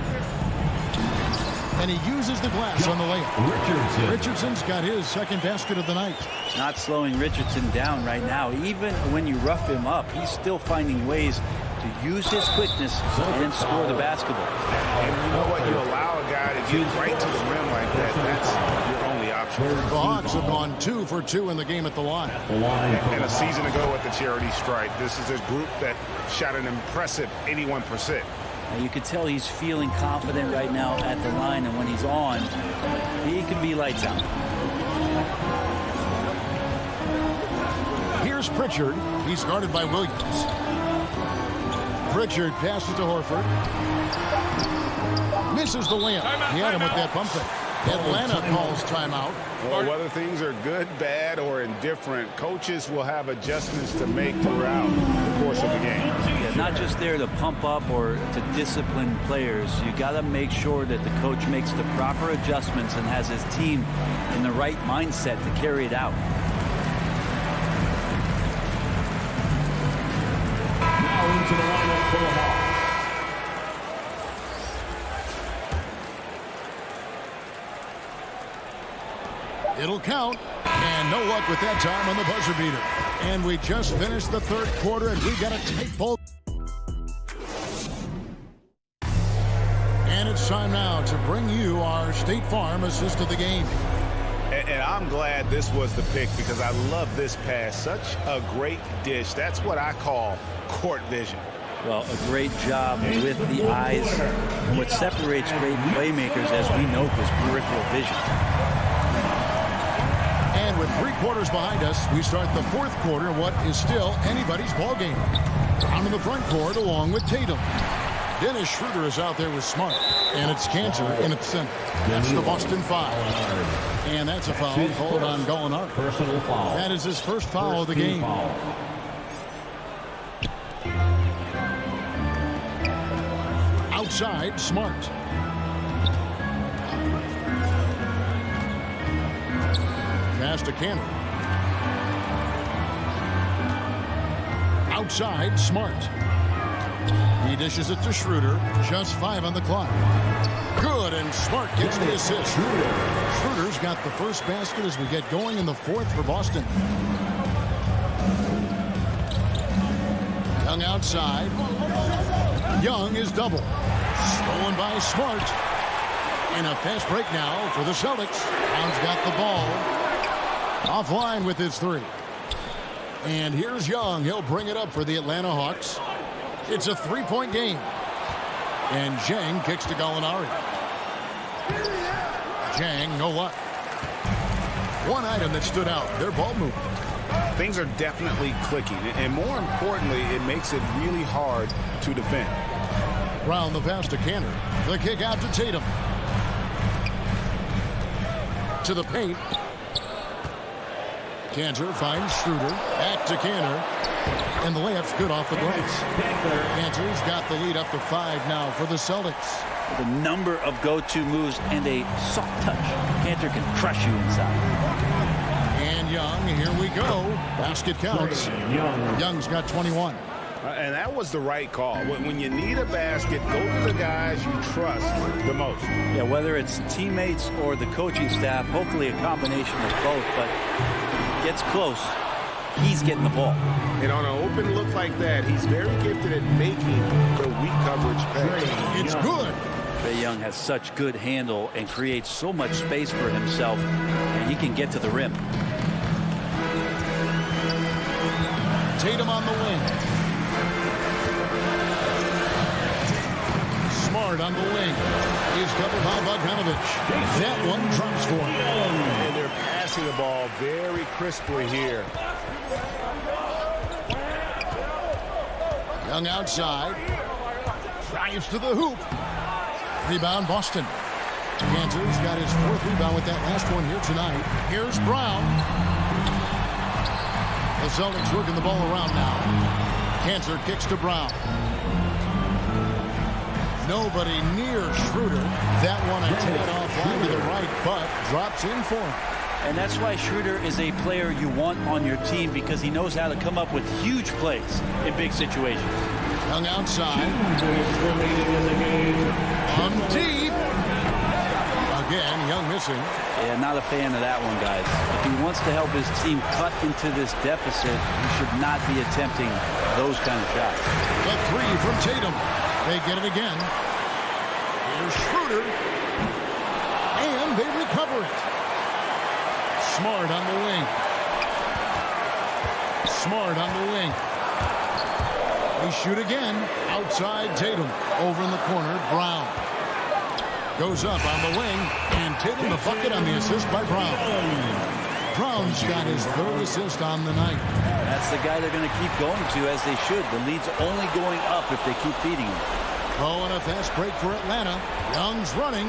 And he uses the glass on the layup. Richardson's got his second basket of the night. Not slowing Richardson down right now. Even when you rough him up, he's still finding ways to use his quickness and score the basketball. And you know what? You allow a guy to get right to the rim like that. That's your only option. The Hawks have gone 2 for 2 in the game at the line. And a season ago at the charity stripe, this is a group that shot an impressive 81%. You can tell he's feeling confident right now at the line, and when he's on, he can be lights out. Here's Pritchard. He's guarded by Williams. Pritchard passes to Horford. Misses the layup. He had him with that pump fake. Atlanta calls timeout. Well, whether things are good, bad, or indifferent, coaches will have adjustments to make throughout the course of the game. Yeah, not just there to pump up or to discipline players. You got to make sure that the coach makes the proper adjustments and has his team in the right mindset to carry it out. Now into the lineup for the Hawks. It'll count, and no luck with that time on the buzzer beater. And we just finished the third quarter, and we got a tight ball. And it's time now to bring you our State Farm assist of the game. And I'm glad this was the pick because I love this pass. Such a great dish. That's what I call court vision. Well, a great job with the eyes. What separates great playmakers, as we know, is peripheral vision. And with 3 quarters behind us, we start the fourth quarter in what is still anybody's ball game. Down in the front court along with Tatum. Dennis Schroeder is out there with Smart. And it's Cantor in its center. That's the Boston foul. And that's a foul called on Gallinari. Personal foul. That is his first foul of the game. Outside, Smart. Pass to Cantor. Outside, Smart. He dishes it to Schroeder. Just 5 on the clock. Good, and Smart gets the assist. Schroeder's got the first basket as we get going in the fourth for Boston. Young outside. Young is double. Stolen by Smart. And a fast break now for the Celtics. Brown's got the ball. Offline with his 3. And here's Young. He'll bring it up for the Atlanta Hawks. It's a 3-point game. And Zhang kicks to Gallinari. Zhang, no luck. One item that stood out, their ball movement. Things are definitely clicking. And more importantly, it makes it really hard to defend. Brown the pass to Cantor. The kick out to Tatum. To the paint. Cantor finds Schroeder. Back to Cantor. And the layup's good off the glass. Cantor's got the lead up to 5 now for the Celtics. With a number of go-to moves and a soft touch, Cantor can crush you inside. And Young, here we go. Basket counts. Young's got 21. And that was the right call. When you need a basket, go to the guys you trust the most. Yeah, whether it's teammates or the coaching staff, hopefully a combination of both, but gets close. He's getting the ball. And on an open look like that, he's very gifted at making the weak coverage pay. It's good. Trae Young has such good handle and creates so much space for himself, and he can get to the rim. Tatum on the wing. Smart on the wing. He's covered by Bogdanovich. That one drops for him. And they're passing the ball very crisply here. Young outside. Drives to the hoop. Rebound, Boston. Cantor's got his 4th rebound with that last one here tonight. Here's Brown. The Celtics working the ball around now. Cantor kicks to Brown. Nobody near Schroeder. That one a tad offline to the right, but drops in for him. And that's why Schroeder is a player you want on your team, because he knows how to come up with huge plays in big situations. Young outside. On deep. Again, Young missing. Yeah, not a fan of that one, guys. If he wants to help his team cut into this deficit, he should not be attempting those kind of shots. The 3 from Tatum. They get it again. Here's Schroeder. And they recover it. Smart on the wing. Smart on the wing. They shoot again. Outside Tatum. Over in the corner, Brown. Goes up on the wing. And Tatum the bucket on the assist by Brown. Brown's got his 3rd assist on the night. That's the guy they're going to keep going to, as they should. The lead's only going up if they keep feeding him. Oh, and a fast break for Atlanta. Young's running.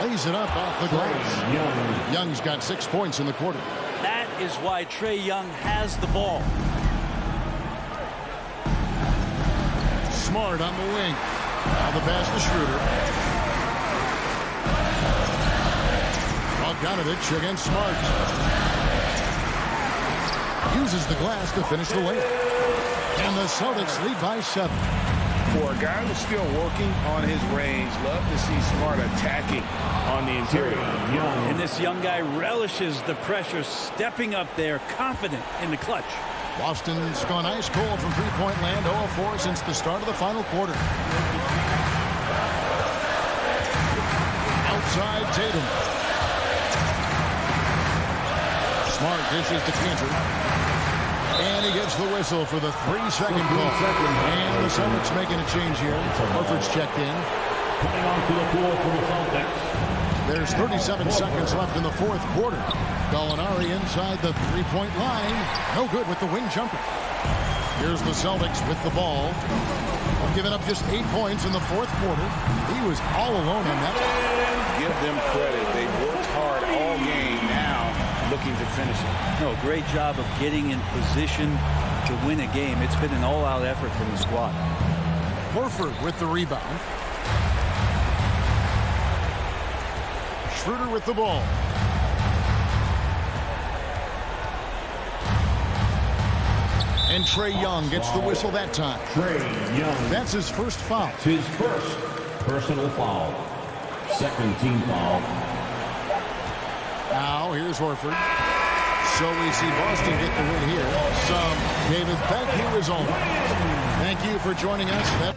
Lays it up off the glass. Young's got 6 points in the quarter. That is why Trae Young has the ball. Smart on the wing. Now the pass to Schroeder. Bogdanovich against Smart. Uses the glass to finish the layup. And the Celtics lead by 7. For a guy who's still working on his range, love to see Smart attacking on the interior. And this young guy relishes the pressure, stepping up there, confident in the clutch. Boston's gone ice cold from three-point land, 0-4 since the start of the final quarter. Outside Tatum. Smart dishes to Cantor. And he gets the whistle for the 3-second call. And the Celtics making a change here. Horford's checked in. Coming onto the floor for the Celtics. There's 37 seconds left in the fourth quarter. Gallinari inside the three-point line. No good with the wing jumper. Here's the Celtics with the ball. Giving up just 8 points in the fourth quarter. He was all alone on that. Give them credit. They worked hard all game. Now looking to finish it. No, great job of getting in position to win a game. It's been an all-out effort from the squad. Horford with the rebound. Schroeder with the ball. And Trae Young gets the whistle that time. Trae Young. That's his first foul. It's his first personal foul. Second team foul. Now here's Horford. So we see Boston get the win here. David, thank you as always. Thank you for joining us.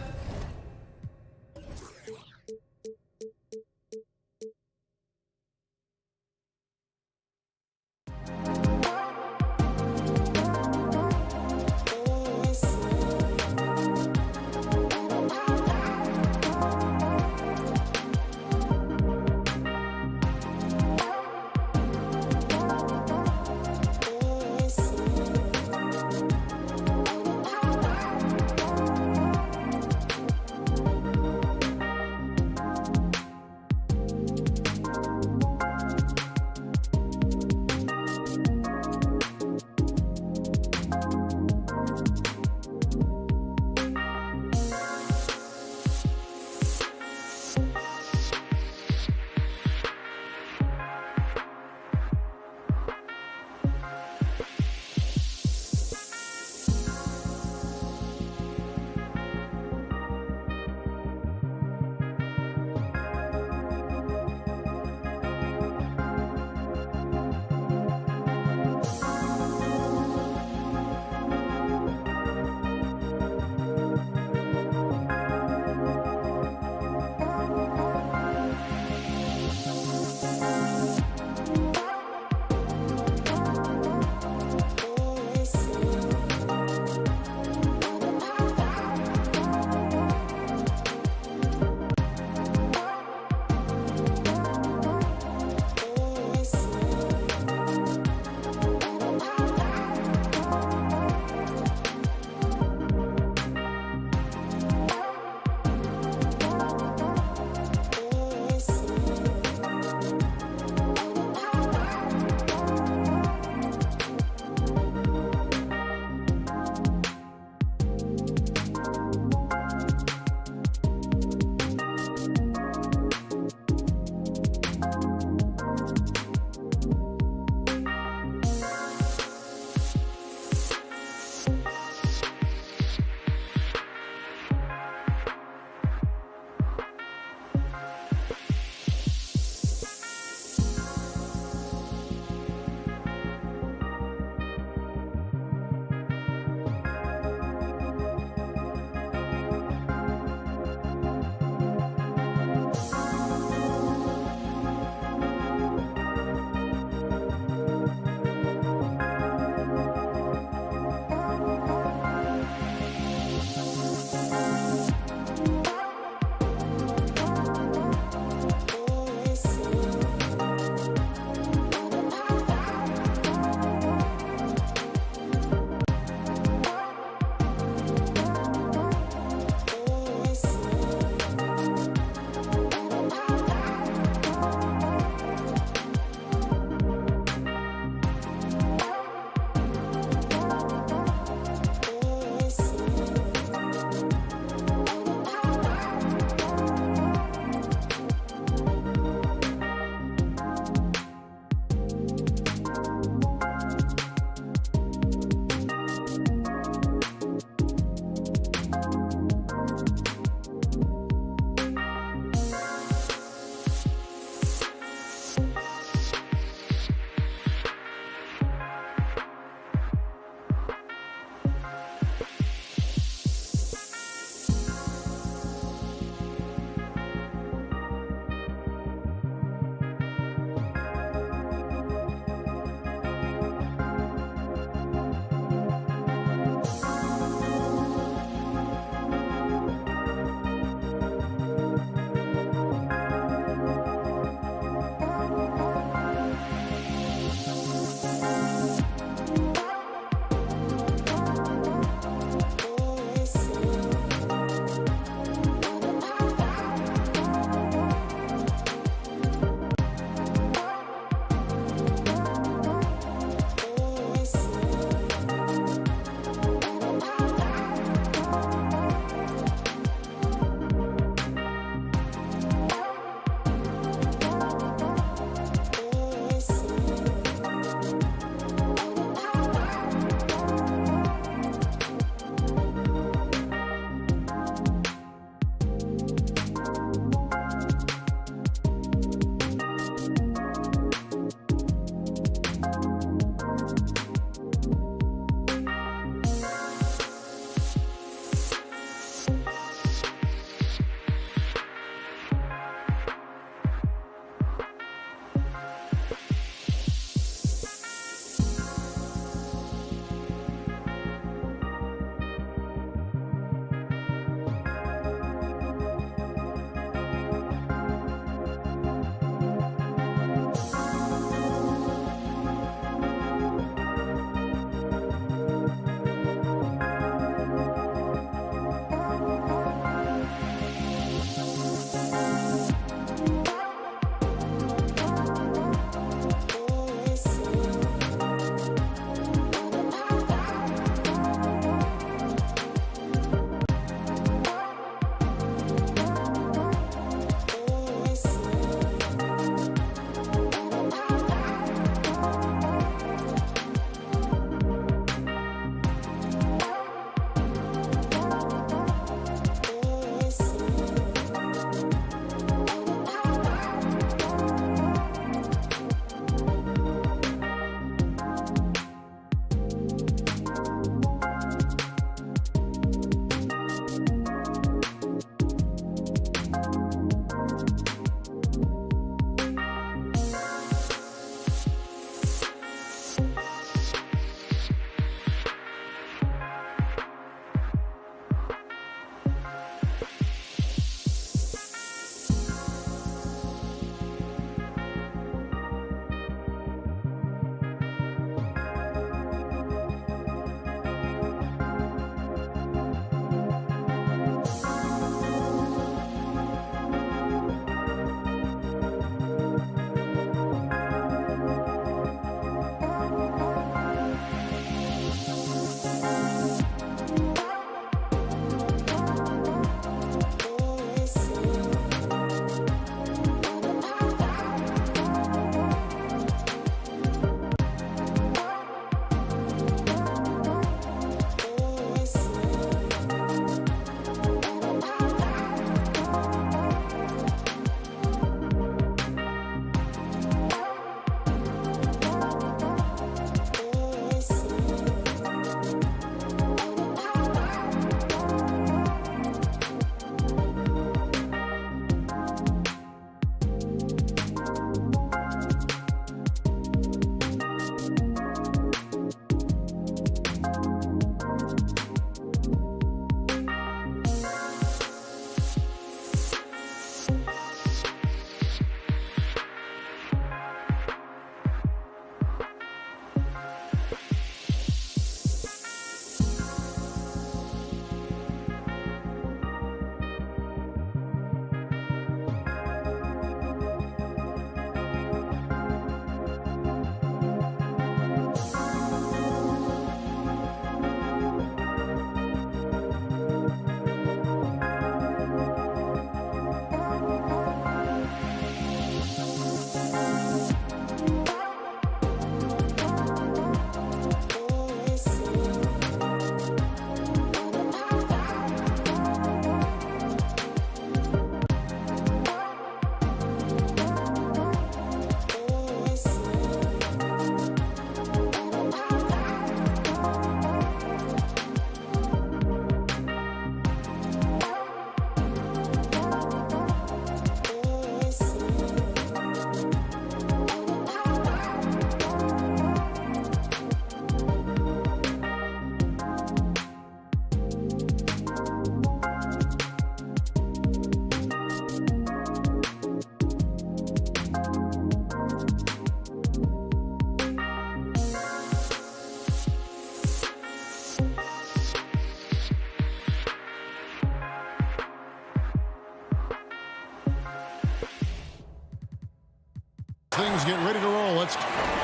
balanced.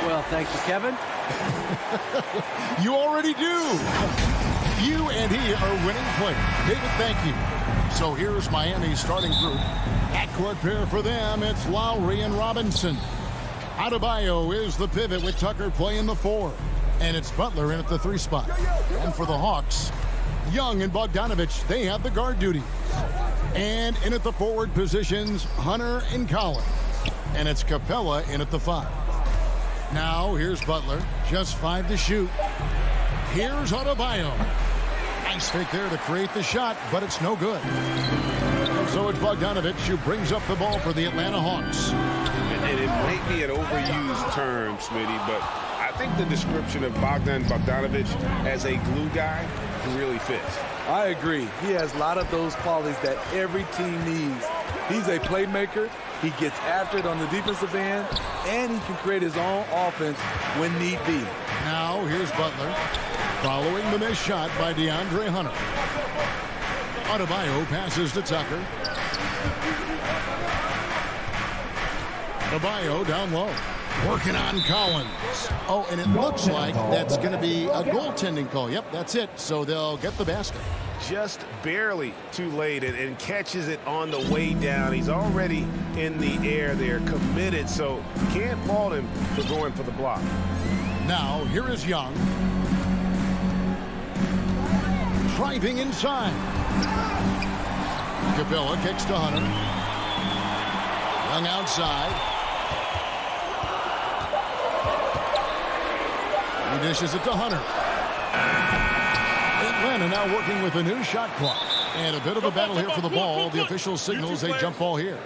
Well, thank you, Kevin. You already do. You and he are winning players. David, thank you. So here's Miami's starting group. Backcourt pair for them, it's Lowry and Robinson. Adebayo is the pivot with Tucker playing the 4. And it's Butler in at the 3 spot. And for the Hawks, Young and Bogdanovich, they have the guard duties. And in at the forward positions, Hunter and Collins. And it's Capella in at the 5. Now here's Butler, just 5 to shoot. Here's Adebayo. Nice fake there to create the shot, but it's no good. So it's Bogdanovich who brings up the ball for the Atlanta Hawks. And it might be an overused term, Smitty, but I think the description of Bogdanovich as a glue guy really fits. I agree. He has a lot of those qualities that every team needs. He's a playmaker. He gets after it on the defensive end, and he can create his own offense when need be. Now here's Butler. Following the missed shot by DeAndre Hunter. Adebayo passes to Tucker. Adebayo down low. Working on Collins. Oh, and it looks like that's going to be a goaltending call. Yep, that's it. So they'll get the basket. Just barely too late and catches it on the way down. He's already in the air there, committed, so can't fault him for going for the block. Now, here is Young. Driving inside. Capella kicks to Hunter. Young outside. He dishes it to Hunter. Atlanta now working with a new shot clock. And a bit of a battle here for the ball. The official signals a jump ball here.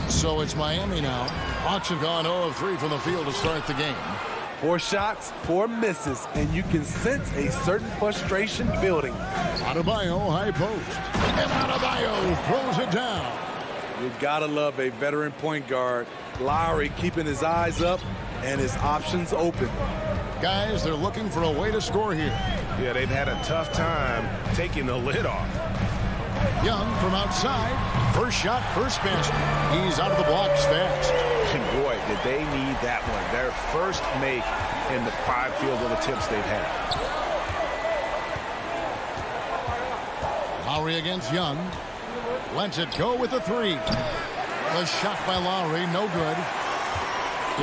So it's Miami now. Hawks have gone 0 of 3 from the field to start the game. 4 shots, 4 misses, and you can sense a certain frustration building. Adebayo high post. And Adebayo throws it down. You gotta love a veteran point guard. Lowry keeping his eyes up and his options open. Guys, they're looking for a way to score here. Yeah, they've had a tough time taking the lid off. Young from outside. First shot, first basket. He's out of the blocks fast. And boy, did they need that one. Their first make in the 5 field goal attempts they've had. Lowry against Young. Lets it go with a 3. The shot by Lowry, no good.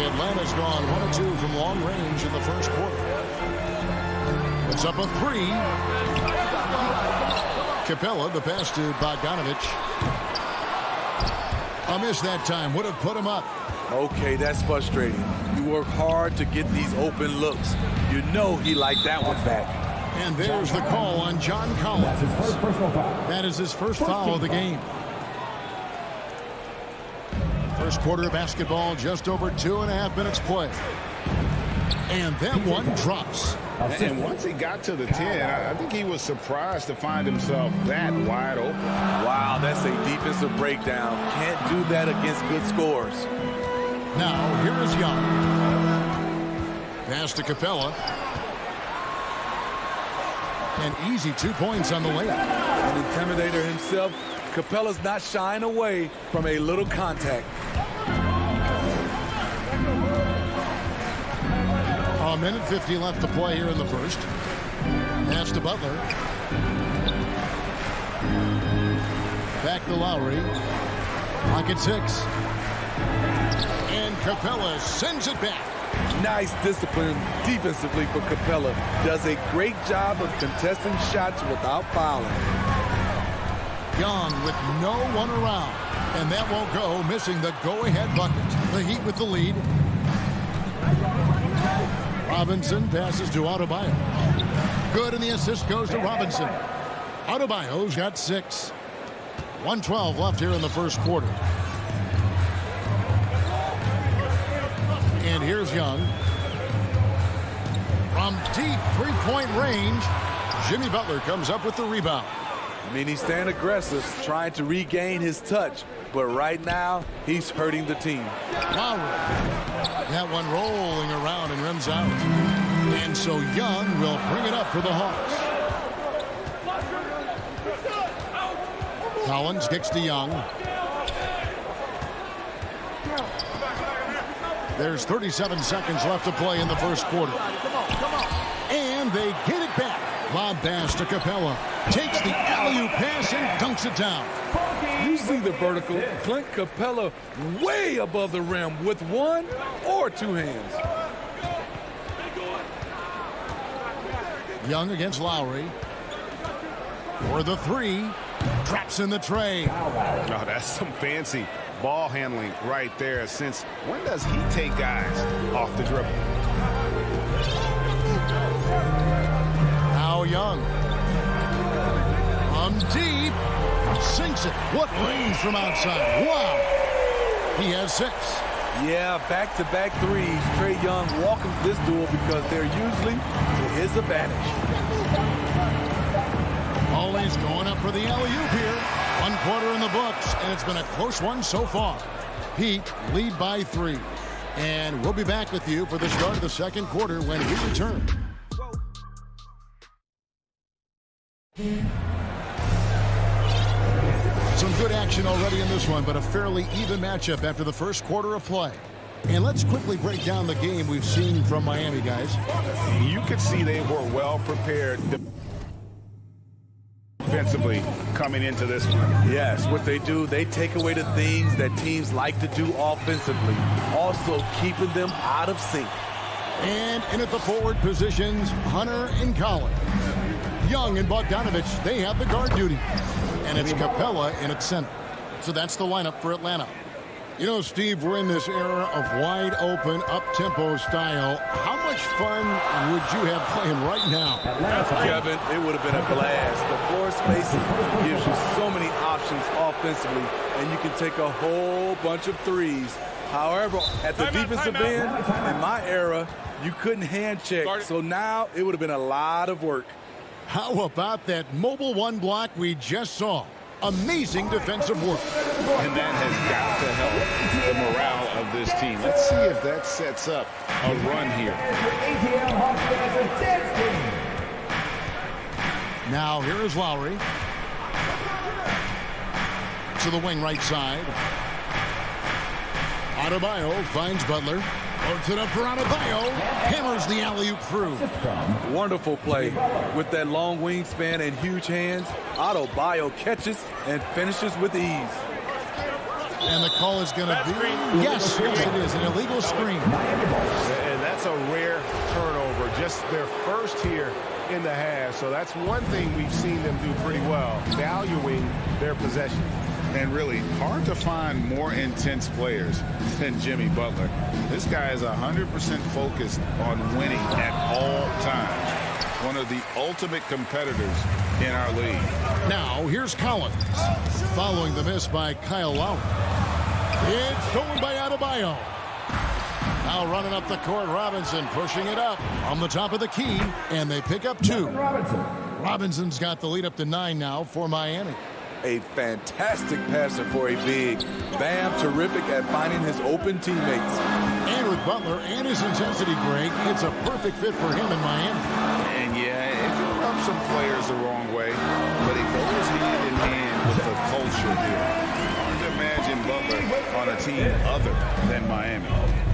Atlanta's gone 1 of 2 from long range in the first quarter. It's up a 3. Capella, the pass to Bogdanovich. A miss that time. Would have put him up. Okay, that's frustrating. You work hard to get these open looks. You know he liked that one back. And there's the call on John Collins. That's his first personal foul. That is his first foul of the game. First quarter of basketball, just over 2.5 minutes play. And that one drops. And once he got to the 10, I think he was surprised to find himself that wide open. Wow, that's a defensive breakdown. Can't do that against good scores. Now, here is Young. Pass to Capella. An easy 2 points on the layup. An intimidator himself, Capella's not shying away from a little contact. A minute 50 left to play here in the first. Pass to Butler. Back to Lowry. Pocket 6. And Capella sends it back. Nice discipline defensively for Capella. Does a great job of contesting shots without fouling. Young with no one around. And that won't go, missing the go-ahead bucket. The Heat with the lead. Robinson passes to Adebayo. Good, and the assist goes to Robinson. Adebayo's got 6. 1:12 left here in the first quarter. And here's Young. From deep three-point range, Jimmy Butler comes up with the rebound. I mean, he's staying aggressive, trying to regain his touch. But right now, he's hurting the team. Lowry. That one rolling around and rims out. And so Young will bring it up for the Hawks. Collins kicks to Young. There's 37 seconds left to play in the first quarter. And they get it back. Lob pass to Capella. Takes the alley-oop pass and dunks it down. You see the vertical. Clint Capella way above the rim with one or two hands. Young against Lowry. For the three. Traps in the tray. Oh, that's some fancy ball handling right there. Since when does he take guys off the dribble? Now Young. From deep. Sinks it. What range from outside. Wow. He has 6. Yeah, back-to-back threes. Trae Young welcomes this duel because they're usually to his advantage. Always going up for the alley-oop here. 1 quarter in the books, and it's been a close one so far. Heat lead by 3. And we'll be back with you for the start of the second quarter when we return. Some good action already in this one, but a fairly even matchup after the first quarter of play. And let's quickly break down the game we've seen from Miami, guys. You could see they were well prepared defensively coming into this one. Yes, what they do, they take away the things that teams like to do offensively, also keeping them out of sync. And in at the forward positions, Hunter and Collins. Young and Bogdanovich, they have the guard duty. And it's Capella in at center. So that's the lineup for Atlanta. You know, Steve, we're in this era of wide open, up-tempo style. How much fun would you have playing right now? Kevin, it would have been a blast. The floor space gives you so many options offensively, and you can take a whole bunch of threes. However, at the defensive end, in my era, you couldn't hand check. So now it would have been a lot of work. How about that mobile one block we just saw? Amazing defensive work. And that has got to help the morale of this team. Let's see if that sets up a run here. Now here is Lowry. To the wing right side. Adebayo finds Butler. Puts it up for Adebayo. Hammers the alley-oop through. Wonderful play. With that long wingspan and huge hands, Adebayo catches and finishes with ease. And the call is going to be, yes, it is, an illegal screen. And that's a rare turnover, just their first here in the half. So that's one thing we've seen them do pretty well, valuing their possession. And really hard to find more intense players than Jimmy Butler. This guy is 100% focused on winning at all times. One of the ultimate competitors in our league. Now here's Collins. Following the miss by Kyle Lowry. It's stolen by Adebayo. Now running up the court, Robinson pushing it up on the top of the key, and they pick up 2. Robinson's got the lead up to 9 now for Miami. A fantastic passer for a big. Bam, terrific at finding his open teammates. And with Butler and his intensity, Greg, it's a perfect fit for him in Miami. And yeah, it can rub some players the wrong way, but it goes hand in hand with the culture here. Hard to imagine Butler on a team other than Miami.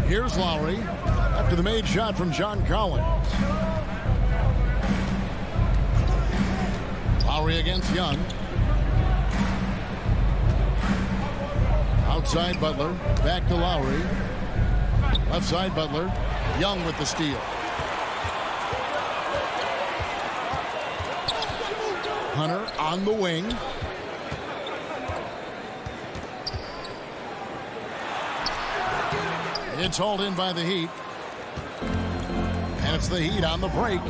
Here's Lowry after the made shot from John Collins. Lowry against Young. Outside Butler, back to Lowry. Left side Butler. Young with the steal. Hunter on the wing. It's hauled in by the Heat. And it's the Heat on the break.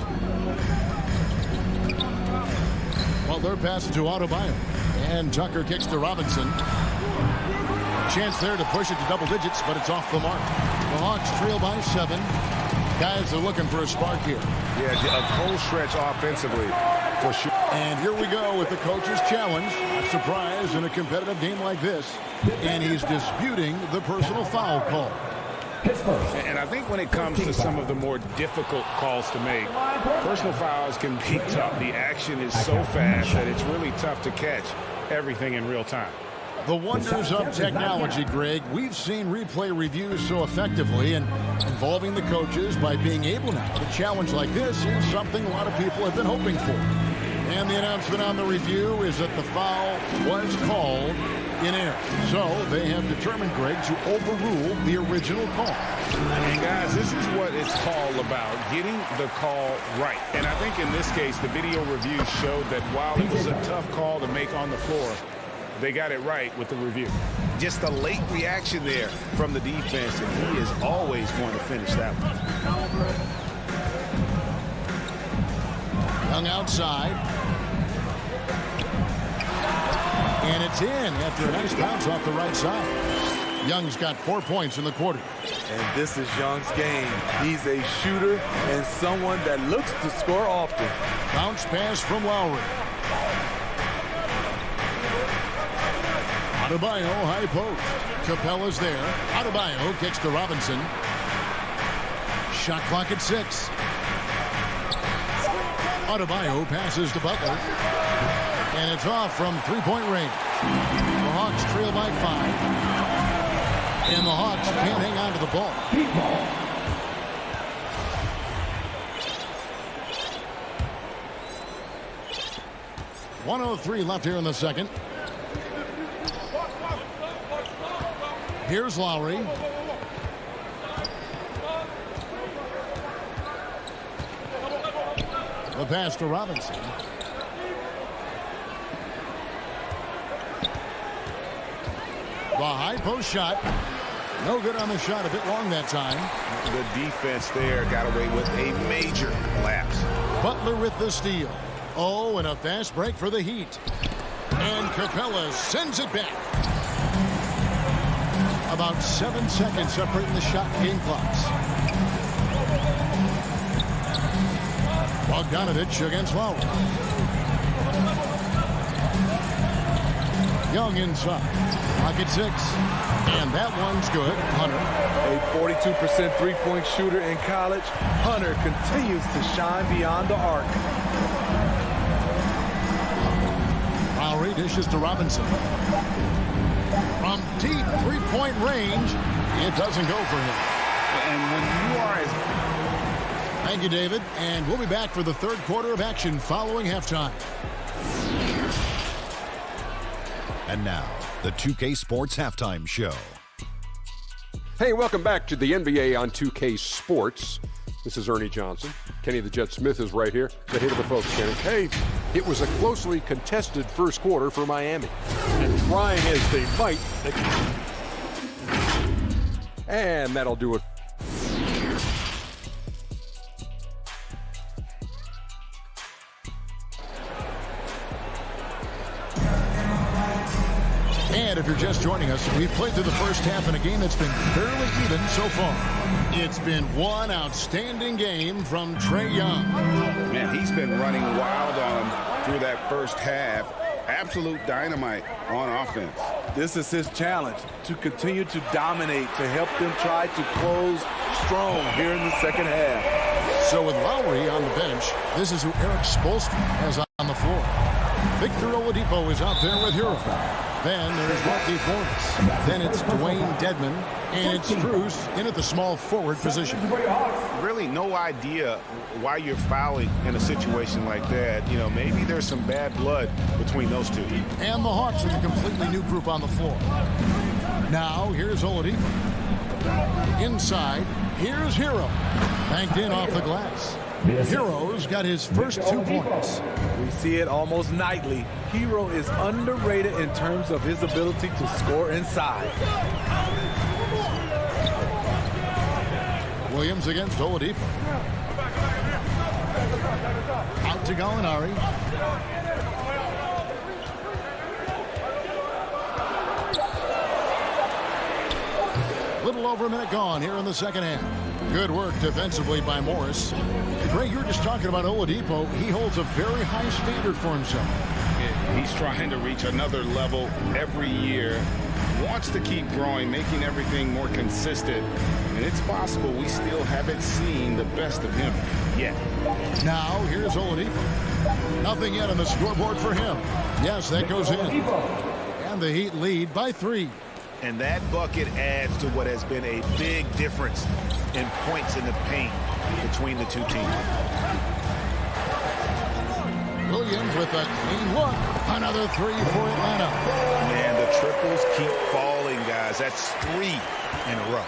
Butler passes to Adebayo. And Tucker kicks to Robinson. Chance there to push it to double digits, but it's off the mark. The Hawks trail by 7. Guys are looking for a spark here. Yeah, a cold stretch offensively for sure. And here we go with the coach's challenge. A surprise in a competitive game like this. And he's disputing the personal foul call. And I think when it comes to some of the more difficult calls to make, personal fouls can be tough. The action is so fast that it's really tough to catch. everything in real time. The wonders of technology, Greg. We've seen replay reviews so effectively, and involving the coaches by being able now to challenge like this is something a lot of people have been hoping for. And the announcement on the review is that the foul was called in error. So they have determined, Greg, to overrule the original call. And guys, this is what it's all about, getting the call right. And I think in this case, the video review showed that while it was a tough call to make on the floor, they got it right with the review. Just a late reaction there from the defense, and he is always going to finish that one. Young outside. And it's in after a nice bounce off the right side. Young's got 4 points in the quarter. And this is Young's game. He's a shooter and someone that looks to score often. Bounce pass from Lowry. Adebayo, high post. Capella's there. Adebayo kicks to Robinson. Shot clock at 6. Adebayo passes to Butler. And it's off from three-point range. The Hawks trail by 5. And the Hawks can't hang on to the ball. 1:03 left here in the second. Here's Lowry. The pass to Robinson. The high post shot. No good on the shot. A bit long that time. The defense there got away with a major lapse. Butler with the steal. Oh, and a fast break for the Heat. And Capella sends it back. About 7 seconds separating the shot game clocks. Bogdanovich against Lowry. Young inside. Pocket 6. And that one's good. Hunter. A 42% three-point shooter in college. Hunter continues to shine beyond the arc. Lowry dishes to Robinson. From deep three-point range, it doesn't go for him. And when you are as... Thank you, David. And we'll be back for the third quarter of action following halftime. And now, the 2K Sports Halftime Show. Hey, welcome back to the NBA on 2K Sports. This is Ernie Johnson. Kenny the Jet Smith is right here. Say hey to the folks, Kenny. Hey, it was a closely contested first quarter for Miami. And trying as they might, and that'll do it. And if you're just joining us, we've played through the first half in a game that's been fairly even so far. It's been one outstanding game from Trae Young. Man, he's been running wild on him through that first half. Absolute dynamite on offense. This is his challenge, to continue to dominate, to help them try to close strong here in the second half. So with Lowry on the bench, this is who Eric Spoelstra has on the floor. Victor Oladipo is out there with Hero. Then there's Marquis Forrest. Then it's Dwayne Dedman. And it's Strus in at the small forward position. Really no idea why you're fouling in a situation like that. You know, maybe there's some bad blood between those two. And the Hawks with a completely new group on the floor. Now, here's Oladipo. Inside, here's Hero. Banked in off the glass. Hero's got his first 2 points. We see it almost nightly. Hero is underrated in terms of his ability to score inside. Williams against Oladipo. Out to Gallinari. Little over a minute gone here in the second half. Good work defensively by Morris. Greg, you were just talking about Oladipo. He holds a very high standard for himself. He's trying to reach another level every year. wants to keep growing, making everything more consistent. And it's possible we still haven't seen the best of him yet. Now, here's Oladipo. Nothing yet on the scoreboard for him. Yes, that goes in. And the Heat lead by 3. And that bucket adds to what has been a big difference in points in the paint between the two teams. Williams with a clean look. Another 3 for Atlanta. Man, the triples keep falling, guys. That's 3 in a row.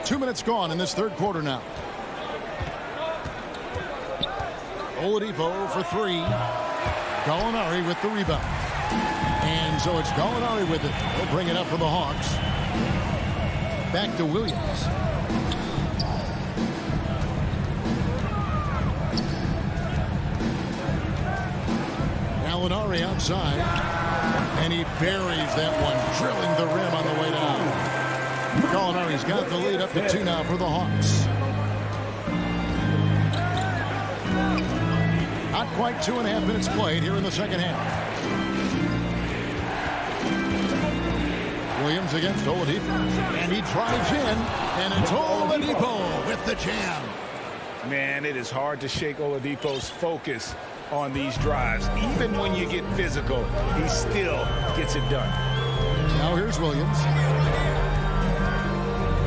2 minutes gone in this third quarter now. Oladipo for 3. Gallinari with the rebound. And so it's Gallinari with it. He'll bring it up for the Hawks. Back to Williams. Gallinari outside. And he buries that one, drilling the rim on the way down. Gallinari's got the lead up to 2 now for the Hawks. Not quite 2.5 minutes played here in the second half. Williams against Oladipo. And he drives in. And it's Oladipo with the jam. Man, it is hard to shake Oladipo's focus on these drives. Even when you get physical, he still gets it done. Now here's Williams.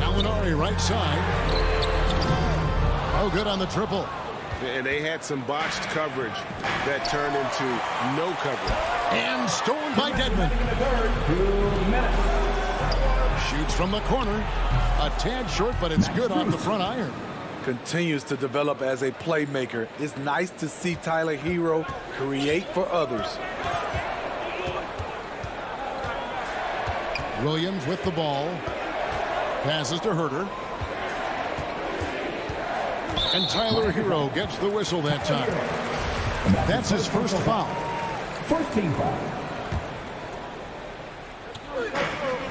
Gallinari right side. Oh, good on the triple. And they had some botched coverage that turned into no coverage. And stolen by Dedmon. Shoots from the corner. A tad short, but it's good off the front iron. Continues to develop as a playmaker. It's nice to see Tyler Hero create for others. Williams with the ball. Passes to Herter. And Tyler Hero gets the whistle that time. That's his first foul. First team foul.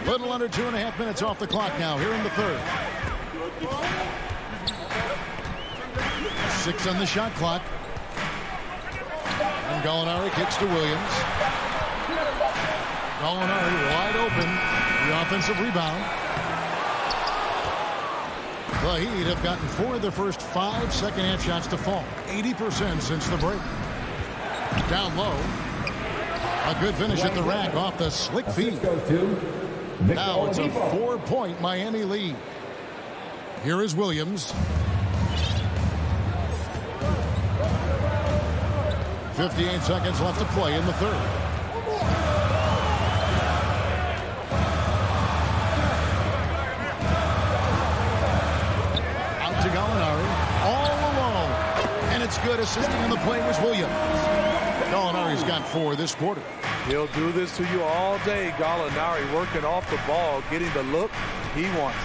Little under 2.5 minutes off the clock now here in the third. 6 on the shot clock. And Gallinari kicks to Williams. Gallinari wide open. The offensive rebound. The Heat have gotten 4 of their first 5 second-half shots to fall. 80% since the break. Down low. A good finish at the rack off the slick feed. Now it's a 4-point Miami lead. Here is Williams. 58 seconds left to play in the third. Out to Gallinari. All alone. And it's good. Assisting on the play was Williams. Gallinari's got 4 this quarter. He'll do this to you all day. Gallinari working off the ball, getting the look he wants.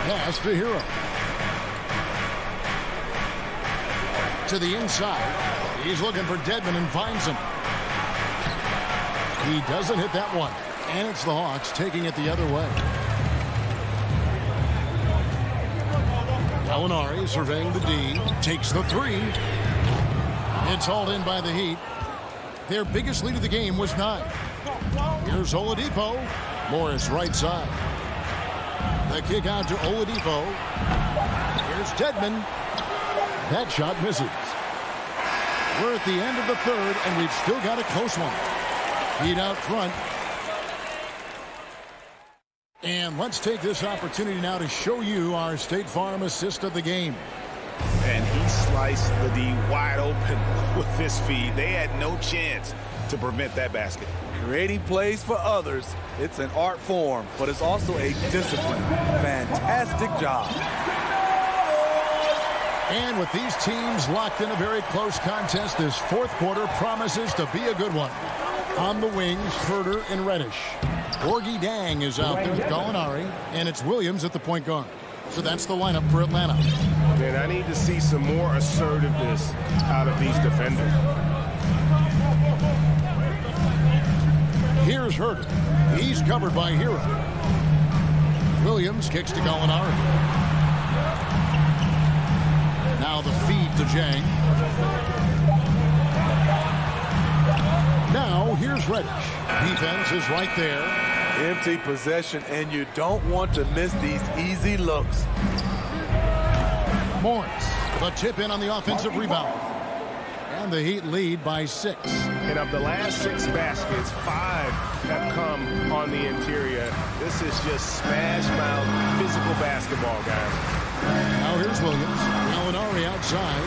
Pass to Hero. To the inside. He's looking for Dedmon and finds him. He doesn't hit that one. And it's the Hawks taking it the other way. Gallinari surveying the D. Takes the 3. It's hauled in by the Heat. Their biggest lead of the game was 9. Here's Oladipo. Morris right side. The kick out to Oladipo. Here's Dedmon. That shot misses. We're at the end of the third, and we've still got a close one. Heat out front. And let's take this opportunity now to show you our State Farm assist of the game. And he sliced the D wide open with this feed. They had no chance to prevent that basket. Creating plays for others, it's an art form, but it's also a discipline. Fantastic job. And with these teams locked in a very close contest, this fourth quarter promises to be a good one. On the wings, Herter and Reddish. Gorgie Dang is out there with Gallinari, and it's Williams at the point guard. So that's the lineup for Atlanta. And I need to see some more assertiveness out of these defenders. Here's Herter. He's covered by Hero. Williams kicks to Gallinari. Now the feed to Jang. Reddish. Defense is right there. Empty possession, and you don't want to miss these easy looks. Morris, the tip in on the offensive rebound. And the Heat lead by 6. And of the last 6 baskets, 5 have come on the interior. This is just smash-mouth physical basketball, guys. Now here's Williams. Gallinari outside.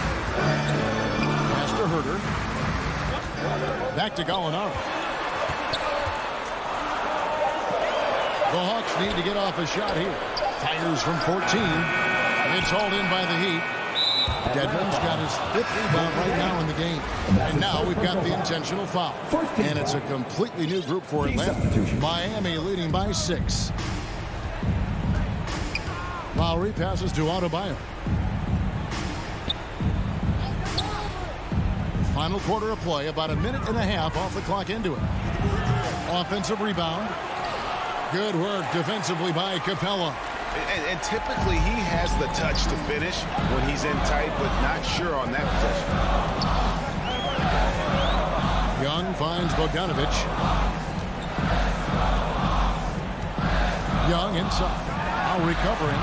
Pass to Herter. Back to Gallinari. The Hawks need to get off a shot here. Fires from 14. It's hauled in by the Heat. Dedmon's got his 5th rebound right now in the game. And now we've got the intentional foul. And it's a completely new group for Atlanta. Miami leading by 6. Lowry passes to Adebayo. Final quarter of play, about a minute and a half off the clock into it. Offensive rebound. Good work defensively by Capella. And typically he has the touch to finish when he's in tight, but not sure on that possession. Young finds Bogdanovich. Young inside. Now recovering.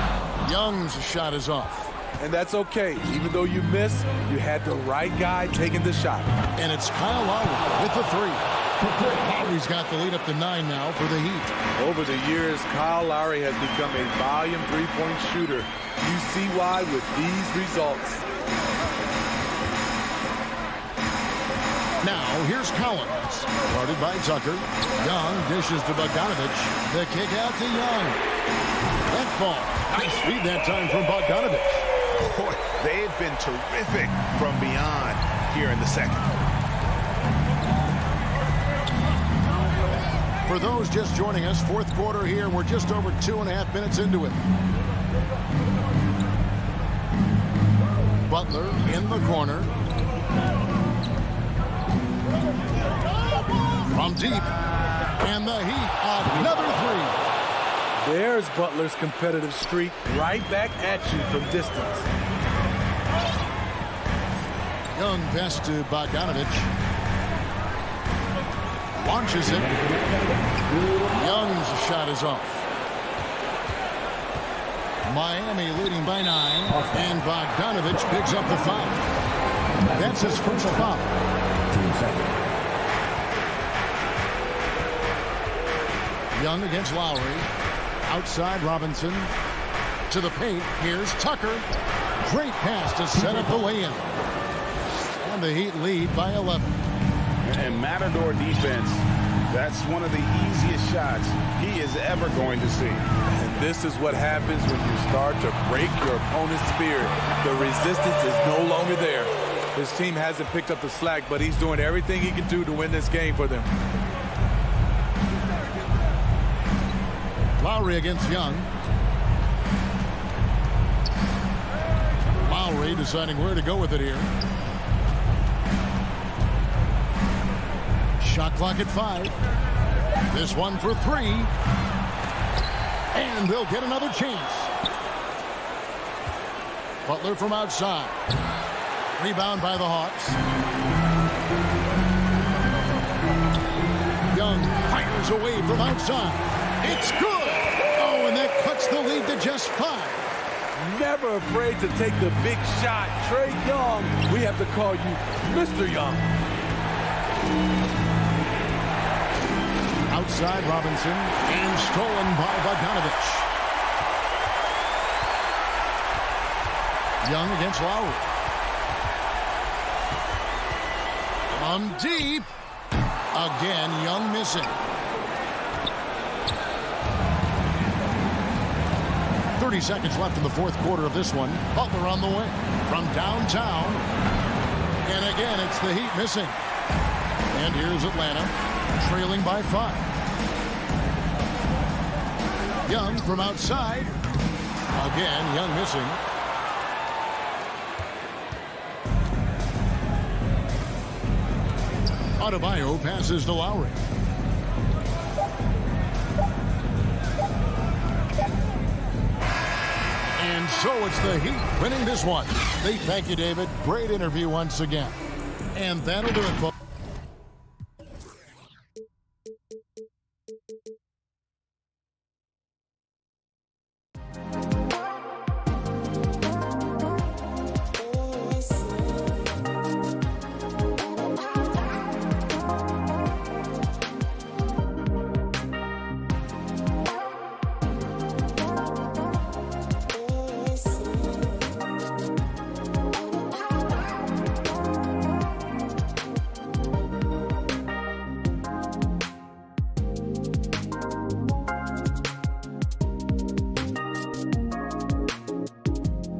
Young's shot is off. And that's okay. Even though you miss, you had the right guy taking the shot. And it's Kyle Lowry with the 3. Lowry's got the lead up to 9 now for the Heat. Over the years, Kyle Lowry has become a volume three-point shooter. You see why with these results. Now, here's Collins. Guarded by Tucker. Young dishes to Bogdanovich. The kick out to Young. That ball. Nice feed that time from Bogdanovich. Boy, they have been terrific from beyond here in the second. For those just joining us, 4th quarter here. We're just over 2.5 minutes into it. Butler in the corner. From deep. And the Heat, another 3. There's Butler's competitive streak right back at you from distance. Young pass to Bogdanovich. Launches it. Young's shot is off. Miami leading by 9. And Bogdanovich picks up the foul. That's his first foul. Young against Lowry. Outside Robinson. To the paint. Here's Tucker. Great pass to set up the lay-in. And the Heat lead by 11. And Matador defense, that's one of the easiest shots he is ever going to see. And this is what happens when you start to break your opponent's spirit. The resistance is no longer there. His team hasn't picked up the slack, but he's doing everything he can do to win this game for them. Lowry against Young. Lowry deciding where to go with it here. Shot clock at 5. This one for 3. And they'll get another chance. Butler from outside. Rebound by the Hawks. Young fires away from outside. It's good. Oh, and that cuts the lead to just 5. Never afraid to take the big shot. Trae Young, we have to call you Mr. Young. Outside Robinson, and stolen by Bogdanovich. Young against Lowry. From deep. Again, Young missing. 30 seconds left in the 4th quarter of this one. Butler on the wing from downtown. And again, it's the Heat missing. And here's Atlanta, trailing by 5. Young from outside. Again, Young missing. Adebayo passes to Lowry. And so it's the Heat winning this one. Thank you, David. Great interview once again. And that'll do it, folks.